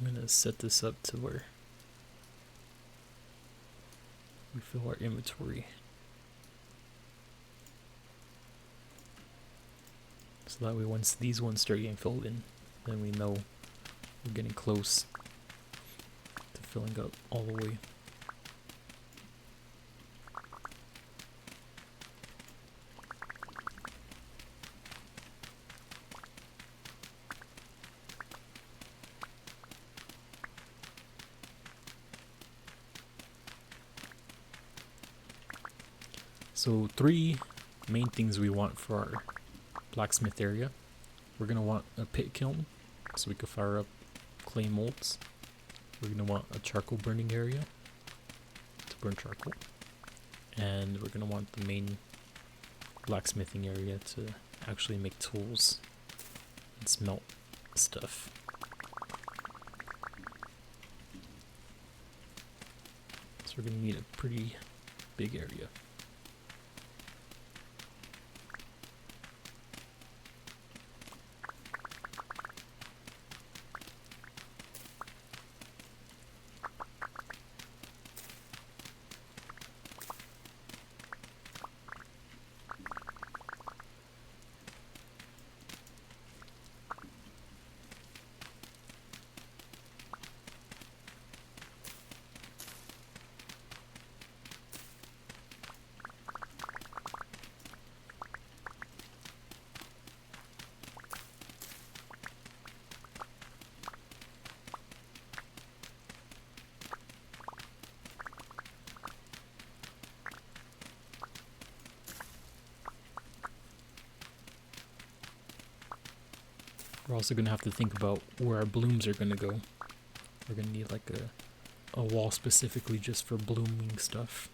I'm gonna set this up to where we fill our inventory. So that way once these ones start getting filled in, then we know we're getting close to filling up all the way. So 3 main things we want for our blacksmith area. We're going to want a pit kiln so we can fire up clay molds. We're going to want a charcoal burning area to burn charcoal. And we're going to want the main blacksmithing area to actually make tools and smelt stuff. So we're going to need a pretty big area. We're also going to have to think about where our blooms are going to go. We're going to need like a wall specifically just for blooming stuff.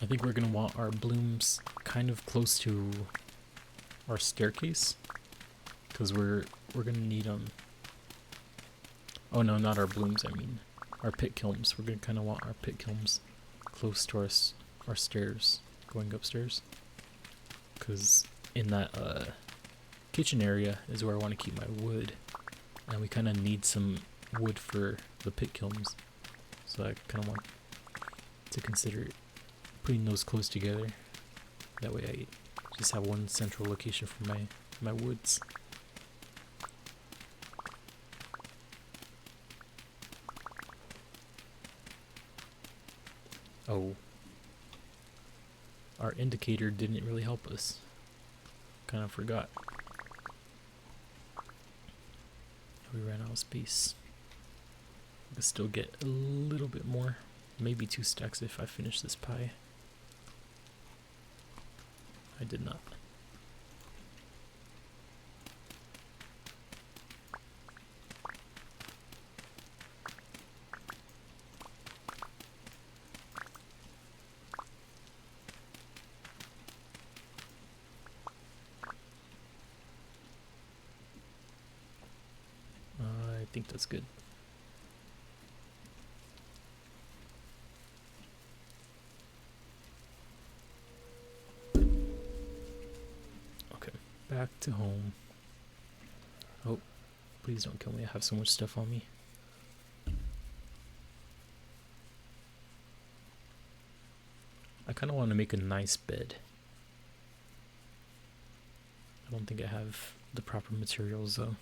I think we're going to want our blooms kind of close to our staircase, because we're going to need oh no, not our blooms, I mean our pit kilns. We're going to kind of want our pit kilns close to our stairs going upstairs, because in that kitchen area is where I want to keep my wood, and we kind of need some wood for the pit kilns, so I kind of want to consider putting those close together. That way I just have one central location for my woods. Oh, our indicator didn't really help us. Kind of forgot. We ran out of space. I could still get a little bit more. Maybe 2 stacks if I finish this pie. I did not. I think that's good. Okay, back to home. Oh, please don't kill me. I have so much stuff on me. I kind of want to make a nice bed. I don't think I have the proper materials though.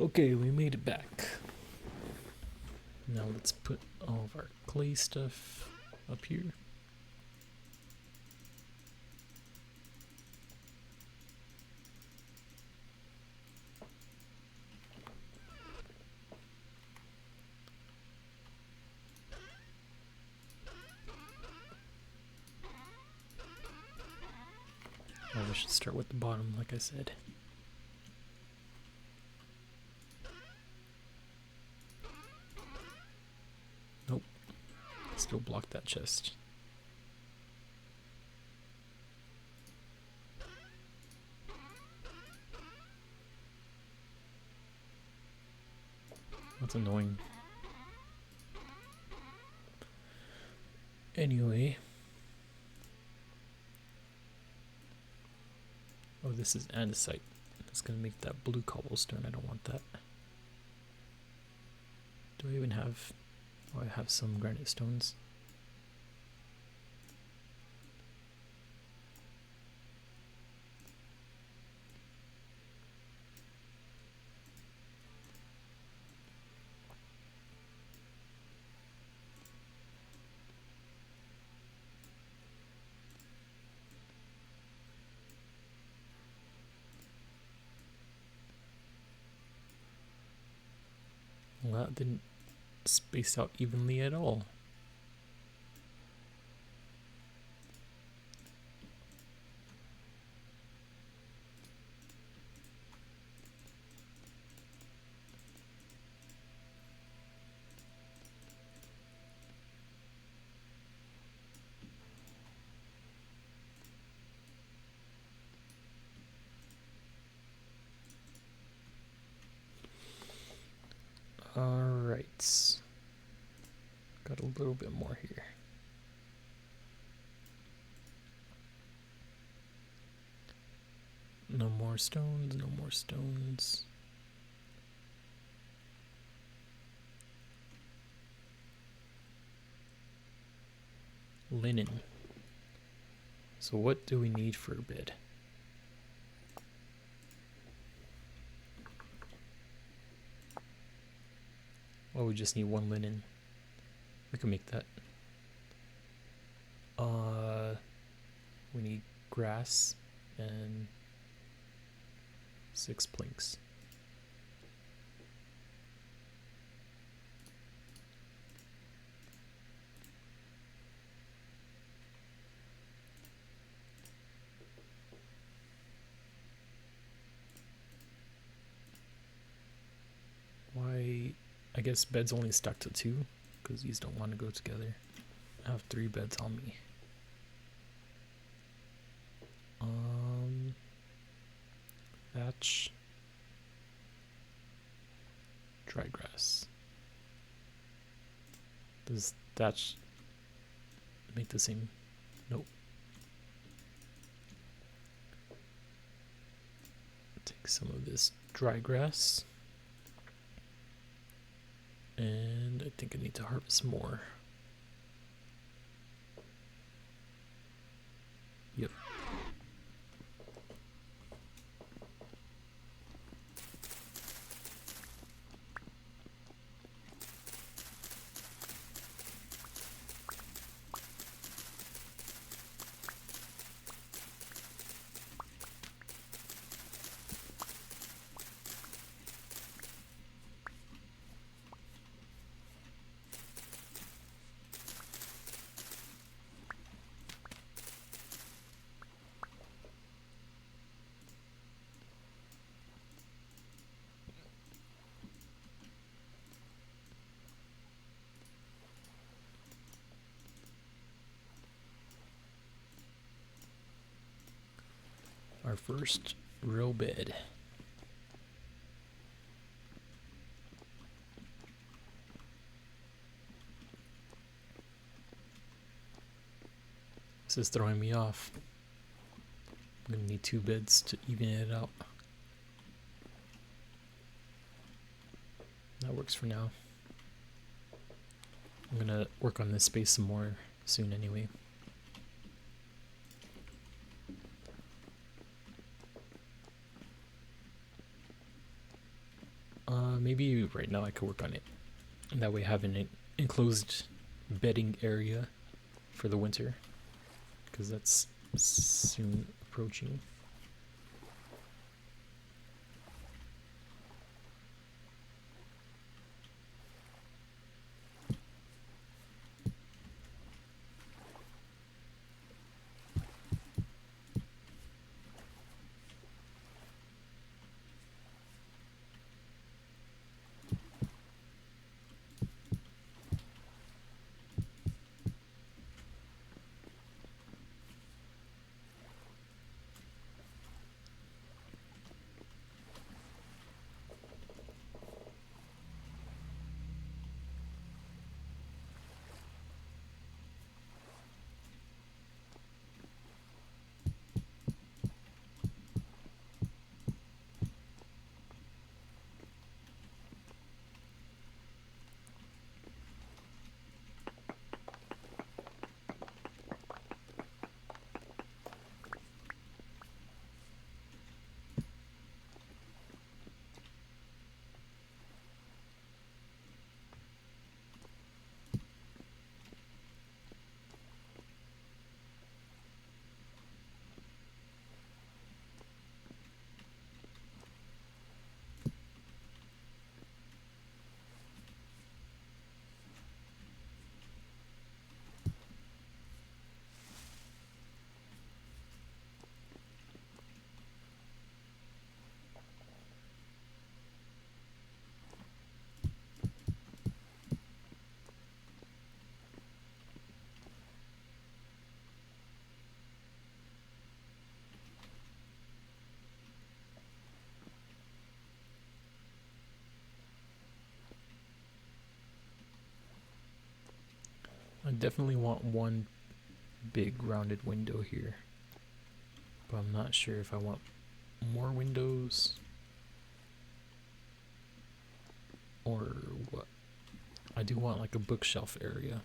Okay, we made it back. Now let's put all of our clay stuff up here. Oh, we should start with the bottom, like I said. Nope. Still blocked that chest. That's annoying. Anyway. Oh, this is andesite. That's gonna make that blue cobblestone. I don't want that. Do I even have... Oh, I have some granite stones. Well, that didn't space out evenly at all. Alright. Got a little bit more here. No more stones, no more stones. Linen. So what do we need for a bed? Oh, we just need 1 linen. We can make that. We need grass and 6 planks. I guess beds only stuck to 2 because these don't want to go together. I have 3 beds on me. Thatch. Dry grass. Does thatch make the same? Nope. Take some of this dry grass. And I think I need to harvest more. Yep. Our first real bed. This is throwing me off. I'm gonna need 2 beds to even it out. That works for now. I'm gonna work on this space some more soon anyway. Maybe right now I could work on it. And that way have an enclosed bedding area for the winter. Because that's soon approaching. I definitely want one big rounded window here. But I'm not sure if I want more windows or what. I do want like a bookshelf area.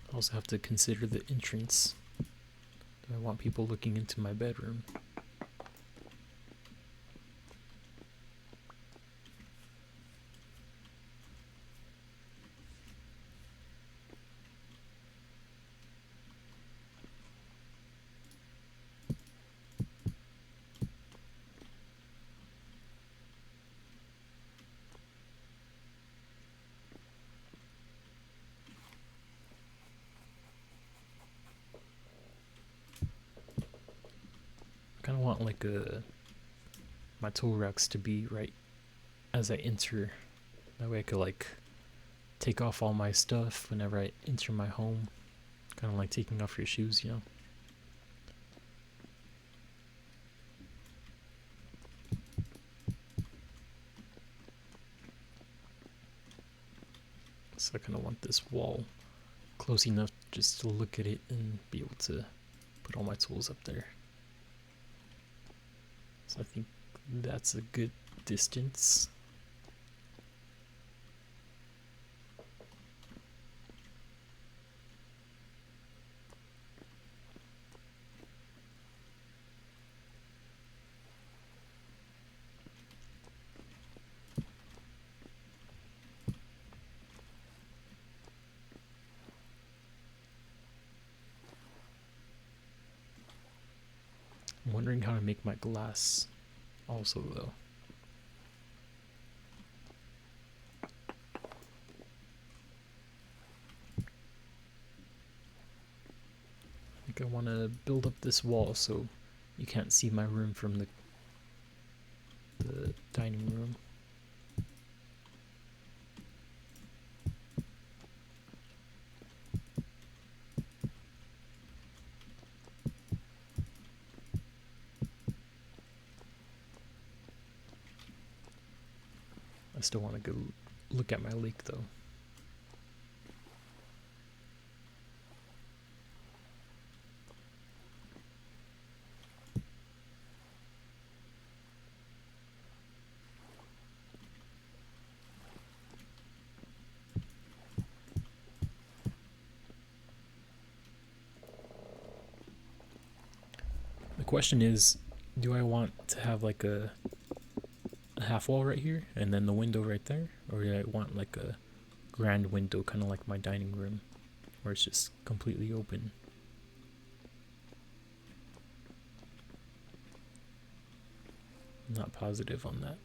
I also have to consider the entrance. Do I want people looking into my bedroom? want like my tool racks to be right as I enter. That way I could like take off all my stuff whenever I enter my home. Kind of like taking off your shoes, you know? So I kind of want this wall close enough just to look at it and be able to put all my tools up there. So I think that's a good distance. I'm wondering how to make my glass also though. I think I want to build up this wall so you can't see my room from the dining room. I still want to go look at my lake though. The question is, do I want to have like a half wall right here and then the window right there, or do I want like a grand window, kind of like my dining room, where it's just completely open? I'm not positive on that.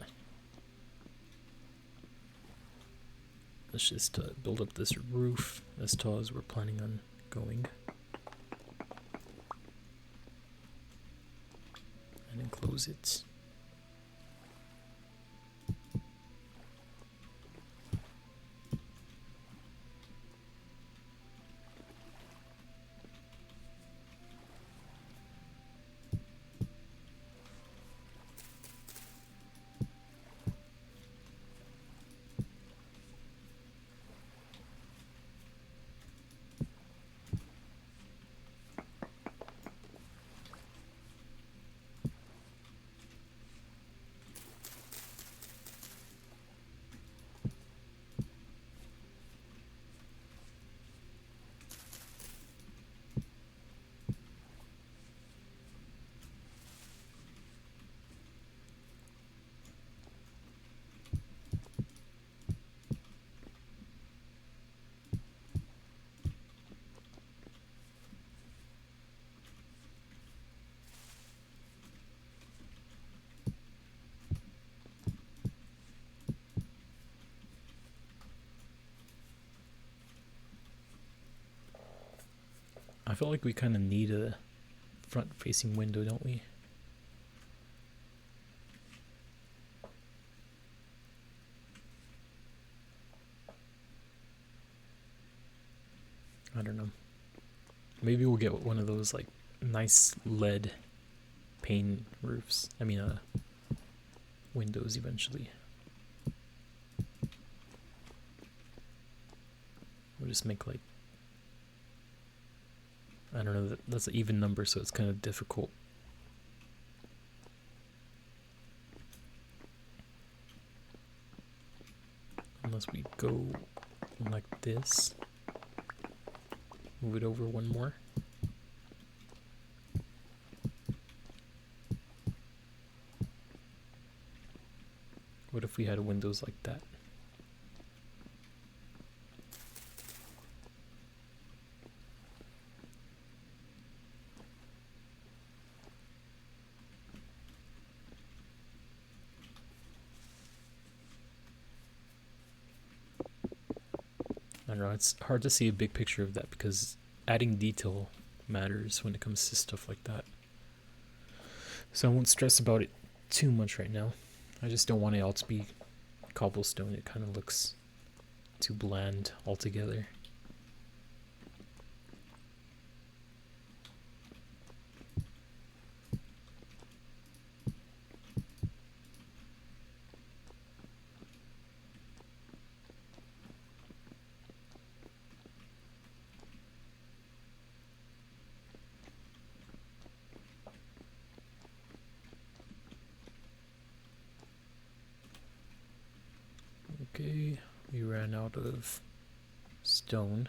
Let's just build up this roof as tall as we're planning on going, and then close it. I feel like we kind of need a front-facing window, don't we? I don't know. Maybe we'll get one of those like nice lead pane roofs. I mean, windows eventually. We'll just make like, I don't know, that's an even number, so it's kind of difficult. Unless we go like this. Move it over one more. What if we had windows like that? I don't know, it's hard to see a big picture of that because adding detail matters when it comes to stuff like that. So I won't stress about it too much right now. I just don't want it all to be cobblestone. It kind of looks too bland altogether. Okay, we ran out of stone.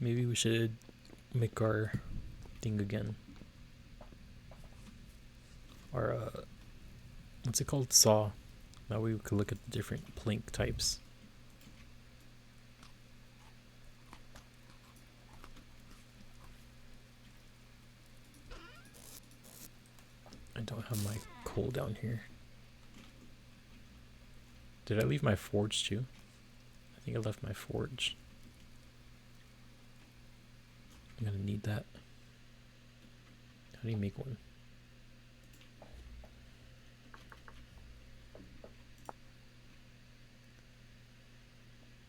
Maybe we should make our thing again. Our, what's it called? Saw. That way we could look at the different plank types. I don't have my coal down here. Did I leave my forge too? I think I left my forge. I'm gonna need that. How do you make one?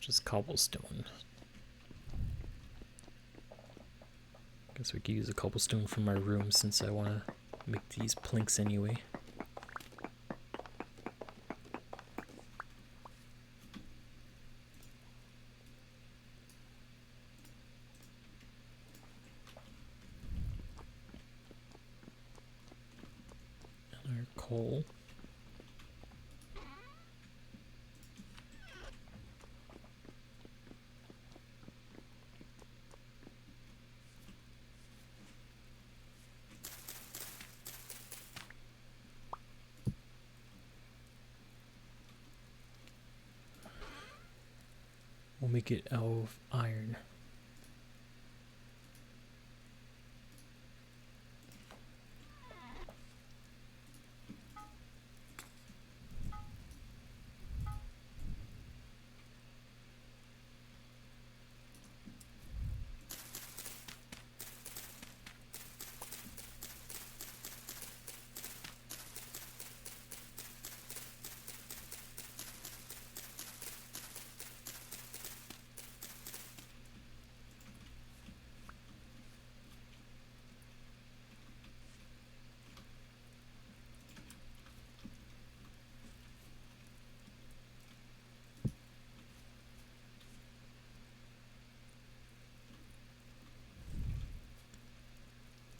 Just cobblestone. Guess we could use a cobblestone from my room since I want to make these planks anyway. And our coal. We'll make it out of iron.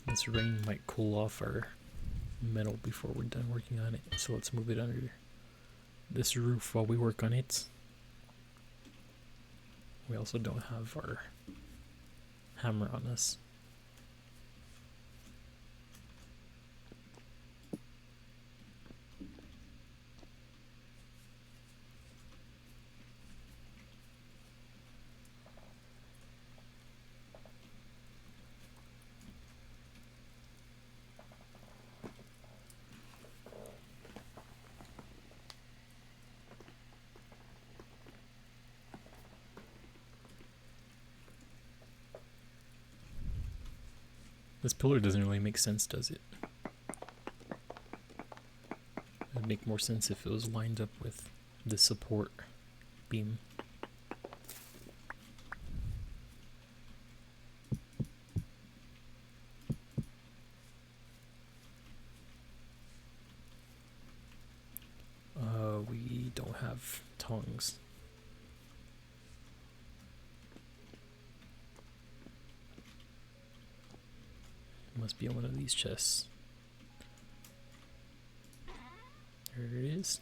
This rain might cool off our metal before we're done working on it, so let's move it under this roof while we work on it. We also don't have our hammer on us. This pillar doesn't really make sense, does it? It would make more sense if it was lined up with the support beam. We don't have tongs. Must be on one of these chests. There it is.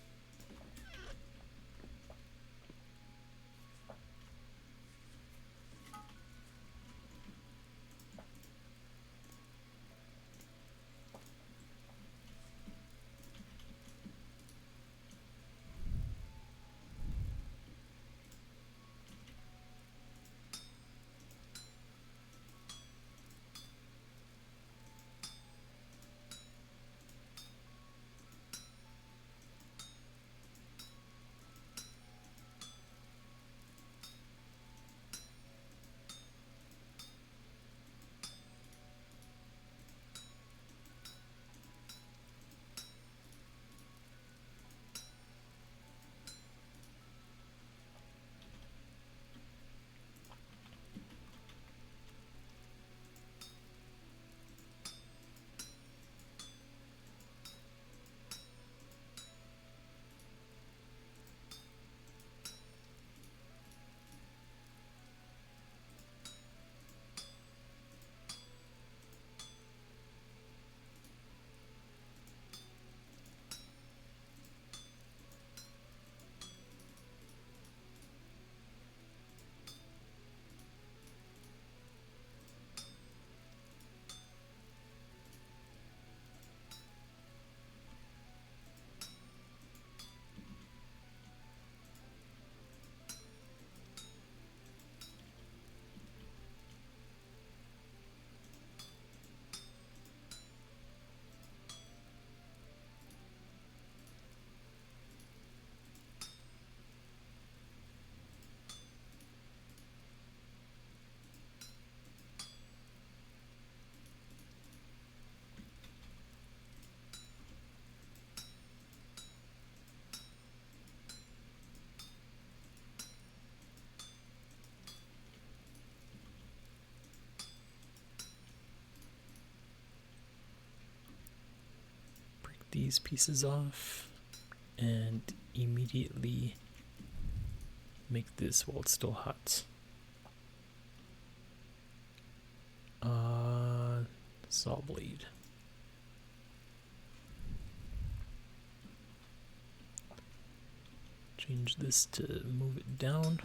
these pieces off and immediately make this while it's still hot. Saw blade. Change this to move it down.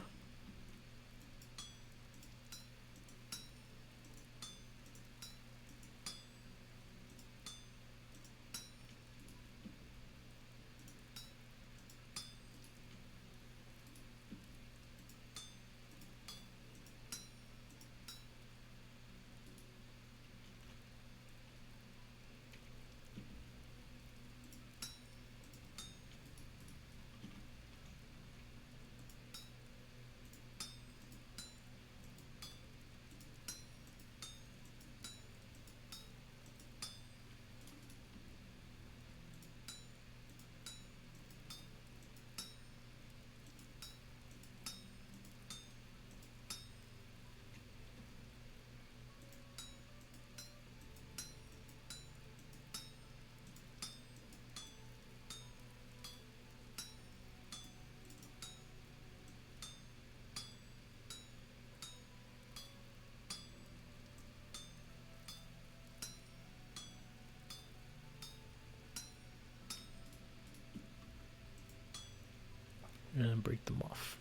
And break them off.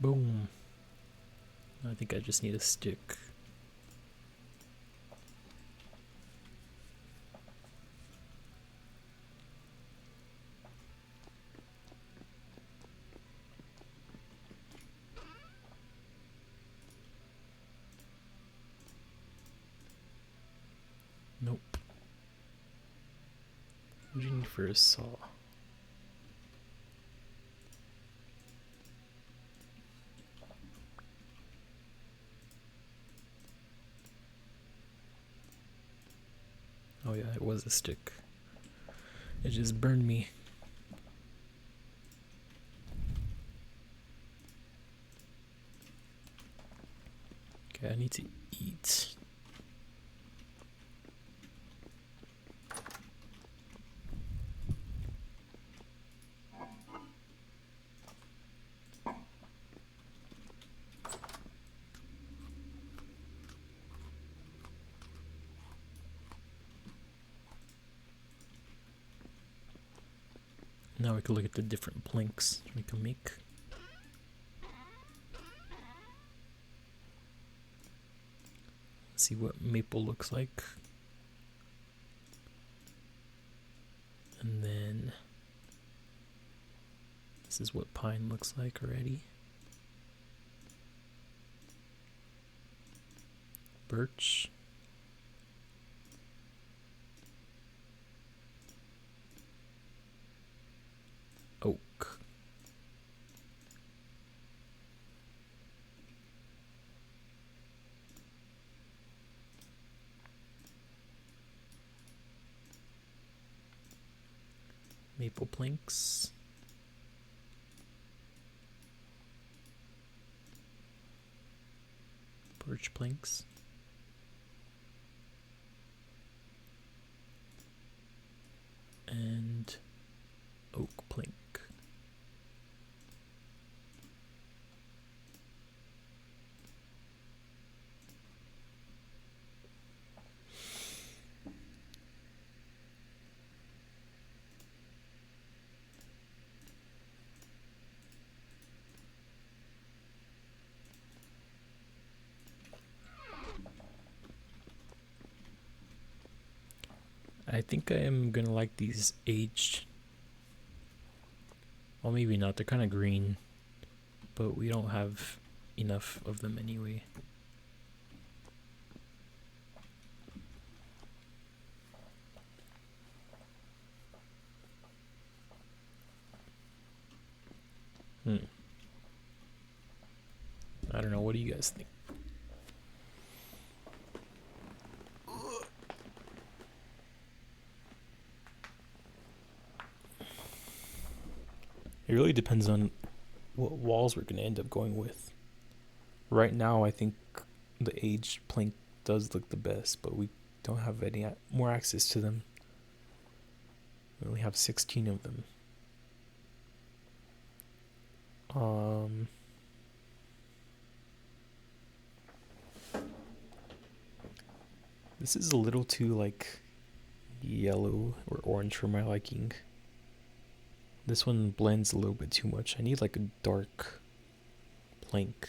Boom. I think I just need a stick. Nope. What do you need for a saw? Oh yeah, it was a stick. It just burned me. Okay, I need to eat. Now we can look at the different planks we can make. See what maple looks like. And then this is what pine looks like already. Birch. Oak. Maple planks. Birch planks. And oak plank. I think I am gonna like these aged. Well, maybe not. They're kind of green, but we don't have enough of them anyway. I don't know. What do you guys think? It really depends on what walls we're gonna end up going with. Right now, I think the aged plank does look the best, but we don't have any more access to them. We only have 16 of them. This is a little too like yellow or orange for my liking. This one blends a little bit too much. I need like a dark plank.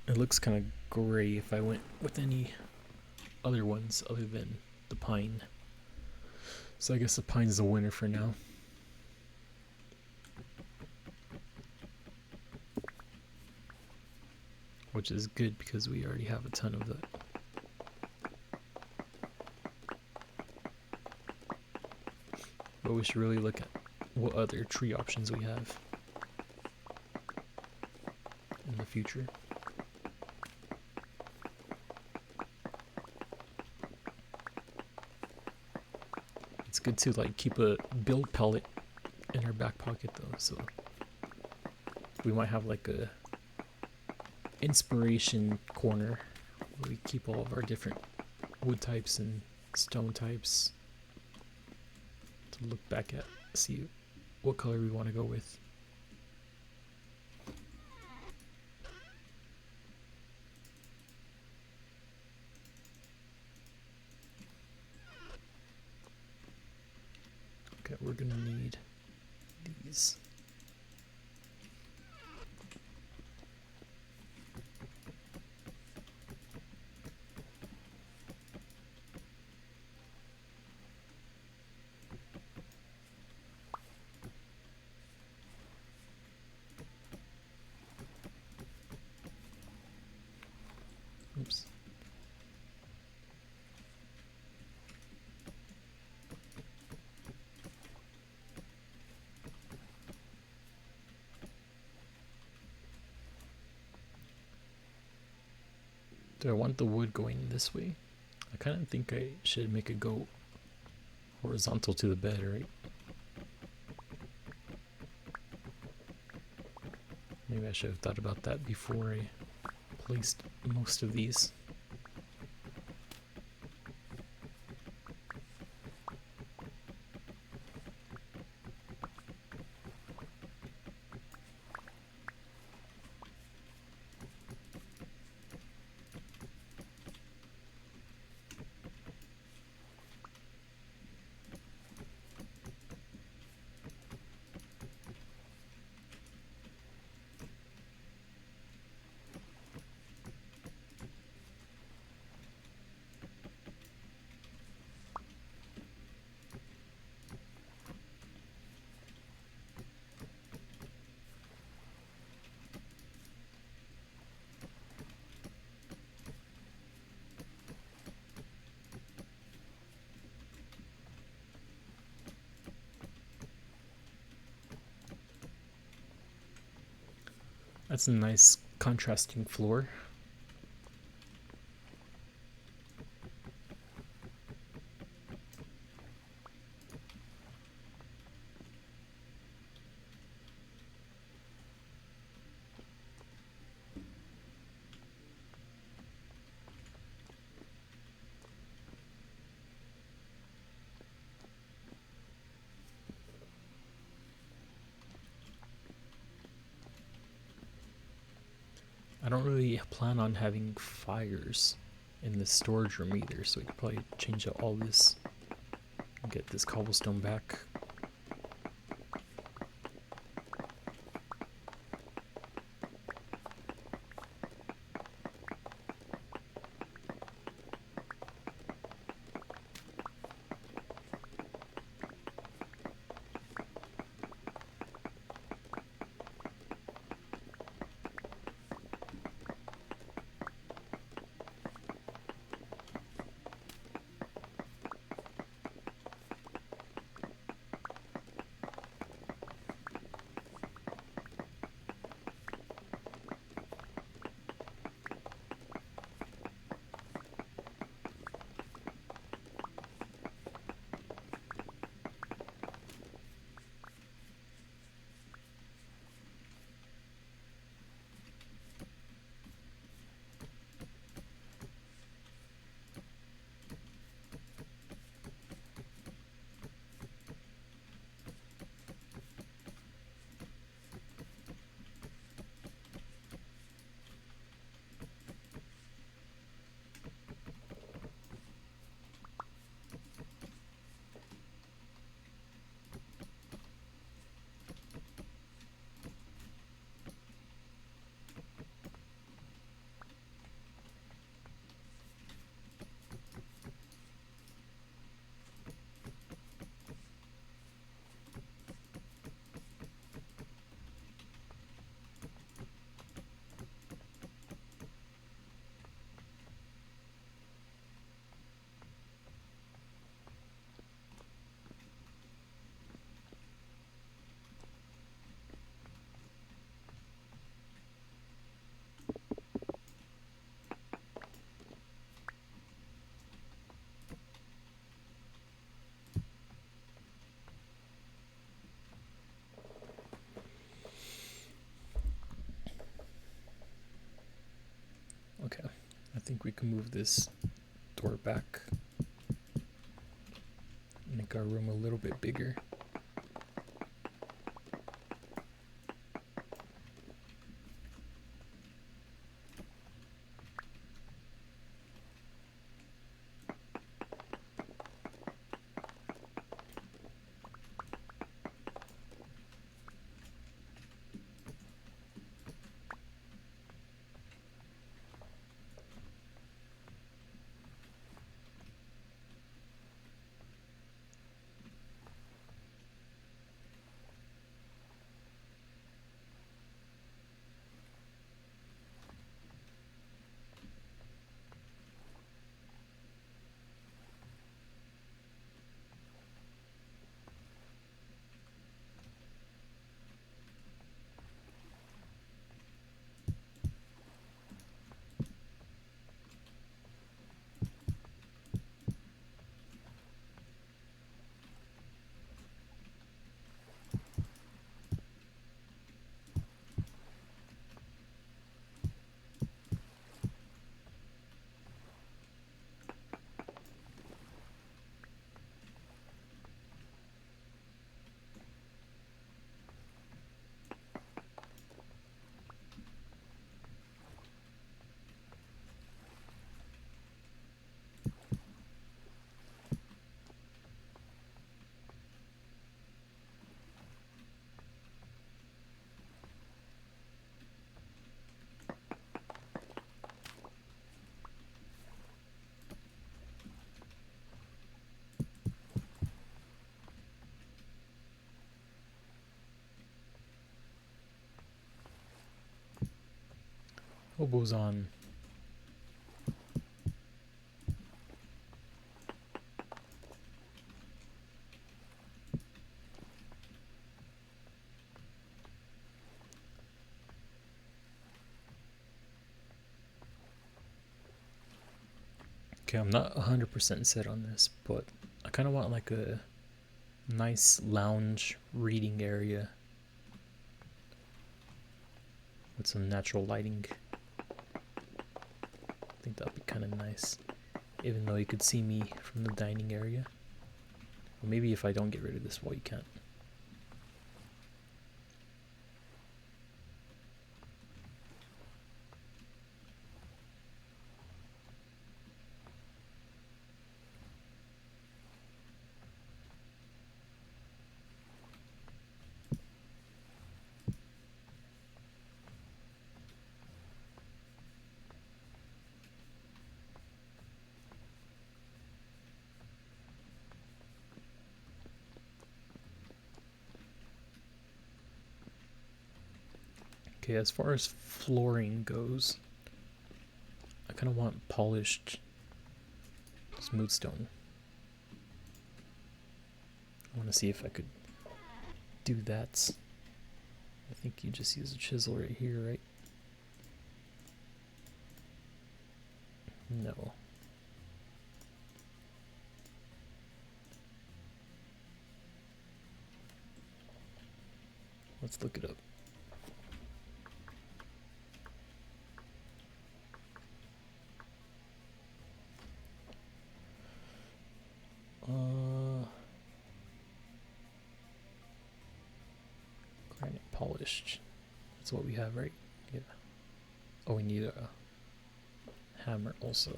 It looks kind of gray if I went with any other ones other than the pine. So I guess the pine's the winner for now. Which is good because we already have a ton of that. But we should really look at what other tree options we have in the future. It's good to like keep a build pellet in our back pocket though, so we might have like a inspiration corner where we keep all of our different wood types and stone types to look back at, see what color we want to go with. Okay, we're gonna need these. Oops. Do I want the wood going this way? I kind of think I should make it go horizontal to the bed, right? Maybe I should have thought about that before I placed most of these. That's a nice contrasting floor. I don't really plan on having fires in the storage room either, so we could probably change out all this and get this cobblestone back. think we can move this door back. Make our room a little bit bigger. Hobo's on. Okay, I'm not 100% set on this, but I kind of want like a nice lounge reading area with some natural lighting. I think that'd be kind of nice, even though you could see me from the dining area. Or maybe if I don't get rid of this wall, you can't. Okay, as far as flooring goes, I kind of want polished smooth stone. I want to see if I could do that. I think you just use a chisel right here, right? No. Let's look it up. Granite polished. That's what we have, right? Yeah. Oh, we need a hammer also.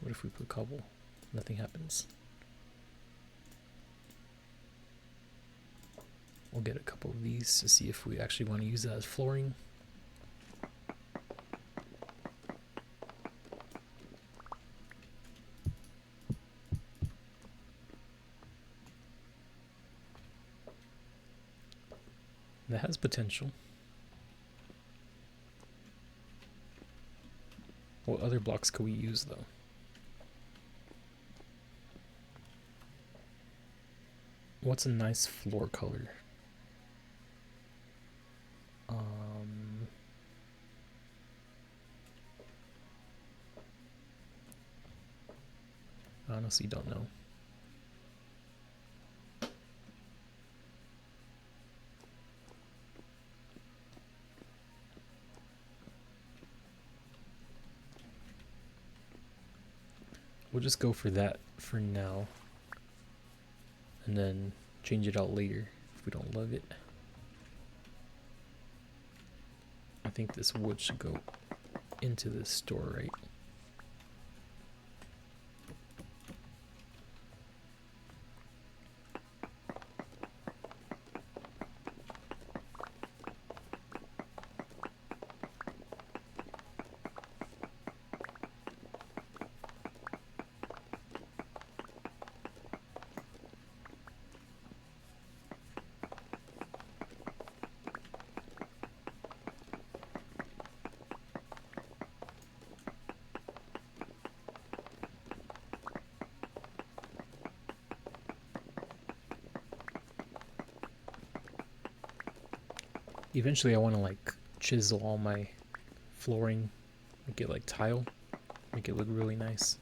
What if we put cobble? Nothing happens. We'll get a couple of these to see if we actually want to use that as flooring. That has potential. What other blocks could we use though? What's a nice floor color? I honestly don't know. we'll just go for that for now, and then change it out later if we don't love it. I think this wood should go into this store, right? Eventually I want to like chisel all my flooring, make it like tile, make it look really nice.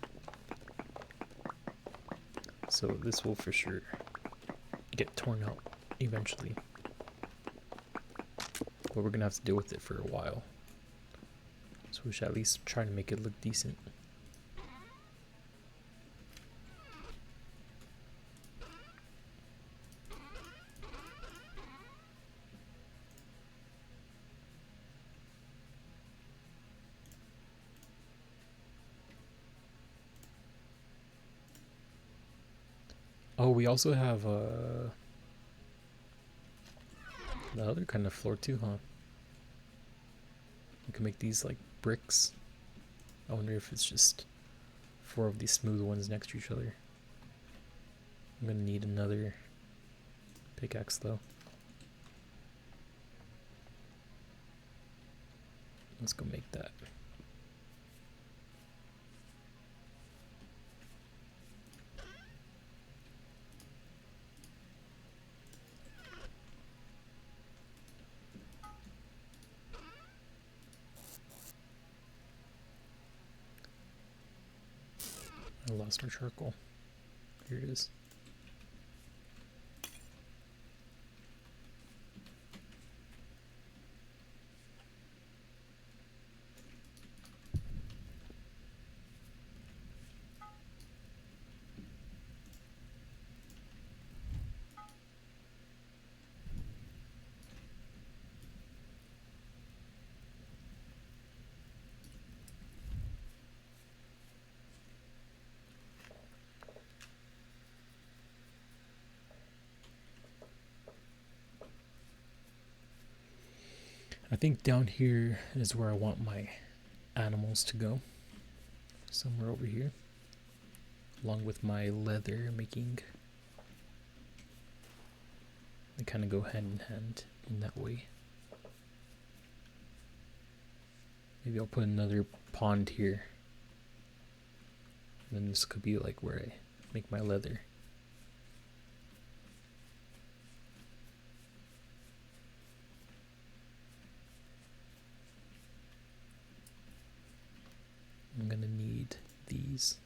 So this will for sure get torn out eventually, but we're gonna have to deal with it for a while. So we should at least try to make it look decent. Oh, we also have the other kind of floor too, huh? We can make these like bricks. I wonder if it's just 4 of these smooth ones next to each other. I'm gonna need another pickaxe though. Let's go make that. I lost our charcoal. Here it is. I think down here is where I want my animals to go. Somewhere over here. Along with my leather making. They kind of go hand in hand in that way. Maybe I'll put another pond here. And then this could be like where I make my leather. I'm gonna need these.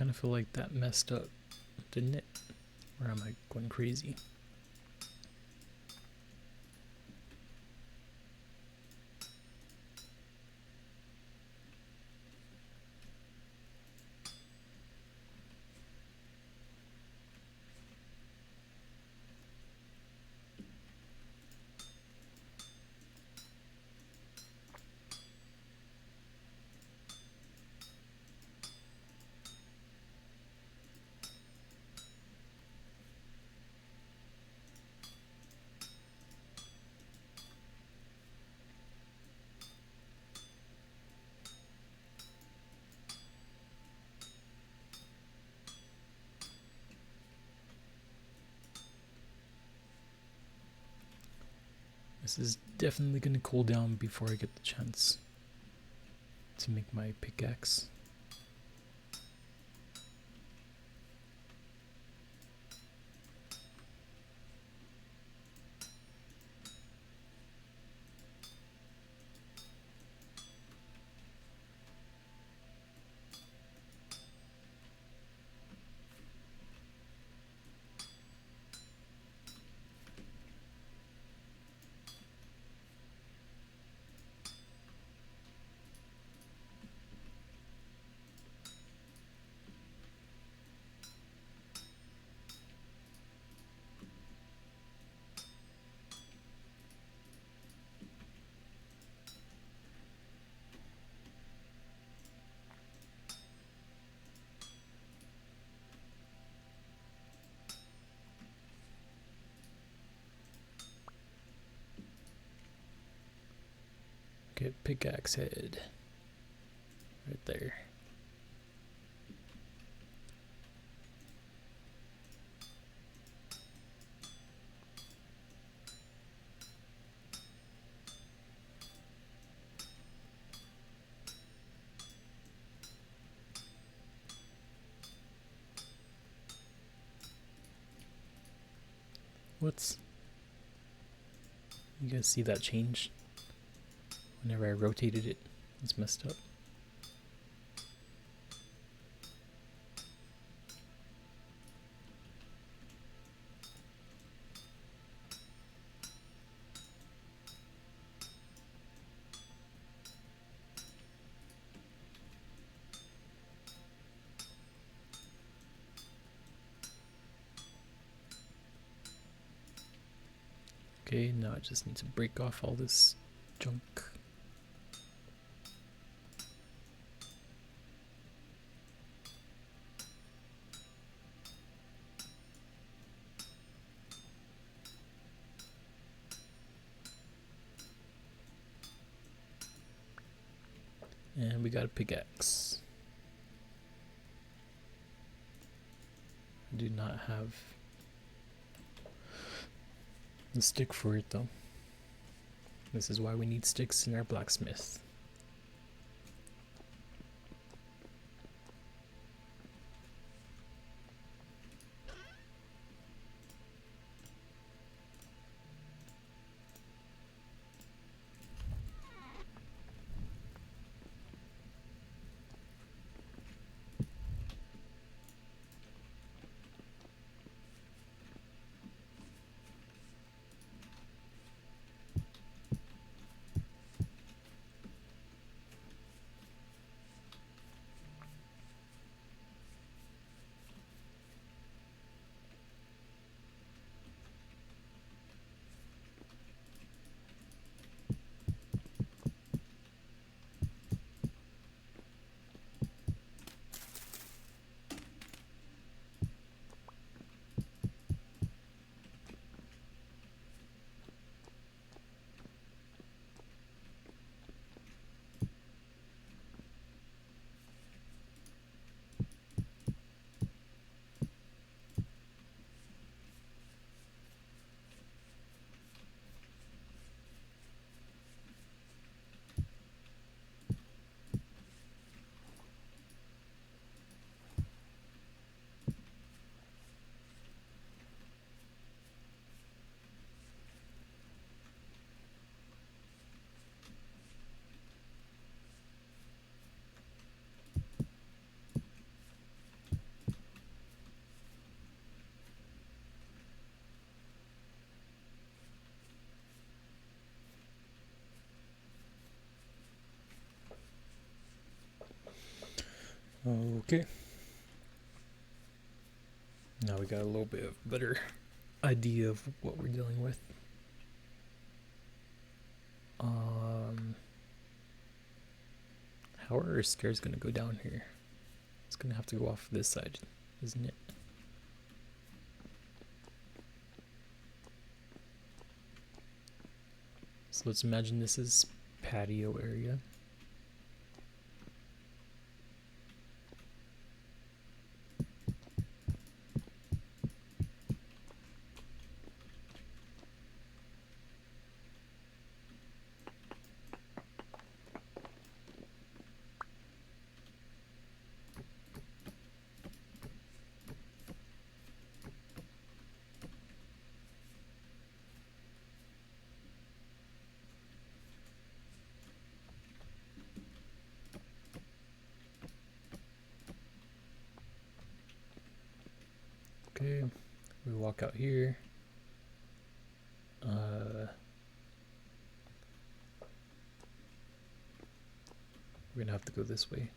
kind of feel like that messed up, didn't it? Or am I going crazy? This is definitely gonna cool down before I get the chance to make my pickaxe. Get pickaxe head right there. What's... You guys see that change? Whenever I rotated it, it's messed up. Okay, now I just need to break off all this junk. And we got a pickaxe. I do not have the stick for it though. This is why we need sticks in our blacksmith. Okay. Now we got a little bit of better idea of what we're dealing with. How are our stairs gonna go down here? It's gonna have to go off this side, isn't it? So let's imagine this is patio area. Okay, we walk out here. We're gonna have to go this way.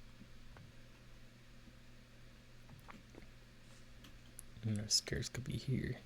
And our stairs could be here.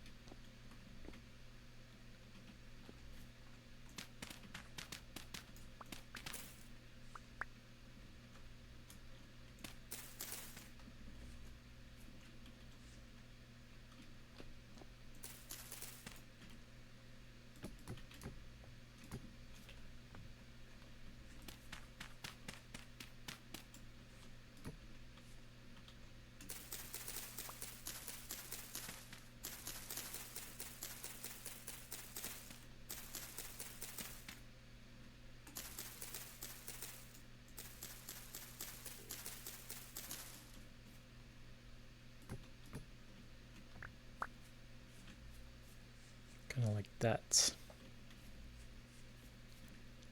Kind of like that.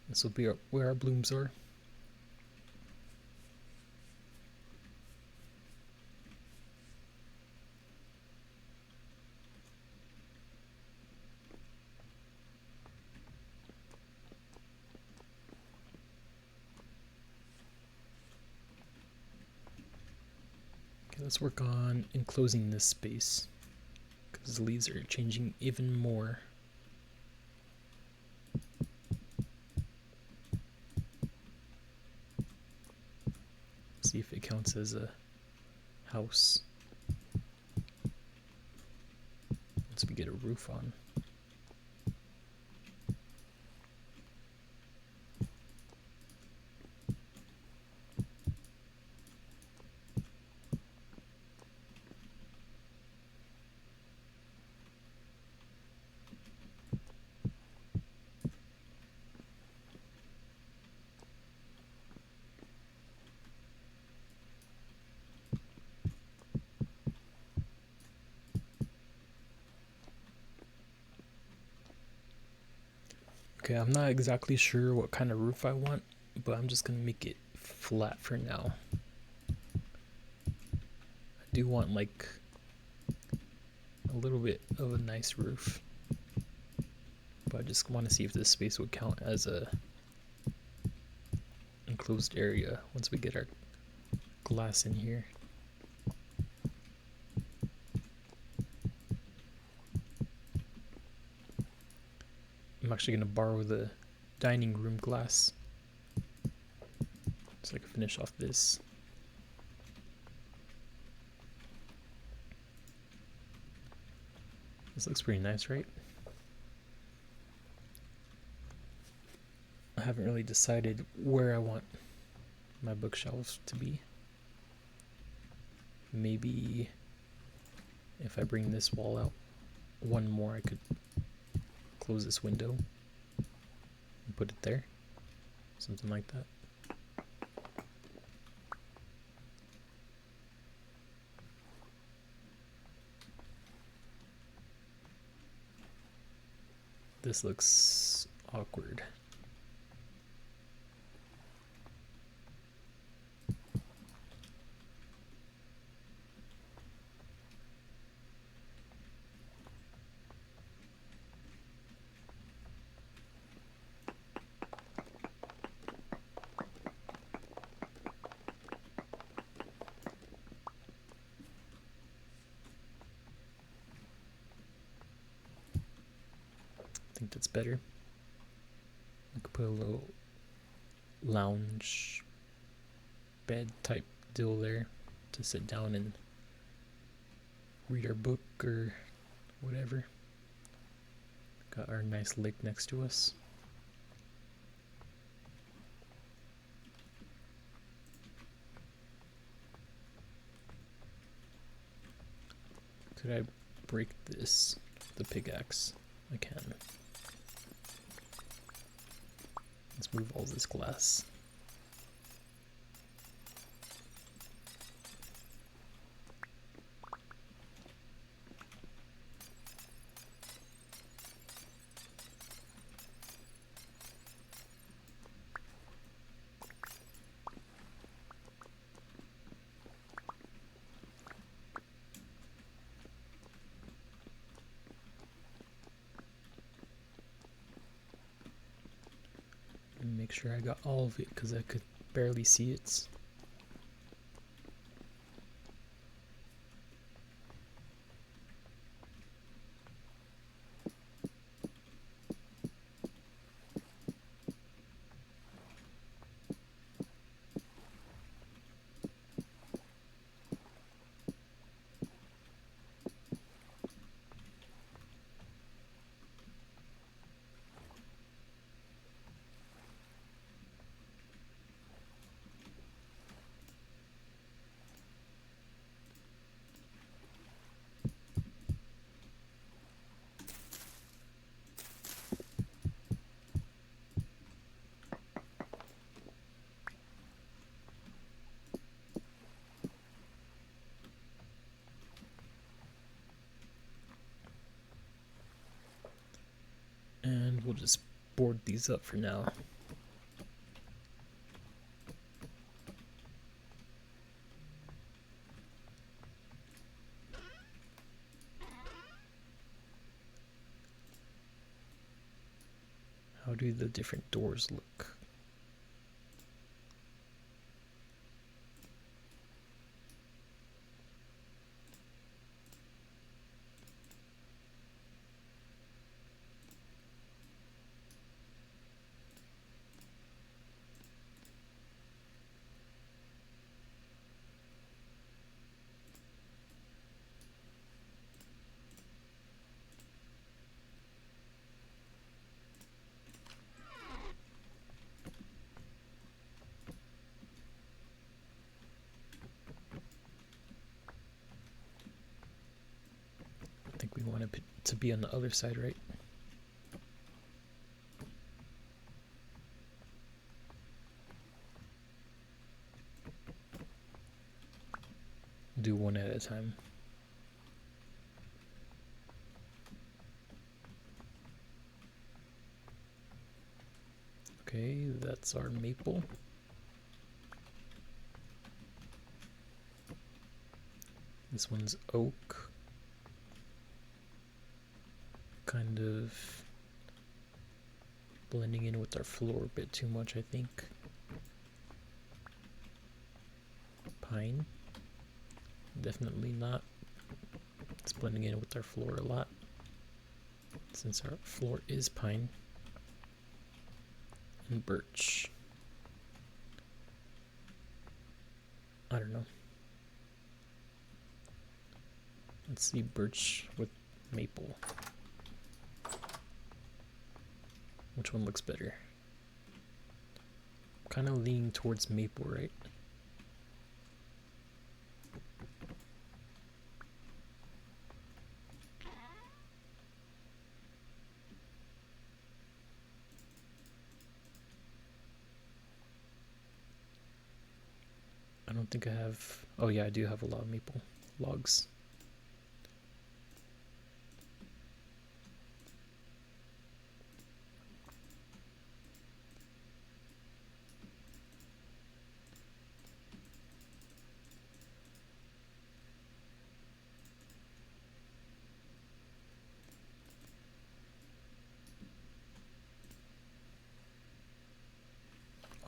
This will be where our blooms are. Okay, let's work on enclosing this space, because the leaves are changing even more. See if it counts as a house once we get a roof on. Okay, I'm not exactly sure what kind of roof I want, but I'm just gonna make it flat for now. I do want like a little bit of a nice roof, but I just want to see if this space would count as a enclosed area once we get our glass in here. I'm actually going to borrow the dining room glass so I can finish off this. This looks pretty nice, right? I haven't really decided where I want my bookshelves to be. Maybe if I bring this wall out one more, I could close this window and put it there. Something like that. This looks awkward. tent that's better. I could put a little lounge bed type deal there to sit down and read our book or whatever. Got our nice lake next to us. Could I break this, the pickaxe? I can. Let's move all this glass. Make sure I got all of it because I could barely see it. And we'll just board these up for now. How do the different doors look? I think we want it to be on the other side, right? Do one at a time. Okay, that's our maple. This one's oak. Kind of blending in with our floor a bit too much, I think. Pine. Definitely not. It's blending in with our floor a lot, since our floor is pine. And birch. I don't know. Let's see, birch with maple. Which one looks better? I'm kind of leaning towards maple, right? I don't think I have... Oh yeah, I do have a lot of maple logs.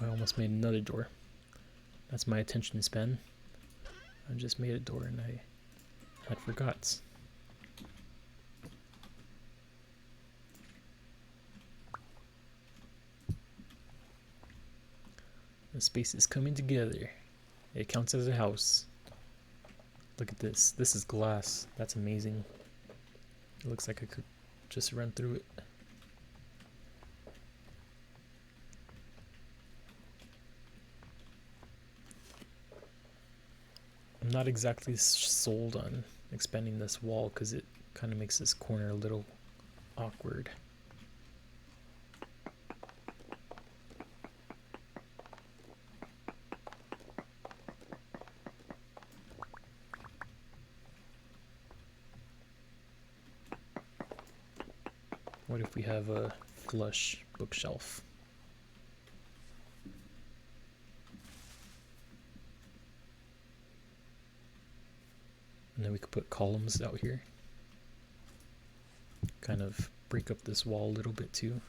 I almost made another door. That's my attention span. I just made a door and I had forgot. The space is coming together. It counts as a house. Look at this. This is glass. That's amazing. It looks like I could just run through it. I'm not exactly sold on expanding this wall because it kind of makes this corner a little awkward. What if we have a flush bookshelf? And then we could put columns out here. Kind of break up this wall a little bit too.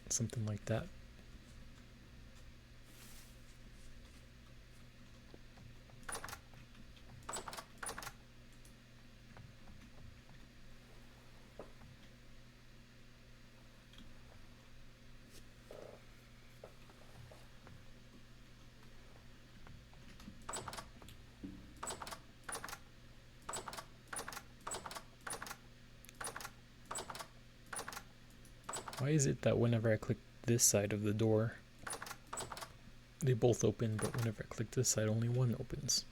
Something like that. Why is it that whenever I click this side of the door, they both open, but whenever I click this side, only one opens?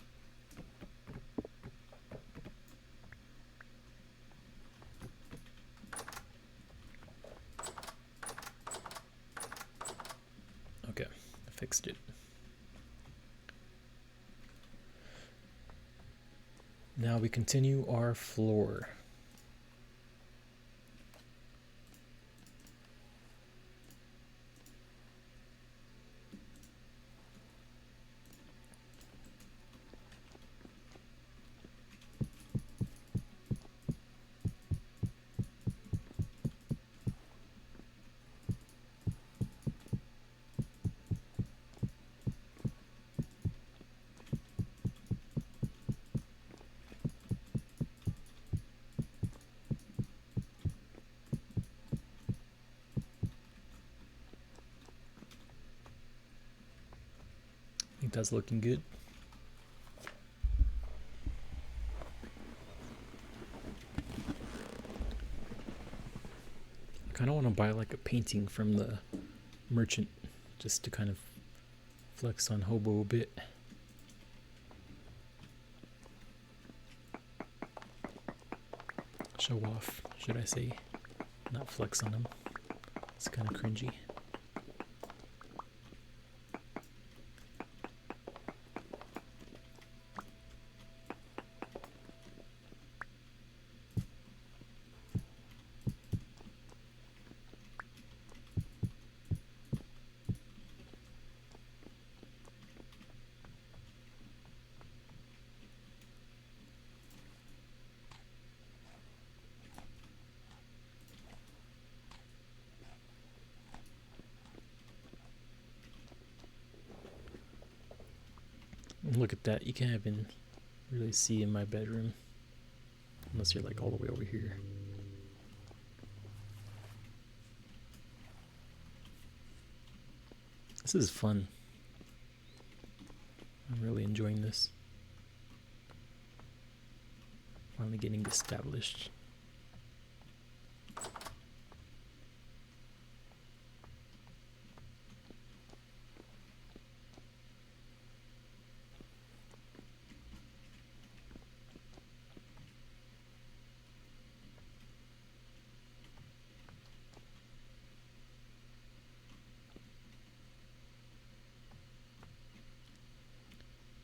Okay, I fixed it. Now we continue our floor. I think that's looking good. I kind of want to buy like a painting from the merchant just to kind of flex on Hobo a bit. Show off, should I say. Not flex on him. It's kind of cringy. Look at that, you can't even really see in my bedroom unless you're like all the way over here. This is fun. I'm really enjoying this. Finally getting established.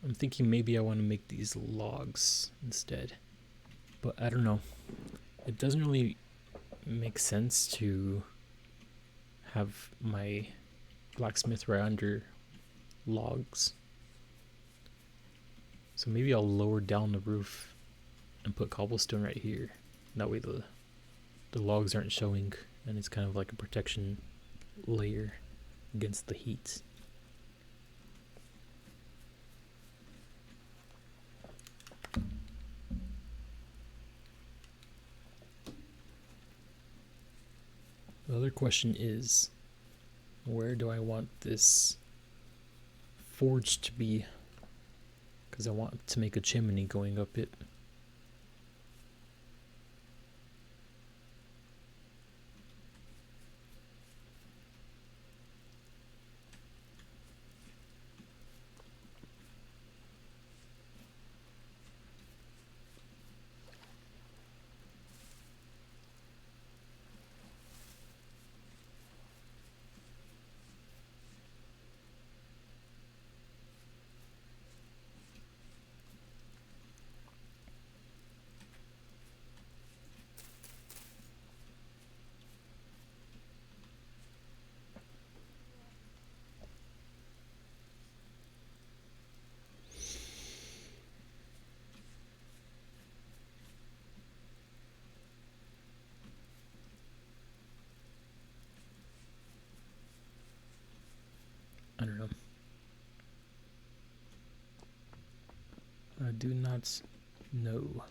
I'm thinking maybe I want to make these logs instead, but I don't know. It doesn't really make sense to have my blacksmith right under logs. So maybe I'll lower down the roof and put cobblestone right here. That way the logs aren't showing and it's kind of like a protection layer against the heat. question is, where do I want this forge to be? Because I want to make a chimney going up it. I don't know. I do not know.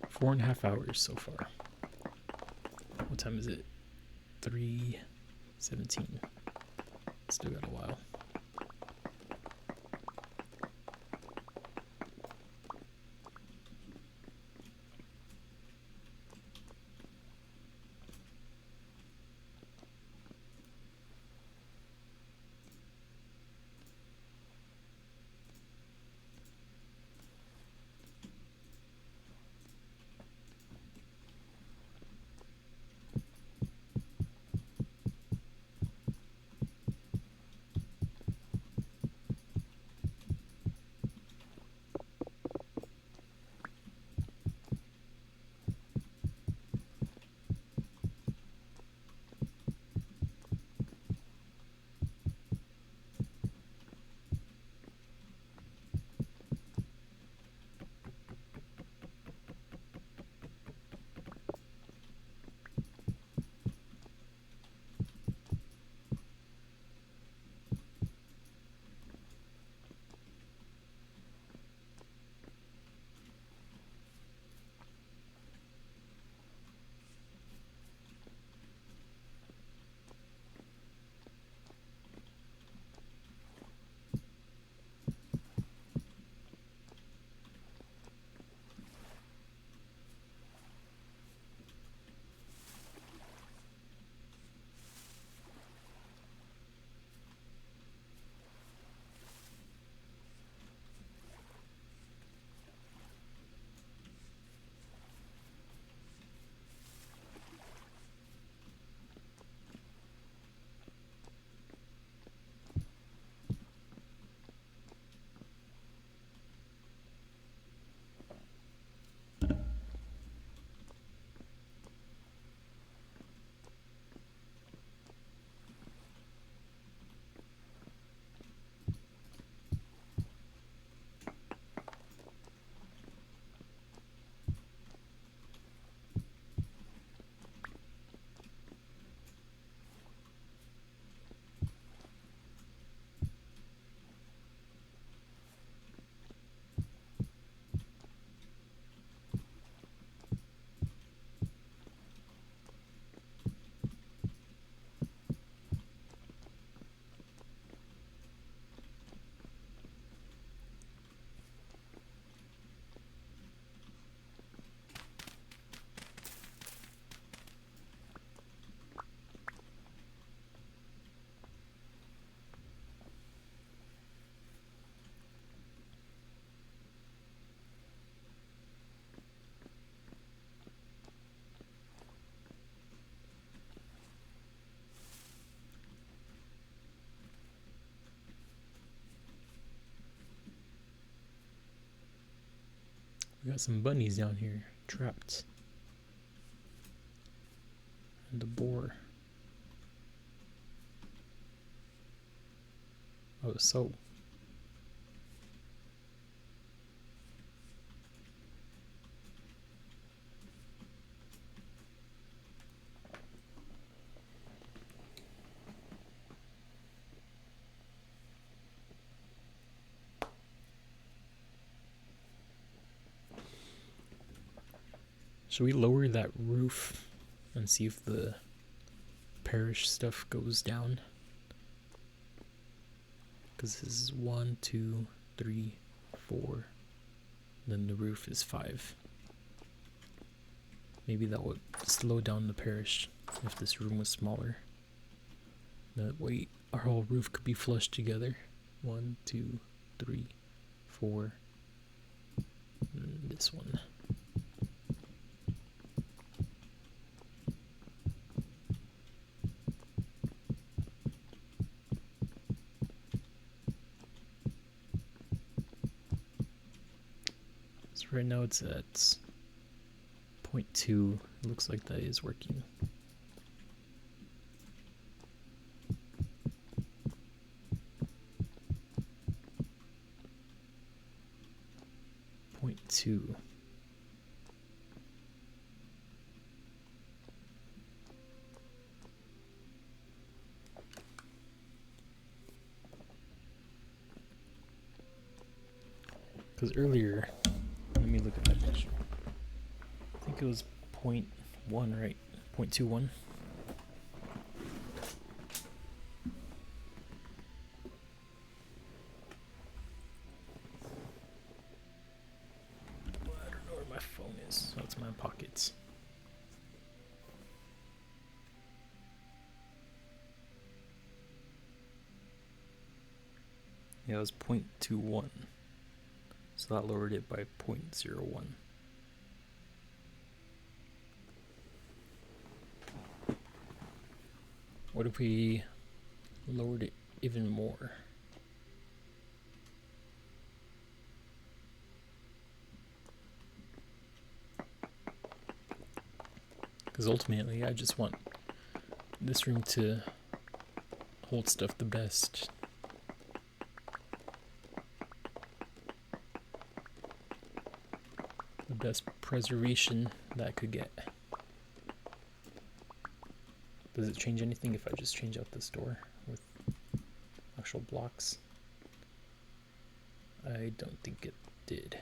Four and a half hours so far. What time is it? 3:17. Still got a while. We got some bunnies down here, trapped. And a boar. Oh, so. Should we lower that roof and see if the parish stuff goes down? Because this is 1, 2, 3, 4. Then the roof is 5. Maybe that would slow down the parish if this room was smaller. That way our whole roof could be flushed together. 1, 2, 3, 4. And this one. So right now it's at 0.2. It looks like that is working. Point 2. Because earlier, let me look at my picture. I think it was 0.1, right? 0.21. I don't know where my phone is. Oh, it's in my pockets. Yeah, it was 0.21. So that lowered it by 0.01. What if we lowered it even more? Because ultimately I just want this room to hold stuff the best. The best preservation that I could get. Does it change anything if I just change out this door with actual blocks? I don't think it did.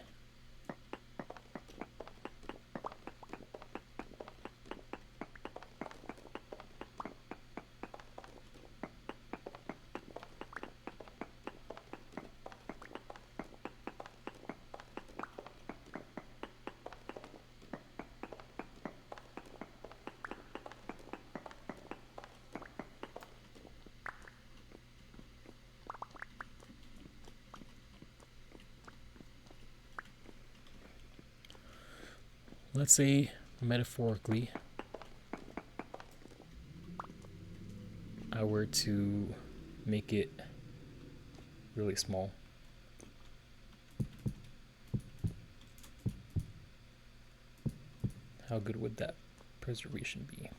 Let's say, metaphorically, I were to make it really small. How good would that preservation be?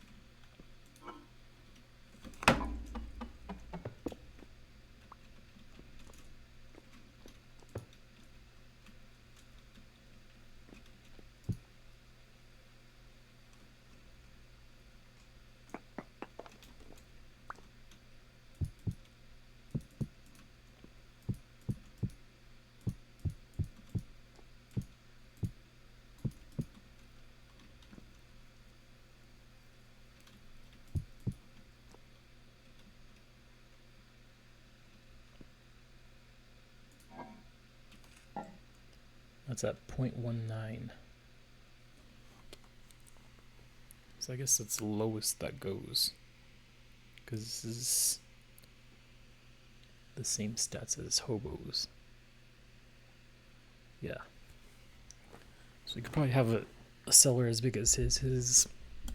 That's at 0.19. So I guess that's the lowest that goes. Because this is the same stats as hobos. Yeah. So you could probably have a cellar as big as his. His is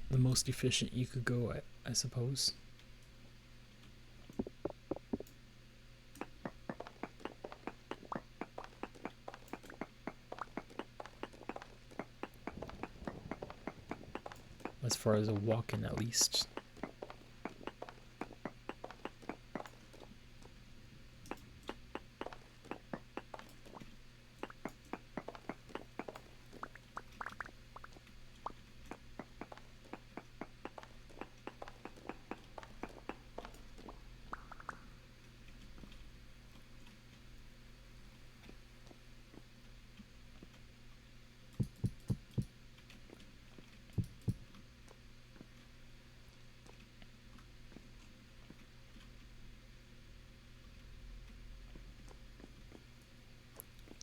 the most efficient you could go, I suppose. as far as a walk-in at least.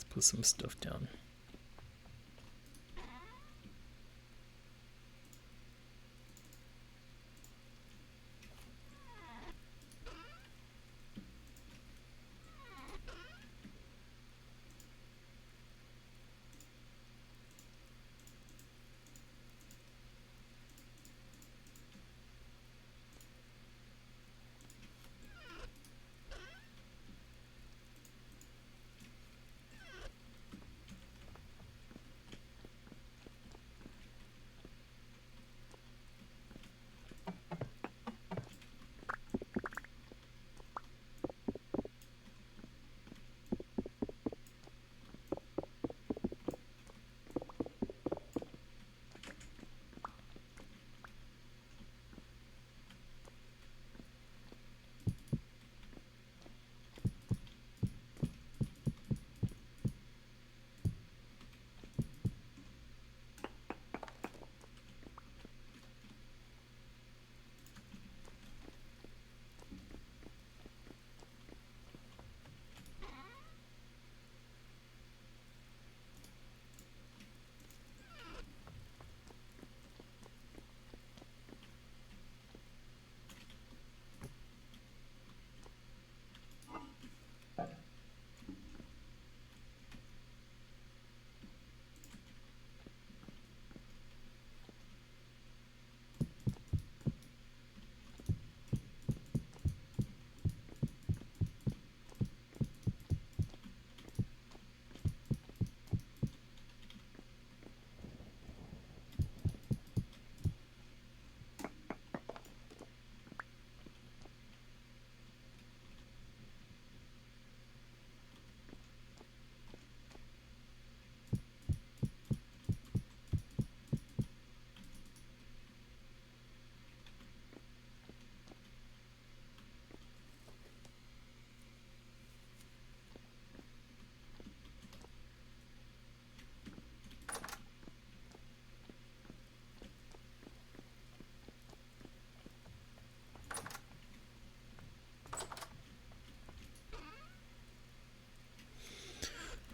Put some stuff down.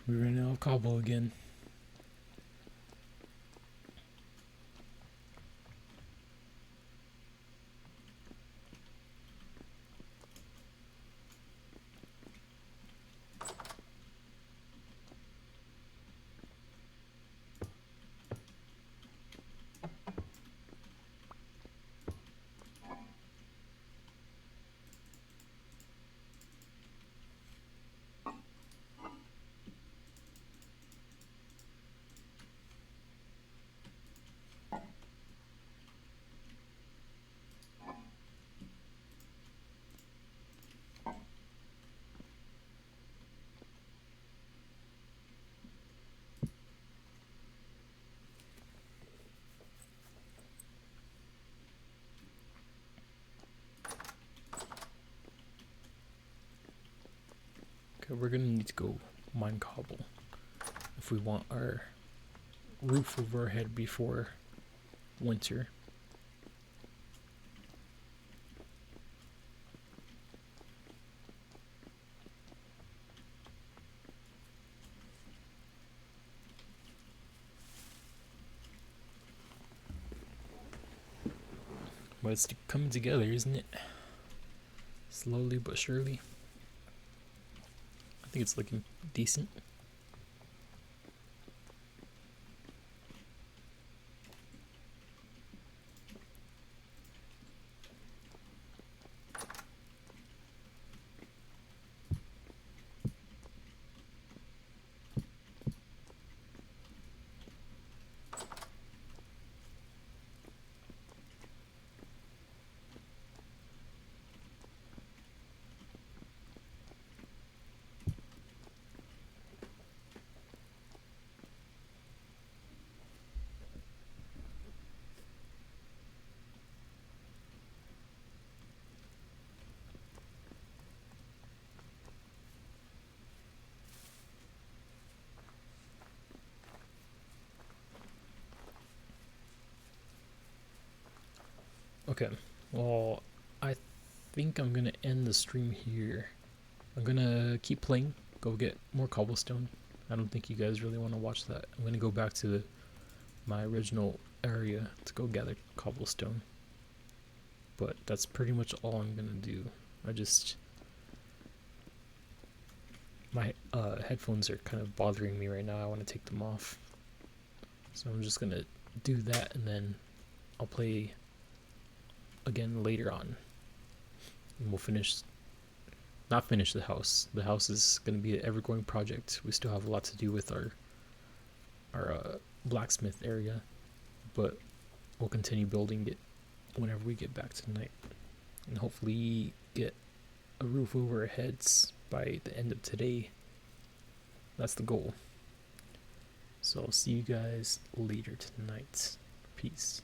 We ran out of cobble again. Okay, we're gonna need to go mine cobble if we want our roof over our head before winter. But it's coming together, isn't it? Slowly but surely. I think it's looking decent. Okay. Well, I think I'm gonna end the stream here. I'm gonna keep playing, go get more cobblestone. I don't think you guys really want to watch that. I'm gonna go back to my original area to go gather cobblestone. But that's pretty much all I'm gonna do. My headphones are kind of bothering me right now. I want to take them off. So I'm just gonna do that, and then I'll play again later on. And we'll not finish the house. The house is gonna be an ever-growing project. We still have a lot to do with our blacksmith area, but we'll continue building it whenever we get back tonight, and hopefully get a roof over our heads by the end of today. That's the goal. So I'll see you guys later tonight. Peace.